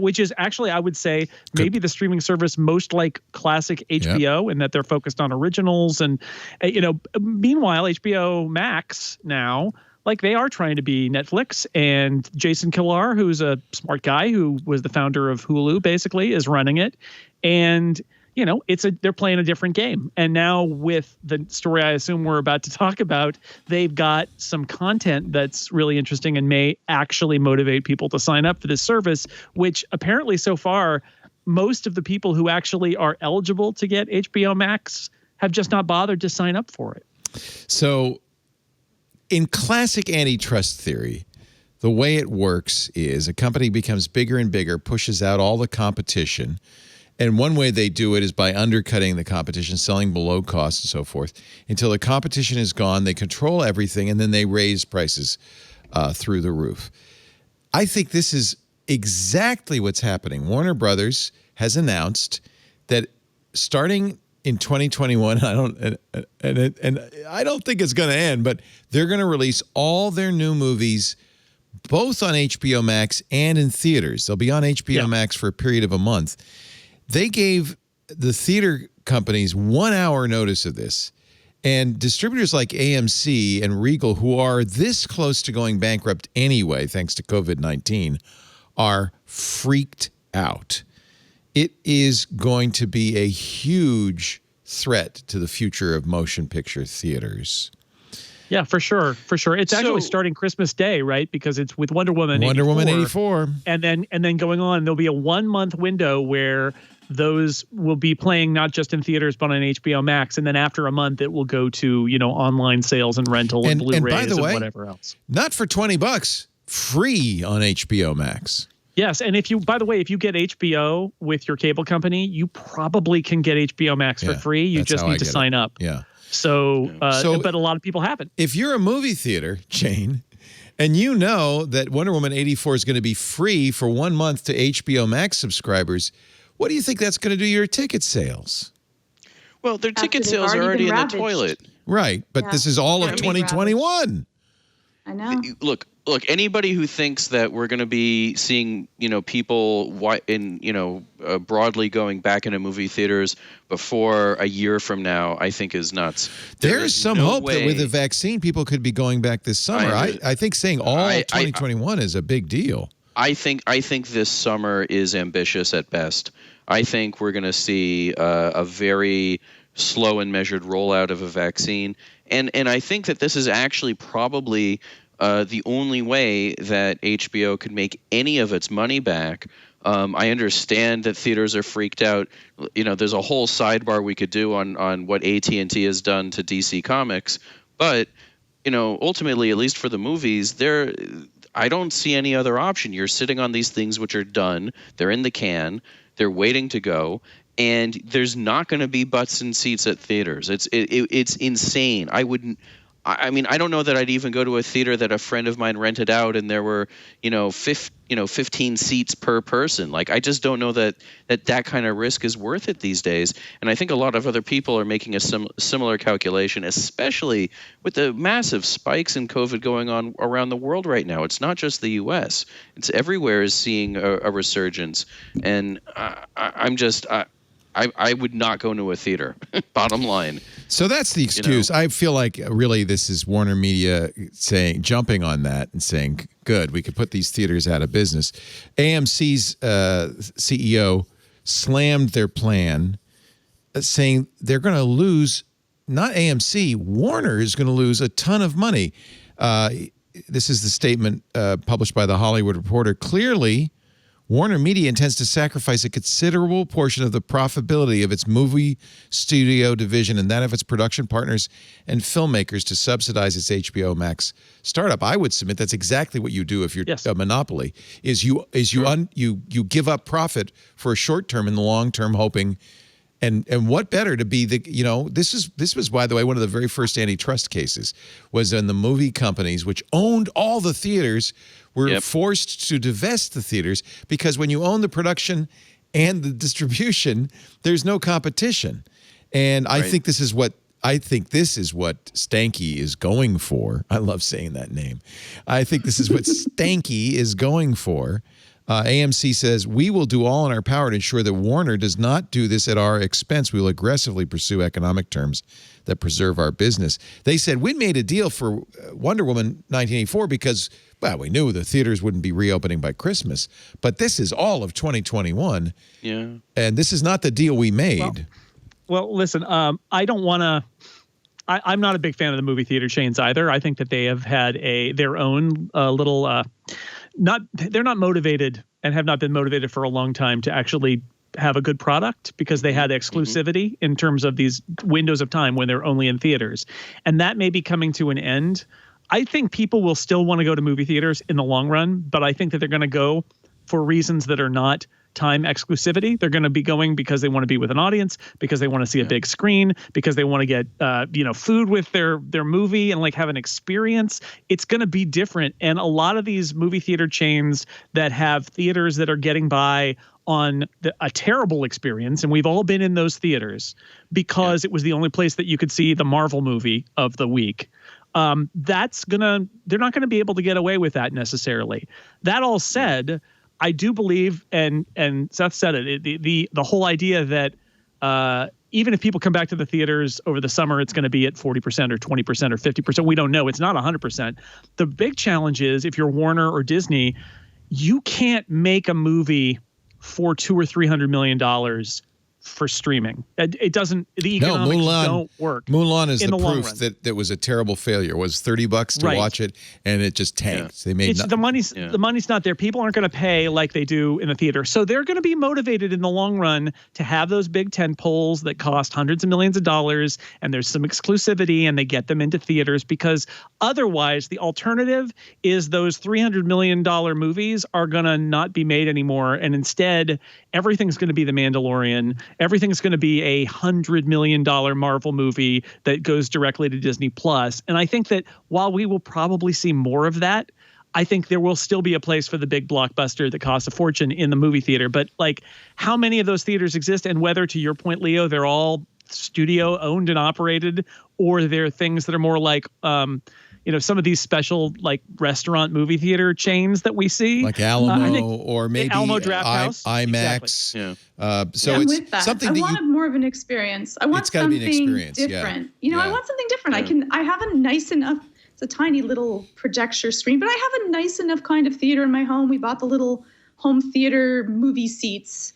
which is actually, I would say, maybe the streaming service most like classic HBO, in that they're focused on originals. And, meanwhile, HBO Max now, like, they are trying to be Netflix, and Jason Kilar, who's a smart guy who was the founder of Hulu, basically, is running it. And they're playing a different game. And now with the story I assume we're about to talk about, they've got some content that's really interesting and may actually motivate people to sign up for this service, which apparently so far, most of the people who actually are eligible to get HBO Max have just not bothered to sign up for it. So in classic antitrust theory, the way it works is a company becomes bigger and bigger, pushes out all the competition. And one way they do it is by undercutting the competition, selling below cost and so forth. Until the competition is gone, they control everything, and then they raise prices through the roof. I think this is exactly what's happening. Warner Brothers has announced that starting in 2021, I don't think it's going to end, but they're going to release all their new movies both on HBO Max and in theaters. They'll be on HBO Max for a period of a month. They gave the theater companies 1 hour notice of this, and distributors like AMC and Regal, who are this close to going bankrupt anyway, thanks to COVID-19, are freaked out. It is going to be a huge threat to the future of motion picture theaters. Yeah, for sure. It's actually starting Christmas Day, right? Because it's with Wonder Woman 84. And then going on, there'll be a 1 month window where those will be playing not just in theaters but on HBO Max, and then after a month it will go to online sales and rental and Blu-rays and whatever else. Not for $20, free on HBO Max. Yes, and if you get HBO with your cable company, you probably can get HBO Max for free. You just need to sign up. Yeah. So, but a lot of people haven't. If you're a movie theater chain and you know that Wonder Woman 84 is going to be free for 1 month to HBO Max subscribers, what do you think that's going to do to your ticket sales? Well, their ticket sales are already in the toilet. Right, but this is all of 2021. I know. Look, anybody who thinks that we're going to be seeing, people broadly going back into movie theaters before a year from now, I think is nuts. There is some hope that with the vaccine, people could be going back this summer. I think saying all 2021 is a big deal. I think this summer is ambitious at best. I think we're going to see a very slow and measured rollout of a vaccine. And I think that this is actually probably the only way that HBO could make any of its money back. I understand that theaters are freaked out. There's a whole sidebar we could do on what AT&T has done to DC Comics. But, ultimately, at least for the movies, I don't see any other option. You're sitting on these things which are done. They're in the can. They're waiting to go. and there's not going to be butts in seats at theaters. It's insane. I mean, I don't know that I'd even go to a theater that a friend of mine rented out and there were, 15 seats per person. Like, I just don't know that kind of risk is worth it these days. And I think a lot of other people are making a similar calculation, especially with the massive spikes in COVID going on around the world right now. It's not just the U.S. It's everywhere is seeing a resurgence. And I would not go into a theater, bottom line. So that's the excuse. I feel like really this is Warner Media jumping on that and saying, good, we could put these theaters out of business. AMC's CEO slammed their plan, saying they're going to lose, not AMC, Warner is going to lose a ton of money. This is the statement published by The Hollywood Reporter. Clearly, Warner Media intends to sacrifice a considerable portion of the profitability of its movie studio division and that of its production partners and filmmakers to subsidize its HBO Max startup. I would submit that's exactly what you do if you're a monopoly. You give up profit for a short term in the long term, hoping. And what better to be this was, by the way, one of the very first antitrust cases was in the movie companies, which owned all the theaters, were forced to divest the theaters because when you own the production and the distribution, there's no competition. And I think this is what Stanky is going for. I love saying that name. I think this is what Stanky is going for. AMC says, we will do all in our power to ensure that Warner does not do this at our expense. We will aggressively pursue economic terms that preserve our business. They said, we made a deal for Wonder Woman 1984 because, well, we knew the theaters wouldn't be reopening by Christmas. But this is all of 2021. Yeah. And this is not the deal we made. Well, listen, I don't want to... I'm not a big fan of the movie theater chains either. I think that they have had their own little... they're not motivated and have not been motivated for a long time to actually have a good product because they had exclusivity in terms of these windows of time when they're only in theaters. And that may be coming to an end. I think people will still want to go to movie theaters in the long run, but I think that they're going to go for reasons that are not time exclusivity. They're going to be going because they want to be with an audience, because they want to see a big screen, because they want to get food with their movie and like have an experience. It's going to be different. And a lot of these movie theater chains that have theaters that are getting by on a terrible experience, and we've all been in those theaters because it was the only place that you could see the Marvel movie of the week. They're not going to be able to get away with that necessarily. That all said, I do believe, and Seth said it, the whole idea that even if people come back to the theaters over the summer, it's going to be at 40% or 20% or 50%. We don't know. It's not 100%. The big challenge is if you're Warner or Disney, you can't make a movie for $200 or $300 million for streaming. It doesn't. The economics don't work. Mulan is the proof that was a terrible failure. It was $30 to watch it, and it just tanked. They made the money's not there. People aren't going to pay like they do in the theater, so they're going to be motivated in the long run to have those big tent poles that cost hundreds of millions of dollars, and there's some exclusivity, and they get them into theaters because otherwise, the alternative is those $300 million movies are going to not be made anymore, and instead, everything's going to be The Mandalorian. Everything's going to be a $100 million Marvel movie that goes directly to Disney Plus. And I think that while we will probably see more of that, I think there will still be a place for the big blockbuster that costs a fortune in the movie theater. But like how many of those theaters exist and whether, to your point, Leo, they're all studio owned and operated, or they're things that are more like, some of these special like restaurant movie theater chains that we see, like Alamo or maybe Alamo Draft House, IMAX. Exactly. So it's with that. something I that wanted more of an experience. I want something different. I want something different. I have a nice enough. It's a tiny little projector screen, but I have a nice enough kind of theater in my home. We bought the little home theater movie seats.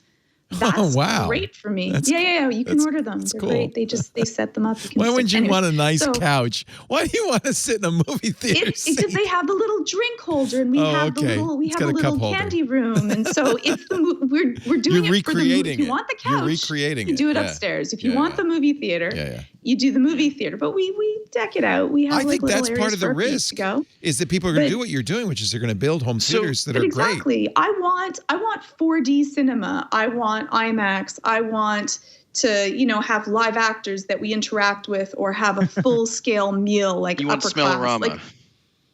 That's great for me. You can order them. They're cool. Great. They set them up. Why would you want a nice couch? Why do you want to sit in a movie theater seat? Because they have the little drink holder, and we have a little candy room, and so it's we're doing it for the movie. If you want the couch, you're recreating you do it upstairs. If you want the movie theater, you do the movie theater, but we deck it out. We have I think that's part of the risk. Is that people are going to do what you're doing, which is they're going to build home theaters that are great. Exactly. I want 4D cinema. I want IMAX. I want to, have live actors that we interact with, or have a full scale meal like you upper want smell-o-rama. class. Like,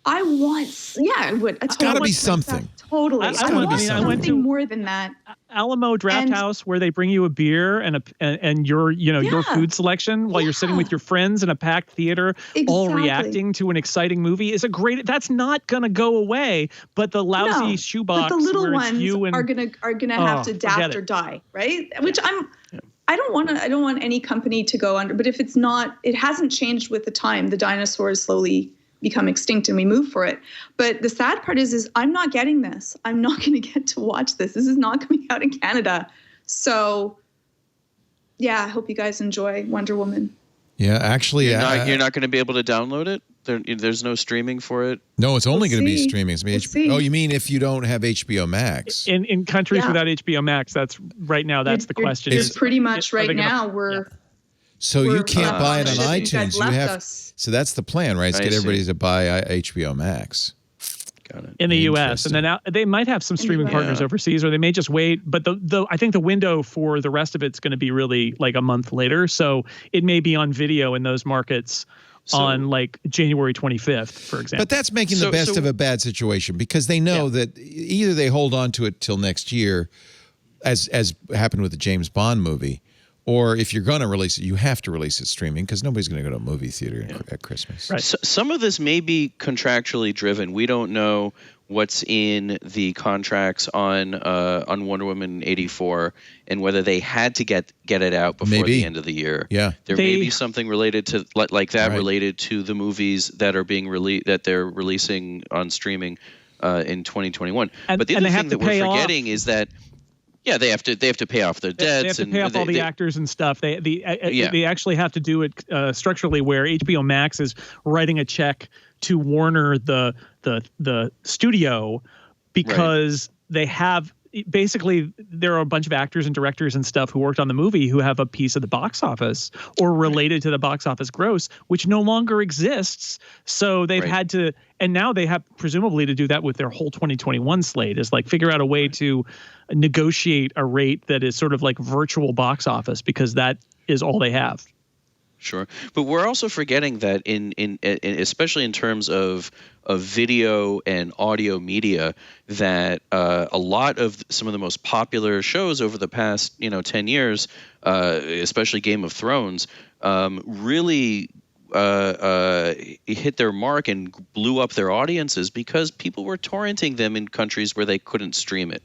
I want, I would. It's got to be something. Totally. I want something more than that. Alamo Draft House, where they bring you a beer and your your food selection while you're sitting with your friends in a packed theater, all reacting to an exciting movie, is a great. That's not gonna go away. But the lousy shoebox, but the little where ones you and, are gonna have to adapt or die, right? Which I don't want any company to go under. But if it's not, it hasn't changed with the time. The dinosaurs slowly become extinct and we move for it. But the sad part is I'm not getting this. I'm not going to get to watch this. This is not coming out in Canada. So I hope you guys enjoy Wonder Woman. Yeah, actually, you're not going to be able to download it. There's no streaming for it. No, it's only going to be streaming. Oh, you mean if you don't have HBO Max? In countries without HBO Max, that's right now. That's the question. It's pretty much right now. So you can't buy it on iTunes. So that's the plan, right? Is get everybody to buy HBO Max. Got it. In the U.S. And then they might have some streaming partners overseas, or they may just wait. But I think the window for the rest of it's going to be really like a month later. So it may be on video in those markets on like January 25th, for example. But that's making the best of a bad situation, because they know that either they hold on to it till next year, as happened with the James Bond movie, or if you're going to release it, you have to release it streaming, because nobody's going to go to a movie theater at Christmas. Right. So, some of this may be contractually driven. We don't know what's in the contracts on Wonder Woman 84 and whether they had to get it out before the end of the year. Yeah. There may be something related to like that related to the movies that are being that they're releasing on streaming in 2020 But the other thing that we're forgetting is that they have to pay off their debts. They have to pay off all the actors and stuff. They actually have to do it structurally, where HBO Max is writing a check to Warner, the studio, because they have basically, there are a bunch of actors and directors and stuff who worked on the movie who have a piece of the box office or related to the box office gross, which no longer exists. So they've had to, and now they have presumably to do that with their whole 2021 slate, is like figure out a way to negotiate a rate that is sort of like virtual box office, because that is all they have. Sure, but we're also forgetting that in especially in terms of video and audio media, that a lot of some of the most popular shows over the past 10 years, especially Game of Thrones, really hit their mark and blew up their audiences because people were torrenting them in countries where they couldn't stream it.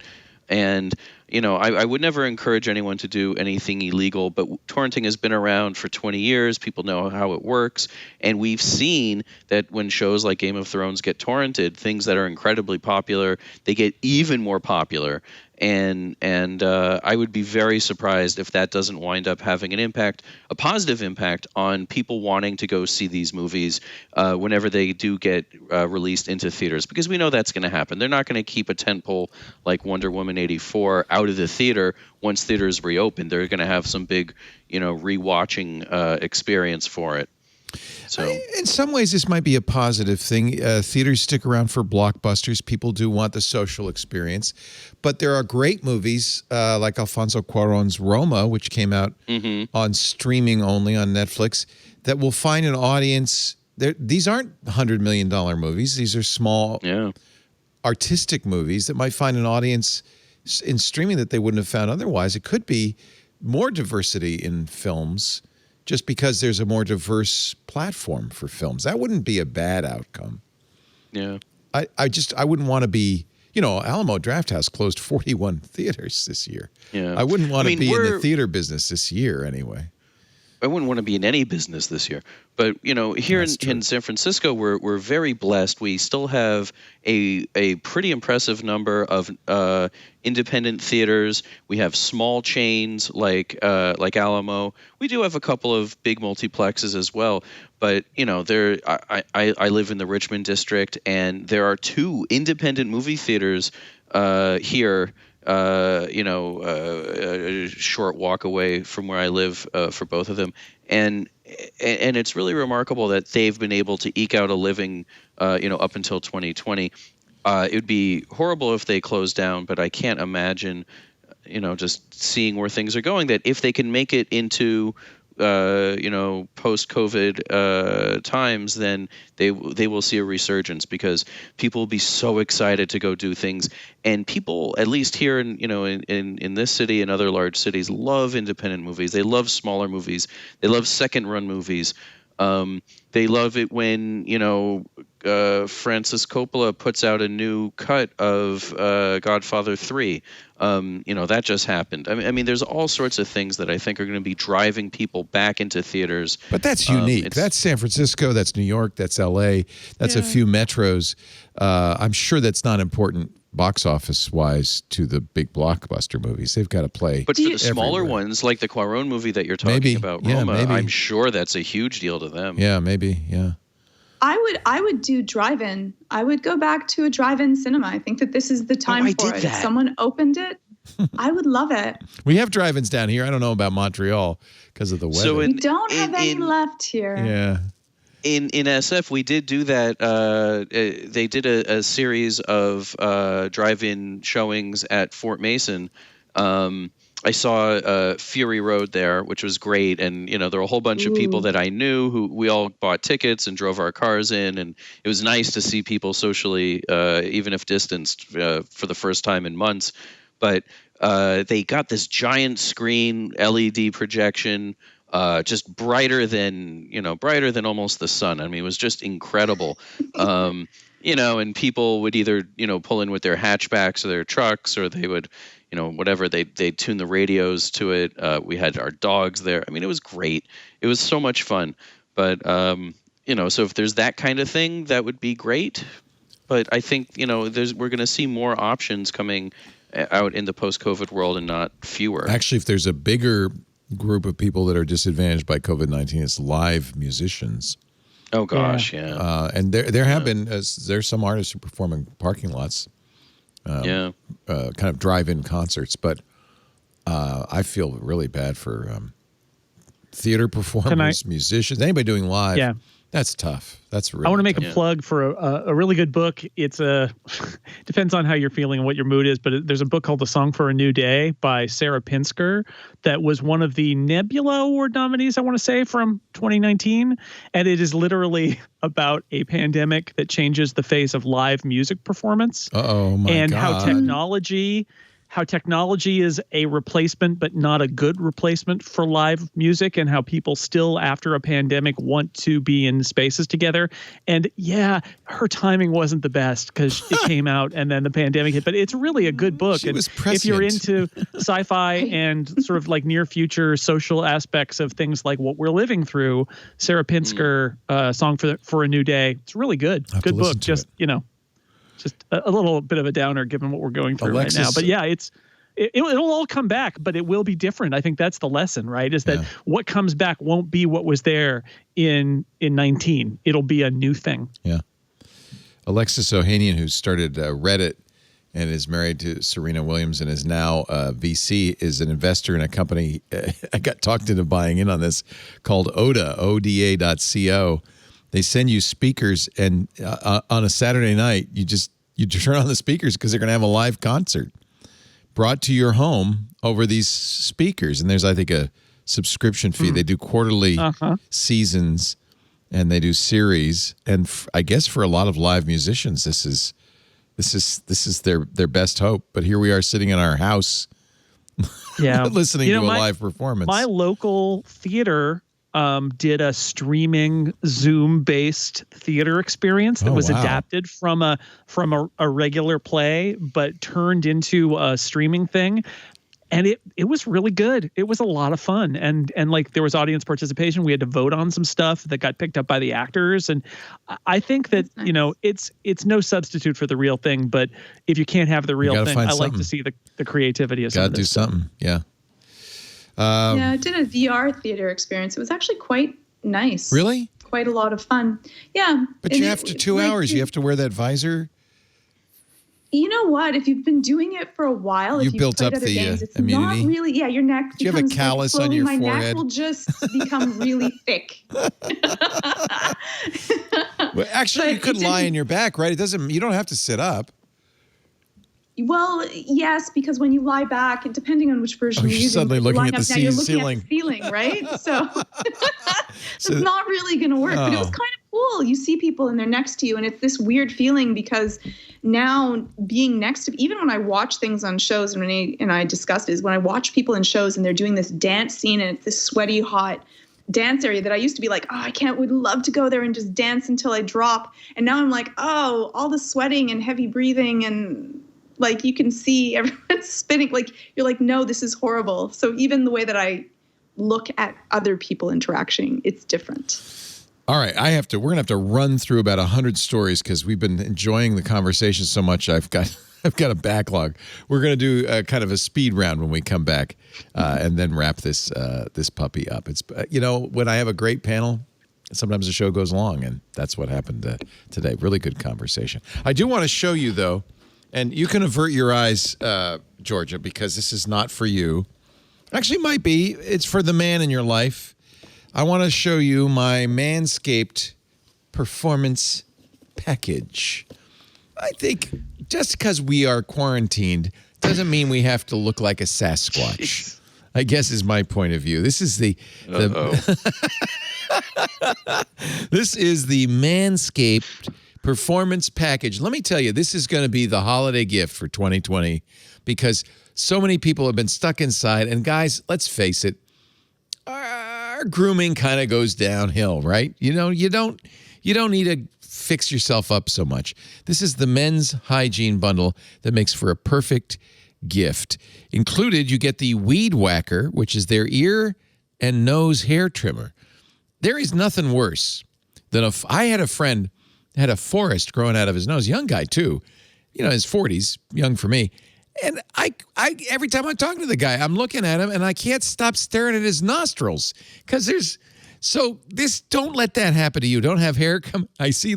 And, I would never encourage anyone to do anything illegal, but torrenting has been around for 20 years. People know how it works. And we've seen that when shows like Game of Thrones get torrented, things that are incredibly popular, they get even more popular. And I would be very surprised if that doesn't wind up having an impact, a positive impact on people wanting to go see these movies whenever they do get released into theaters, because we know that's going to happen. They're not going to keep a tentpole like Wonder Woman 84 out of the theater once theaters reopen. They're going to have some big, rewatching experience for it. So, in some ways, this might be a positive thing. Theaters stick around for blockbusters. People do want the social experience. But there are great movies like Alfonso Cuarón's Roma, which came out on streaming only on Netflix, that will find an audience. These aren't $100 million movies. These are small artistic movies that might find an audience in streaming that they wouldn't have found otherwise. It could be more diversity in films, just because there's a more diverse platform for films. That wouldn't be a bad outcome. Yeah. I wouldn't want to be, Alamo Drafthouse closed 41 theaters this year. Yeah. I wouldn't want to be in the theater business this year anyway. I wouldn't want to be in any business this year. But, here in San Francisco, we're very blessed. We still have a pretty impressive number of independent theaters. We have small chains like Alamo. We do have a couple of big multiplexes as well. But, I live in the Richmond district, and there are 2 independent movie theaters here, a short walk away from where I live for both of them. And and it's really remarkable that they've been able to eke out a living, up until 2020. It would be horrible if they closed down, but I can't imagine, just seeing where things are going, that if they can make it into, post-COVID times, then they will see a resurgence, because people will be so excited to go do things. And people, at least here in this city and other large cities, love independent movies. They love smaller movies. They love second-run movies. They love it when, Francis Coppola puts out a new cut of Godfather 3. That just happened. I mean, there's all sorts of things that I think are going to be driving people back into theaters. But that's unique. That's San Francisco. That's New York. That's L.A. That's a few metros. I'm sure that's not important box office wise to the big blockbuster movies. They've got to play. But for the smaller ones, like the Cuarón movie that you're talking about, Roma, I'm sure that's a huge deal to them. Yeah, maybe. Yeah. I would do drive-in. I would go back to a drive-in cinema. I think that this is the time for it. If someone opened it, I would love it. We have drive-ins down here. I don't know about Montreal because of the weather. We don't have any left here. Yeah. In SF, we did do that. They did a series of drive-in showings at Fort Mason. I saw Fury Road there, which was great. And, there were a whole bunch of people that I knew who we all bought tickets and drove our cars in. And it was nice to see people socially, even if distanced, for the first time in months. But they got this giant screen LED projection, just brighter than almost the sun. I mean, it was just incredible. And people would either, pull in with their hatchbacks or their trucks, or they would, whatever, they'd tune the radios to it. We had our dogs there. I mean, it was great. It was so much fun. But, so if there's that kind of thing, that would be great. But I think, we're going to see more options coming out in the post-COVID world and not fewer. Actually, if there's a bigger group of people that are disadvantaged by COVID-19, it's live musicians. Oh gosh, yeah. And there have been there's some artists who perform in parking lots, kind of drive-in concerts. But I feel really bad for theater performers, musicians, anybody doing live. Yeah. That's tough. That's really I want to make tough. a plug for a really good book. It's depends on how you're feeling and what your mood is, but there's a book called A Song for a New Day by Sarah Pinsker that was one of the Nebula Award nominees, I want to say, from 2019. And it is literally about a pandemic that changes the face of live music performance. Oh my and God. how technology is a replacement, but not a good replacement for live music, and how people still, after a pandemic, want to be in spaces together. And yeah, her timing wasn't the best because it came out and then the pandemic hit, but it's really a good book. She was if you're into sci-fi and sort of like near future social aspects of things like what we're living through, Sarah Pinsker, Song for a New Day, it's really good. Good book. Just, just a little bit of a downer given what we're going through right now. But yeah, it'll all come back, but it will be different. I think that's the lesson, right? Is that what comes back won't be what was there in 19. It'll be a new thing. Yeah. Alexis Ohanian, who started Reddit and is married to Serena Williams and is now VC, is an investor in a company. I got talked into buying in on this called ODA.co. They send you speakers, and on a Saturday night, you turn on the speakers because they're going to have a live concert brought to your home over these speakers. And there's, I think, a subscription fee. They do quarterly seasons, and they do series. And I guess for a lot of live musicians, this is their best hope. But here we are sitting in our house, listening to a live performance. My local theater did a streaming Zoom-based theater experience that was adapted from a regular play, but turned into a streaming thing. And it was really good. It was a lot of fun. And like there was audience participation. We had to vote on some stuff that got picked up by the actors. And I think that, it's no substitute for the real thing. But if you can't have the real thing, I like to see the creativity of something. Got to do something. Yeah. I did a VR theater experience. It was actually quite nice. Really? Quite a lot of fun. Yeah. But after 2 hours, you have to wear that visor. You know what? If you've been doing it for a while, you built up the games, it's immunity. Not really. Yeah, your neck. Do you have a callus on your forehead? My neck will just become really thick. Well, actually, you could lie on your back, right? It doesn't. You don't have to sit up. Well, yes, because when you lie back, depending on which version you're using, suddenly looking at the ceiling, right? So it's not really going to work. But it was kind of cool. You see people and they're next to you, and it's this weird feeling because now being next to, even when I watch things on shows, and Renee and I discussed is when I watch people in shows and they're doing this dance scene and it's this sweaty, hot dance area that I used to be like, oh, would love to go there and just dance until I drop. And now I'm like, oh, all the sweating and heavy breathing and like you can see everyone's spinning. Like you're like, no, this is horrible. So even the way that I look at other people interacting, it's different. All right, we're gonna have to run through about 100 stories because we've been enjoying the conversation so much. I've got a backlog. We're gonna do kind of a speed round when we come back, and then wrap this puppy up. It's when I have a great panel, sometimes the show goes long, and that's what happened today. Really good conversation. I do want to show you though. And you can avert your eyes, Georgia, because this is not for you. Actually, it might be. It's for the man in your life. I want to show you my Manscaped performance package. I think just because we are quarantined doesn't mean we have to look like a Sasquatch. Jeez. I guess is my point of view. This is the this is the Manscaped performance package. Let me tell you, this is going to be the holiday gift for 2020 because so many people have been stuck inside. And guys, let's face it, our grooming kind of goes downhill, right? You don't need to fix yourself up so much. This is the men's hygiene bundle that makes for a perfect gift. Included, you get the Weed Whacker, which is their ear and nose hair trimmer. There is nothing worse than I had a friend had a forest growing out of his nose, young guy too, his 40s, young for me. And I every time I'm talking to the guy, I'm looking at him and I can't stop staring at his nostrils because don't let that happen to you. Don't have hair come. I see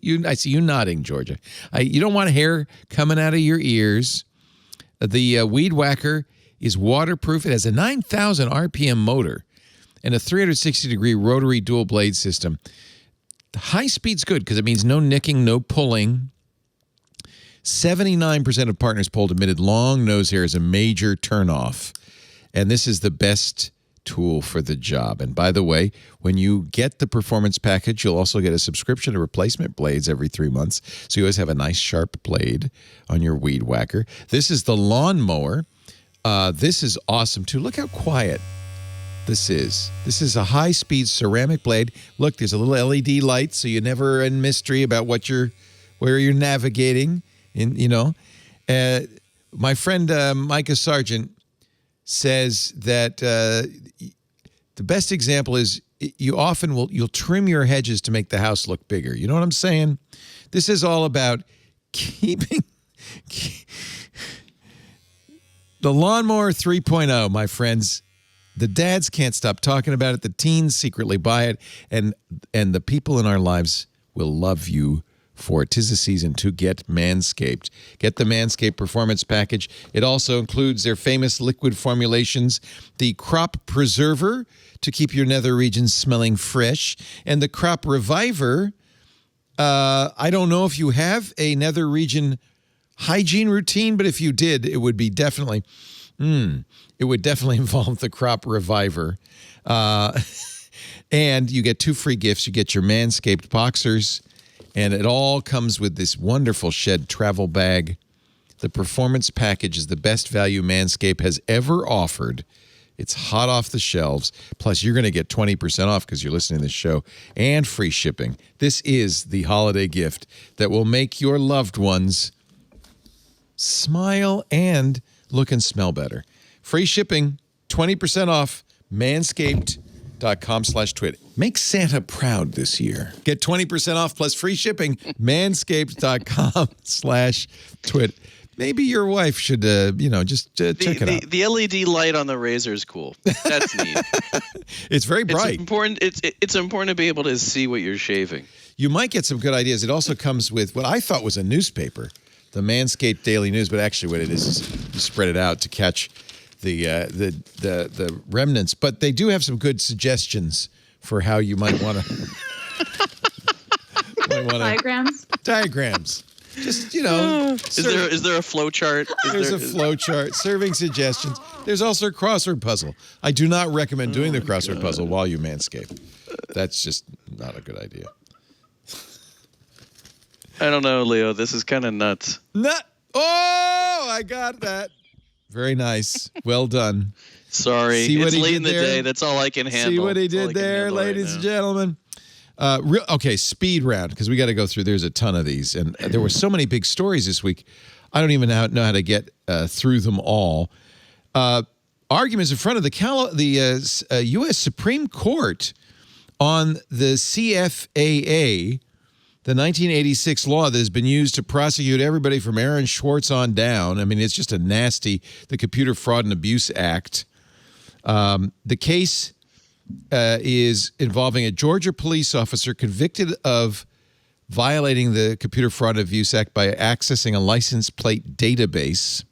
you nodding, Georgia. You don't want hair coming out of your ears. The Weed Whacker is waterproof. It has a 9,000 RPM motor and a 360-degree rotary dual blade system. The high speed's good because it means no nicking, no pulling. 79% of partners polled admitted long nose hair is a major turnoff. And this is the best tool for the job. And by the way, when you get the performance package, you'll also get a subscription to replacement blades every 3 months. So you always have a nice sharp blade on your Weed Whacker. This is the lawnmower. This is awesome too. Look how quiet this is a high-speed ceramic blade. Look, there's a little LED light, so you're never in mystery about where you're navigating. My friend Micah Sargent says that the best example is you'll trim your hedges to make the house look bigger. You know what I'm saying? This is all about keeping the lawnmower 3.0, my friends. The dads can't stop talking about it. The teens secretly buy it. And the people in our lives will love you for it. 'Tis the season to get Manscaped. Get the Manscaped Performance Package. It also includes their famous liquid formulations, the Crop Preserver to keep your nether regions smelling fresh, and the Crop Reviver. I don't know if you have a nether region hygiene routine, but if you did, it would be definitely... It would definitely involve the Crop Reviver. And you get 2 free gifts. You get your Manscaped boxers, and it all comes with this wonderful Shed travel bag. The performance package is the best value Manscaped has ever offered. It's hot off the shelves. Plus, you're going to get 20% off because you're listening to this show and free shipping. This is the holiday gift that will make your loved ones smile and look and smell better. Free shipping, 20% off, manscaped.com/twit. Make Santa proud this year. Get 20% off plus free shipping, manscaped.com/twit. Maybe your wife should, just check it out. The LED light on the razor is cool. That's neat. It's very bright. It's important. It's important to be able to see what you're shaving. You might get some good ideas. It also comes with what I thought was a newspaper. the Manscaped Daily News, but actually what it is you spread it out to catch the remnants. But they do have some good suggestions for how you might want to diagrams. Just, is there a flow chart? There's a flow chart, serving suggestions. There's also a crossword puzzle. I do not recommend doing the crossword puzzle while you manscape. That's just not a good idea. I don't know, Leo. This is kind of nuts. Oh, I got that. Very nice. Well done. Sorry. It's late in the day. That's all I can handle. See what he did there, ladies and gentlemen. Okay, speed round, because we got to go through. There's a ton of these, and there were so many big stories this week. I don't even know how to get through them all. Arguments in front of the U.S. Supreme Court on the CFAA, the 1986 law that has been used to prosecute everybody from Aaron Swartz on down. I mean, it's just the Computer Fraud and Abuse Act. The case is involving a Georgia police officer convicted of violating the Computer Fraud and Abuse Act by accessing a license plate database.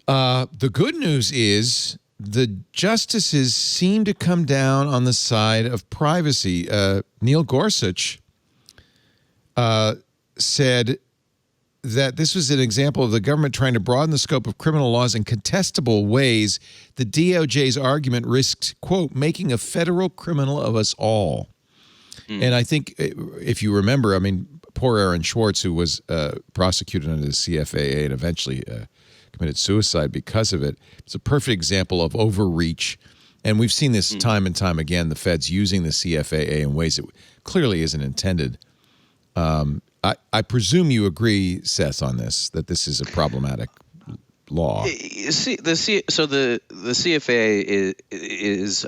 The good news is the justices seem to come down on the side of privacy. Neil Gorsuch said that this was an example of the government trying to broaden the scope of criminal laws in contestable ways. The DOJ's argument risked, quote, making a federal criminal of us all. And I think, if you remember, I mean, poor Aaron Swartz, who was prosecuted under the CFAA and eventually committed suicide because of it, it's a perfect example of overreach. And we've seen this time and time again, the feds using the CFAA in ways that clearly isn't intended. I presume you agree, Seth, on this, that this is a problematic law. See, the CFAA is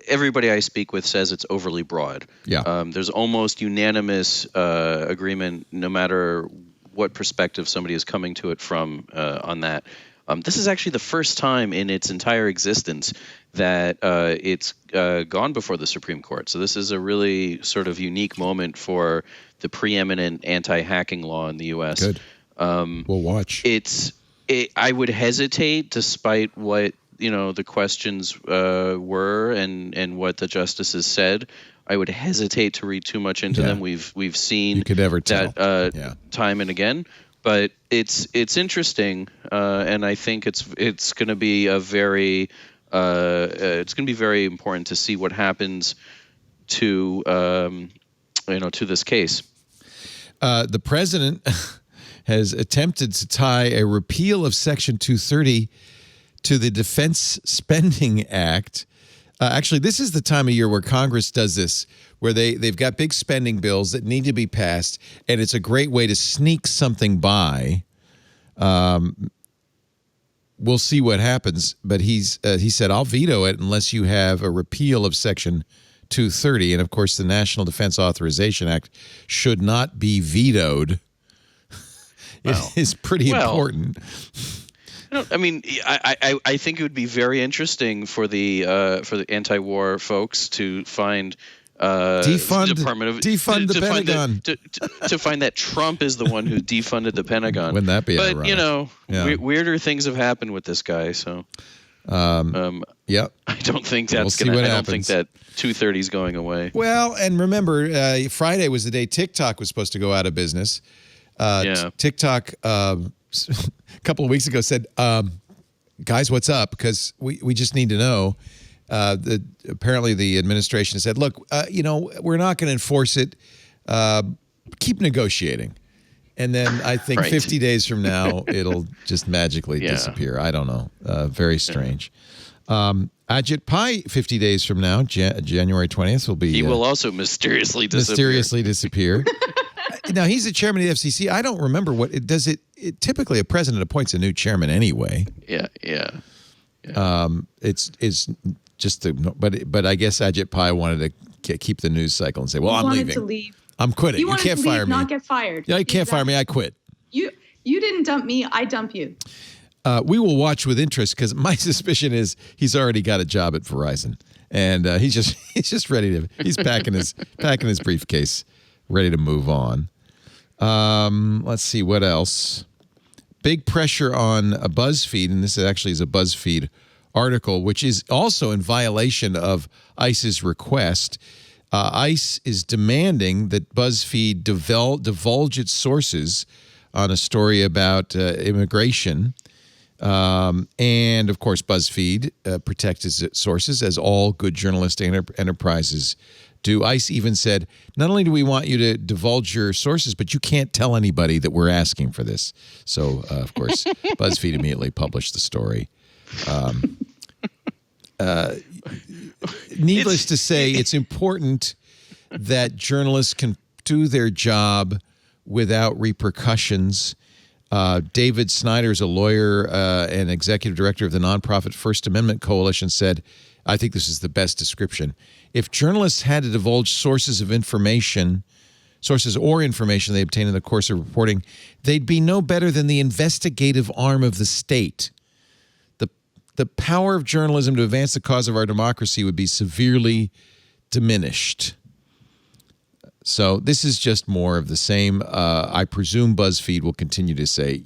everybody I speak with says it's overly broad. Yeah. There's almost unanimous agreement, no matter what perspective somebody is coming to it from on that. This is actually the first time in its entire existence that it's gone before the Supreme Court. So this is a really sort of unique moment for the preeminent anti-hacking law in the U.S. Good. We'll watch. I would hesitate, despite what the questions were and what the justices said. I would hesitate to read too much into them. We've seen you could never tell. that time and again. But it's interesting, and I think it's going to be very important to see what happens to to this case. The president has attempted to tie a repeal of Section 230 to the Defense Spending Act. Actually, this is the time of year where Congress does this, where they've got big spending bills that need to be passed, and it's a great way to sneak something by. We'll see what happens, but he said, I'll veto it unless you have a repeal of Section 230. And, of course, the National Defense Authorization Act should not be vetoed. It is pretty important. I mean, I think it would be very interesting for the anti-war folks to find defund the Pentagon to find that Trump is the one who defunded the Pentagon. Wouldn't that be ironic? Weirder things have happened with this guy. So, yep. I don't think that's gonna. I don't think that 230 is going away. Well, and remember, Friday was the day TikTok was supposed to go out of business. TikTok a couple of weeks ago said, guys, what's up? Because we just need to know. Apparently the administration said, look, we're not going to enforce it. Keep negotiating. And then I think 50 days from now, it'll just magically disappear. I don't know. Very strange. Ajit Pai, 50 days from now, January 20th, will be... He will also mysteriously disappear. Now, he's the chairman of the FCC. I don't remember what it does. Typically, a president appoints a new chairman anyway. Yeah. It's just but I guess Ajit Pai wanted to keep the news cycle and say, well, I'm leaving. To leave. I'm quitting. You can't fire me. Not get fired. Yeah, you can't fire me. I quit. You didn't dump me. I dump you. We will watch with interest because my suspicion is he's already got a job at Verizon, and he's just ready to. He's packing his briefcase, ready to move on. Let's see what else. Big pressure on a BuzzFeed, and this actually is a BuzzFeed article, which is also in violation of ICE's request. ICE is demanding that BuzzFeed divulge its sources on a story about immigration. And, of course, BuzzFeed protects its sources, as all good journalistic enterprises do. ICE even said, not only do we want you to divulge your sources, but you can't tell anybody that we're asking for this. So, of course, BuzzFeed immediately published the story. Needless to say, it's important that journalists can do their job without repercussions. David Snyder is a lawyer and executive director of the nonprofit First Amendment Coalition, said, I think this is the best description. If journalists had to divulge sources or information they obtained in the course of reporting, they'd be no better than the investigative arm of the state. The power of journalism to advance the cause of our democracy would be severely diminished. So this is just more of the same. I presume BuzzFeed will continue to say,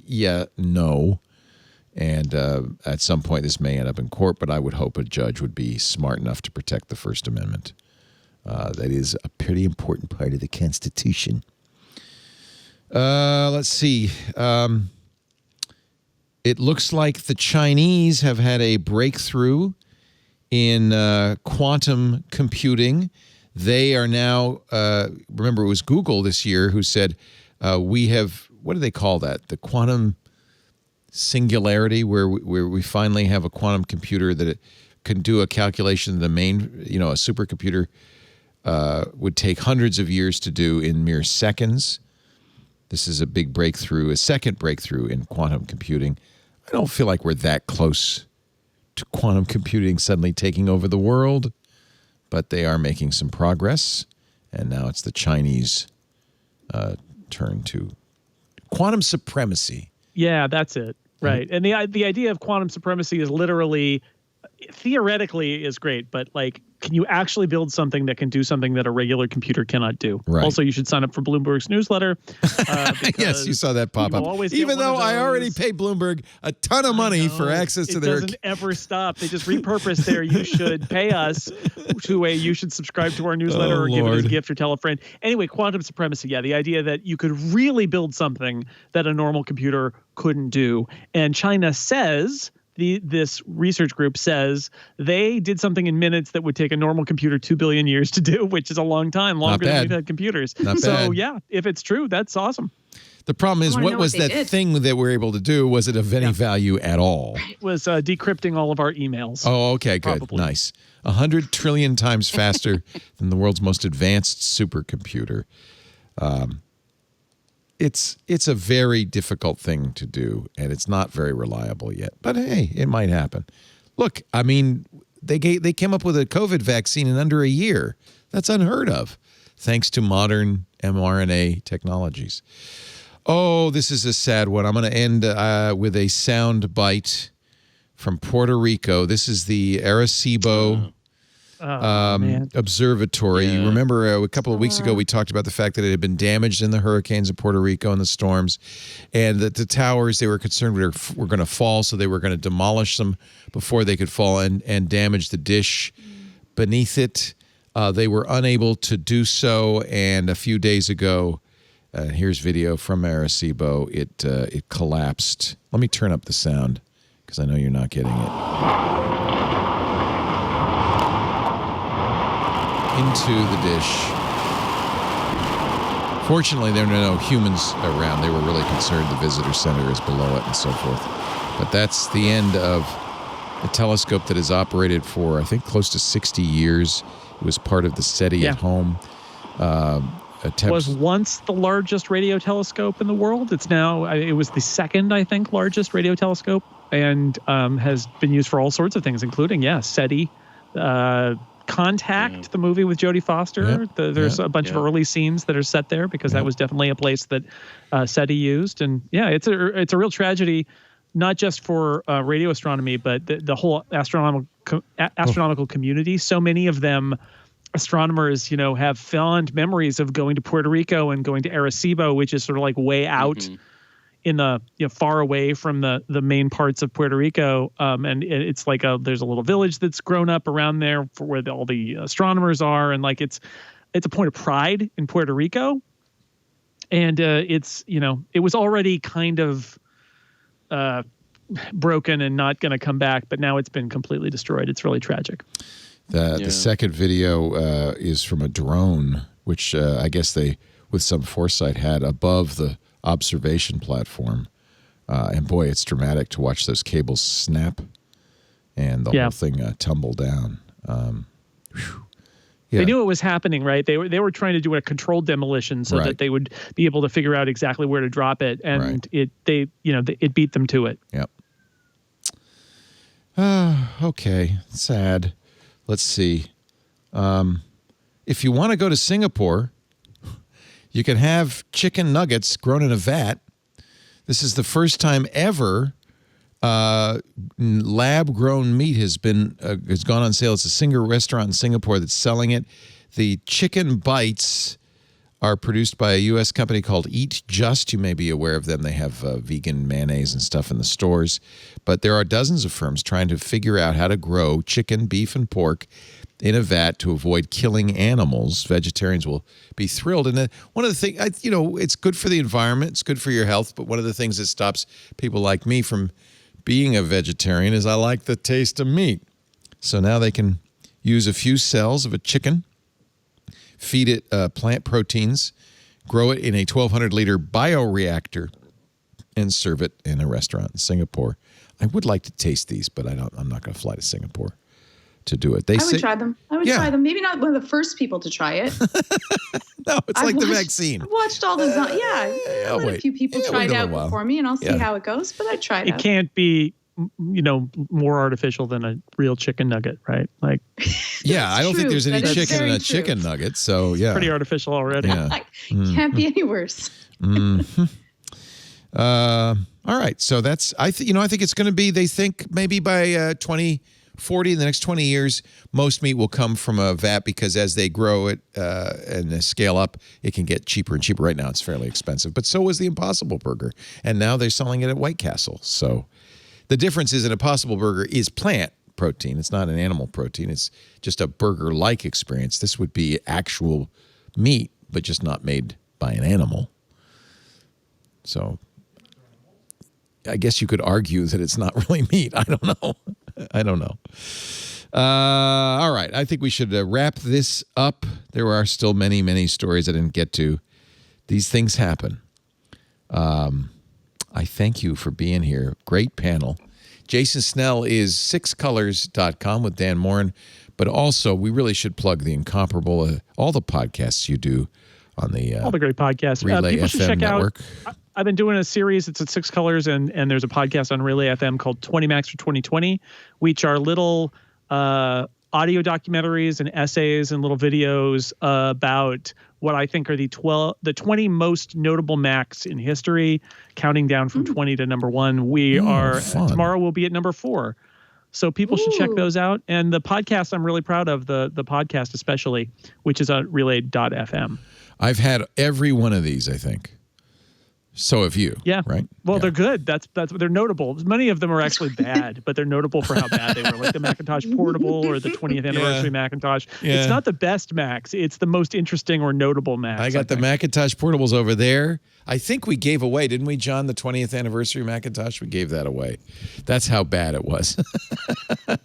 no. And at some point this may end up in court, but I would hope a judge would be smart enough to protect the First Amendment. That is a pretty important part of the Constitution. Let's see. It looks like the Chinese have had a breakthrough in quantum computing. They are now, remember it was Google this year who said, we have, what do they call that? The quantum singularity, where we finally have a quantum computer that it can do a calculation the main, a supercomputer would take hundreds of years to do in mere seconds. This is a big breakthrough, a second breakthrough in quantum computing. I don't feel like we're that close to quantum computing suddenly taking over the world, but they are making some progress, and now it's the Chinese turn to quantum supremacy. Yeah, that's it. Right. And the idea of quantum supremacy is literally, theoretically is great, but like, can you actually build something that can do something that a regular computer cannot do? Right. Also, you should sign up for Bloomberg's newsletter. Yes, you saw that pop up. Even though I already pay Bloomberg a ton of money for access to their... It doesn't ever stop. They just repurpose their you should pay us to a you should subscribe to our newsletter or give it as a gift or tell a friend. Anyway, quantum supremacy. Yeah, the idea that you could really build something that a normal computer couldn't do. And China says... This research group says they did something in minutes that would take a normal computer 2 billion years to do, which is a long time, longer than we've had computers. So, yeah, if it's true, that's awesome. The problem is, what was that thing that we were able to do? Was it of any value at all? It was decrypting all of our emails. Oh, okay, good. Probably. Nice. 100 trillion times faster than the world's most advanced supercomputer. It's a very difficult thing to do, and it's not very reliable yet. But hey, it might happen. Look, I mean, they came up with a COVID vaccine in under a year. That's unheard of, thanks to modern mRNA technologies. Oh, this is a sad one. I'm going to end with a sound bite from Puerto Rico. This is the Arecibo Observatory. You remember a couple of weeks ago we talked about the fact that it had been damaged in the hurricanes of Puerto Rico and the storms, and that the towers they were concerned were going to fall, so they were going to demolish them before they could fall and damage the dish beneath it. They were unable to do so, and a few days ago, here's video from Arecibo. It collapsed. Let me turn up the sound because I know you're not getting it. Into the dish. Fortunately, there were no humans around. They were really concerned the visitor center is below it and so forth. But that's the end of a telescope that has operated for, I think, close to 60 years. It was part of the SETI at home. Was once the largest radio telescope in the world. It's now, it was the second, I think, largest radio telescope, and has been used for all sorts of things, including, SETI, Contact, the movie with Jodie Foster. There's a bunch of early scenes that are set there because that was definitely a place that SETI used. And it's a real tragedy, not just for radio astronomy, but the whole astronomical community. So many of them astronomers, have fond memories of going to Puerto Rico and going to Arecibo, which is sort of like way out in the far away from the main parts of Puerto Rico. And it's like there's a little village that's grown up around there for where all the astronomers are, and like it's a point of pride in Puerto Rico. And it's it was already kind of broken and not going to come back, but now it's been completely destroyed. It's really tragic. The second video is from a drone, which I guess they, with some foresight, had above the observation platform. And boy, it's dramatic to watch those cables snap and the whole thing tumble down. They knew it was happening, right? They were trying to do a controlled demolition so that they would be able to figure out exactly where to drop it, and it beat them to it. Yep. Okay, sad. Let's see. If you want to go to Singapore, you can have chicken nuggets grown in a vat. This is the first time ever lab-grown meat has gone on sale. It's a single restaurant in Singapore that's selling it. The chicken bites are produced by a U.S. company called Eat Just. You may be aware of them. They have vegan mayonnaise and stuff in the stores. But there are dozens of firms trying to figure out how to grow chicken, beef, and pork in a vat to avoid killing animals. Vegetarians will be thrilled. And one of the things, it's good for the environment. It's good for your health. But one of the things that stops people like me from being a vegetarian is I like the taste of meat. So now they can use a few cells of a chicken, feed it plant proteins, grow it in a 1,200-liter bioreactor, and serve it in a restaurant in Singapore. I would like to taste these, but I'm not going to fly to Singapore to do it. I would try them. Try them. Maybe not one of the first people to try it. No, it's like the vaccine. I've watched all the I'll let a few people try it out before me, and I'll see how it goes. But I tried it. It can't be, more artificial than a real chicken nugget, right? Like, I don't think there's any chicken in a chicken nugget. So it's pretty artificial already. Yeah. Can't be any worse. All right, so that's I think it's going to be. They think maybe by 2040, in the next 20 years, most meat will come from a vat because as they grow it and scale up, it can get cheaper and cheaper. Right now, it's fairly expensive, but so was the Impossible Burger, and now they're selling it at White Castle. So the difference is an Impossible Burger is plant protein. It's not an animal protein. It's just a burger-like experience. This would be actual meat, but just not made by an animal. So I guess you could argue that it's not really meat. I don't know. All right. I think we should wrap this up. There are still many, many stories I didn't get to. These things happen. I thank you for being here. Great panel. Jason Snell is sixcolors.com with Dan Morin. But also, we really should plug the incomparable, all the podcasts you do on the all the great podcasts. Relay people FM should check network. Out. I've been doing a series. It's at 6 Colors, and there's a podcast on Relay FM called 20 Max for 2020, which are little audio documentaries and essays and little videos about what I think are the 20 most notable Macs in history, counting down from 20 to number 1. We are tomorrow. We'll be at number 4. So people should check those out. And the podcast, I'm really proud of the podcast, especially, which is on relay.fm. I've had every one of these, I think. So have you. Yeah. Right? Well, they're good. That's they're notable. Many of them are actually bad, but they're notable for how bad they were, like the Macintosh Portable or the 20th anniversary Macintosh. Yeah. It's not the best Macs. It's the most interesting or notable Macs. I got the Macintosh Portables over there. I think we gave away, didn't we, John, the 20th anniversary Macintosh? We gave that away. That's how bad it was.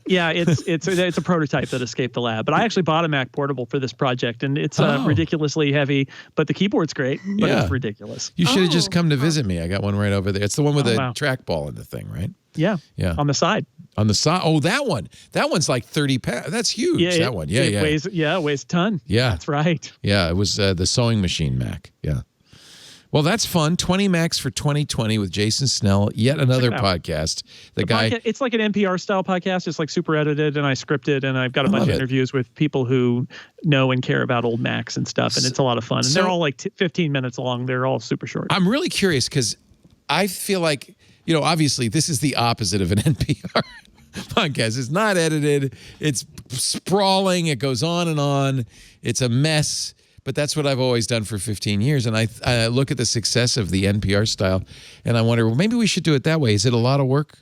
Yeah, it's a prototype that escaped the lab. But I actually bought a Mac Portable for this project, and it's ridiculously heavy. But the keyboard's great, but it's ridiculous. You should have just come to visit me. I got one right over there. It's the one with the trackball in the thing, right? Yeah. Yeah. On the side. On the side. Oh, that one. That one's like 30 pounds. That's huge. Yeah, that one. Yeah, it weighs a ton. Yeah. That's right. Yeah, it was the sewing machine Mac. Yeah. Well, that's fun. 20 Macs for 2020 with Jason Snell. Yet another podcast. The guy. It's like an NPR style podcast. It's like super edited, and I scripted, and I've got a bunch of interviews with people who know and care about old Macs and stuff, and it's a lot of fun. And they're all like 15 minutes long. They're all super short. I'm really curious because I feel like, obviously this is the opposite of an NPR podcast. It's not edited. It's sprawling. It goes on and on. It's a mess. But that's what I've always done for 15 years. And I look at the success of the NPR style, and I wonder, well, maybe we should do it that way. Is it a lot of work?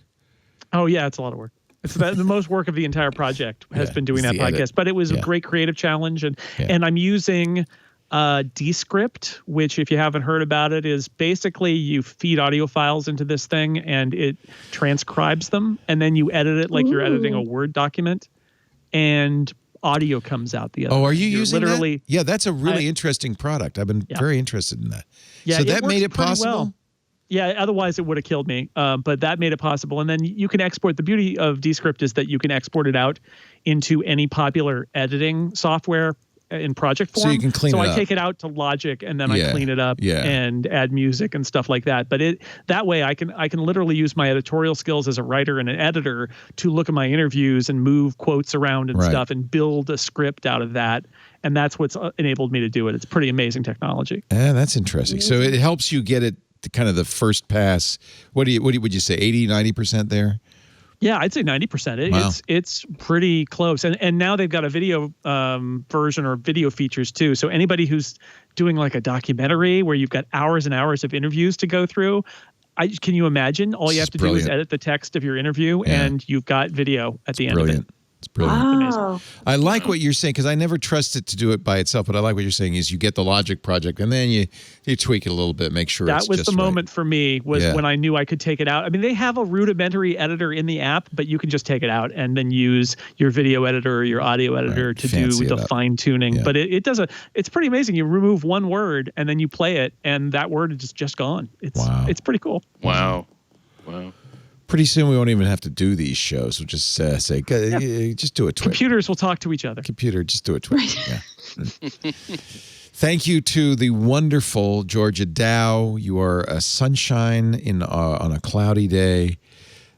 Oh, yeah, it's a lot of work. It's the most work of the entire project has been doing that podcast. Edit. But it was a great creative challenge. And I'm using Descript, which, if you haven't heard about it, is basically you feed audio files into this thing and it transcribes them. And then you edit it like you're editing a Word document. And audio comes out the other. Oh, are you using literally that? Yeah, that's a really interesting product. I've been very interested in that. Yeah, so that made it possible? possible? Yeah, otherwise it would have killed me. But that made it possible. And then you can export. The beauty of Descript is that you can export it out into any popular editing software in project form. So you can clean it up. So I take it out to Logic and then I clean it up and add music and stuff like that. But that way I can literally use my editorial skills as a writer and an editor to look at my interviews and move quotes around and stuff and build a script out of that. And that's what's enabled me to do it. It's pretty amazing technology. Yeah, that's interesting. So it helps you get it to kind of the first pass. What would you say, 80, 90% there? Yeah, I'd say 90%. It's pretty close. And now they've got a video version or video features too. So anybody who's doing like a documentary where you've got hours and hours of interviews to go through, can you imagine? All you have to do is edit the text of your interview and you've got video at the end of it. It's brilliant. Wow. I like what you're saying because I never trust it to do it by itself. But I like what you're saying is you get the Logic project and then you tweak it a little bit, make sure it's that was just the moment for me was Yeah. when I knew I could take it out. I mean, they have a rudimentary editor in the app, but you can just take it out and then use your video editor or your audio editor to Fancy do it the up. fine tuning. Yeah. But it's pretty amazing. You remove one word and then you play it, and that word is just gone. It's pretty cool. Wow. Pretty soon we won't even have to do these shows. We'll just say, just do a tweet. Computers will talk to each other. Computer, just do a tweet. Yeah. Thank you to the wonderful Georgia Dow. You are a sunshine on a cloudy day.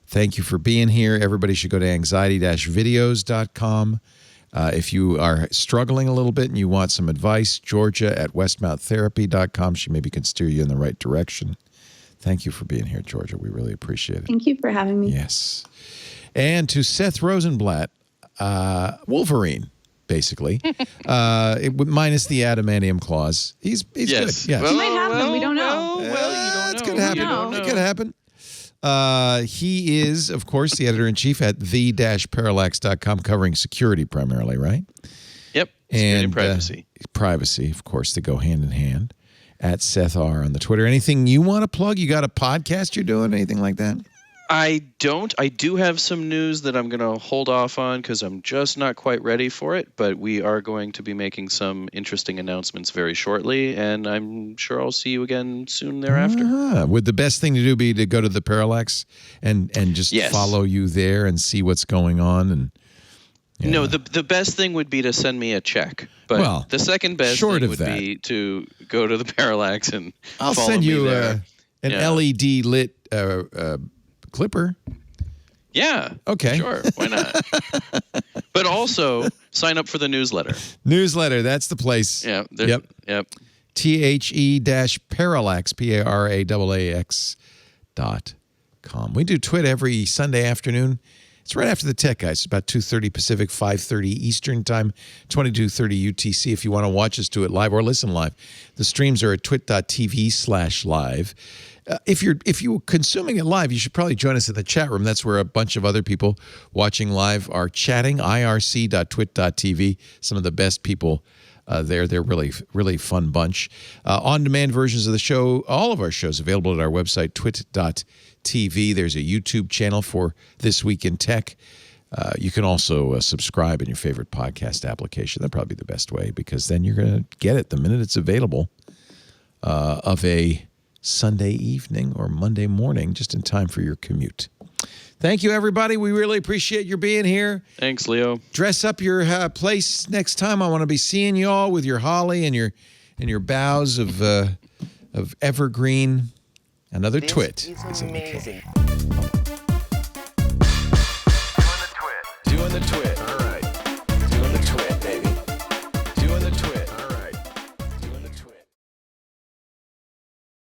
Thank you for being here. Everybody should go to anxiety-videos.com. If you are struggling a little bit and you want some advice, Georgia at westmounttherapy.com. She maybe can steer you in the right direction. Thank you for being here, Georgia. We really appreciate it. Thank you for having me. Yes. And to Seth Rosenblatt, Wolverine, basically, minus the adamantium claws. He's good. Yes. He might have them. We don't know. You don't know. It could happen. It could happen. He is, of course, the editor-in-chief at the-parallax.com, covering security primarily, right? Yep. And privacy. Privacy, of course, they go hand in hand. At Seth R. on the Twitter. Anything you want to plug? You got a podcast you're doing? Anything like that? I don't. I do have some news that I'm going to hold off on because I'm just not quite ready for it. But we are going to be making some interesting announcements very shortly, and I'm sure I'll see you again soon thereafter. Would the best thing to do be to go to the Parallax and just follow you there and see what's going on? And No, the best thing would be to send me a check. But the second best thing would be to go to the Parallax and I'll follow send me you there. an LED lit clipper. Yeah. Okay. Sure. Why not? But also sign up for the newsletter. Newsletter. That's the place. Yeah. Yep. THE-Parallax, PARALLAX.com. We do Twit every Sunday afternoon. It's right after the tech guys. It's about 2:30 Pacific, 5:30 Eastern time, 22:30 UTC. If you want to watch us do it live or listen live, the streams are at twit.tv/live. If you're consuming it live, you should probably join us in the chat room. That's where a bunch of other people watching live are chatting. irc.twit.tv. Some of the best people there. They're really, really fun bunch. On-demand versions of the show, all of our shows available at our website, twit.tv. There's a YouTube channel for This Week in Tech. You can also subscribe in your favorite podcast application. That'd probably be the best way because then you're going to get it the minute it's available of a Sunday evening or Monday morning, just in time for your commute. Thank you, everybody. We really appreciate your being here. Thanks, Leo. Dress up your place next time. I want to be seeing you all with your holly and your boughs of evergreen. Another twit is amazing. Doing the twit.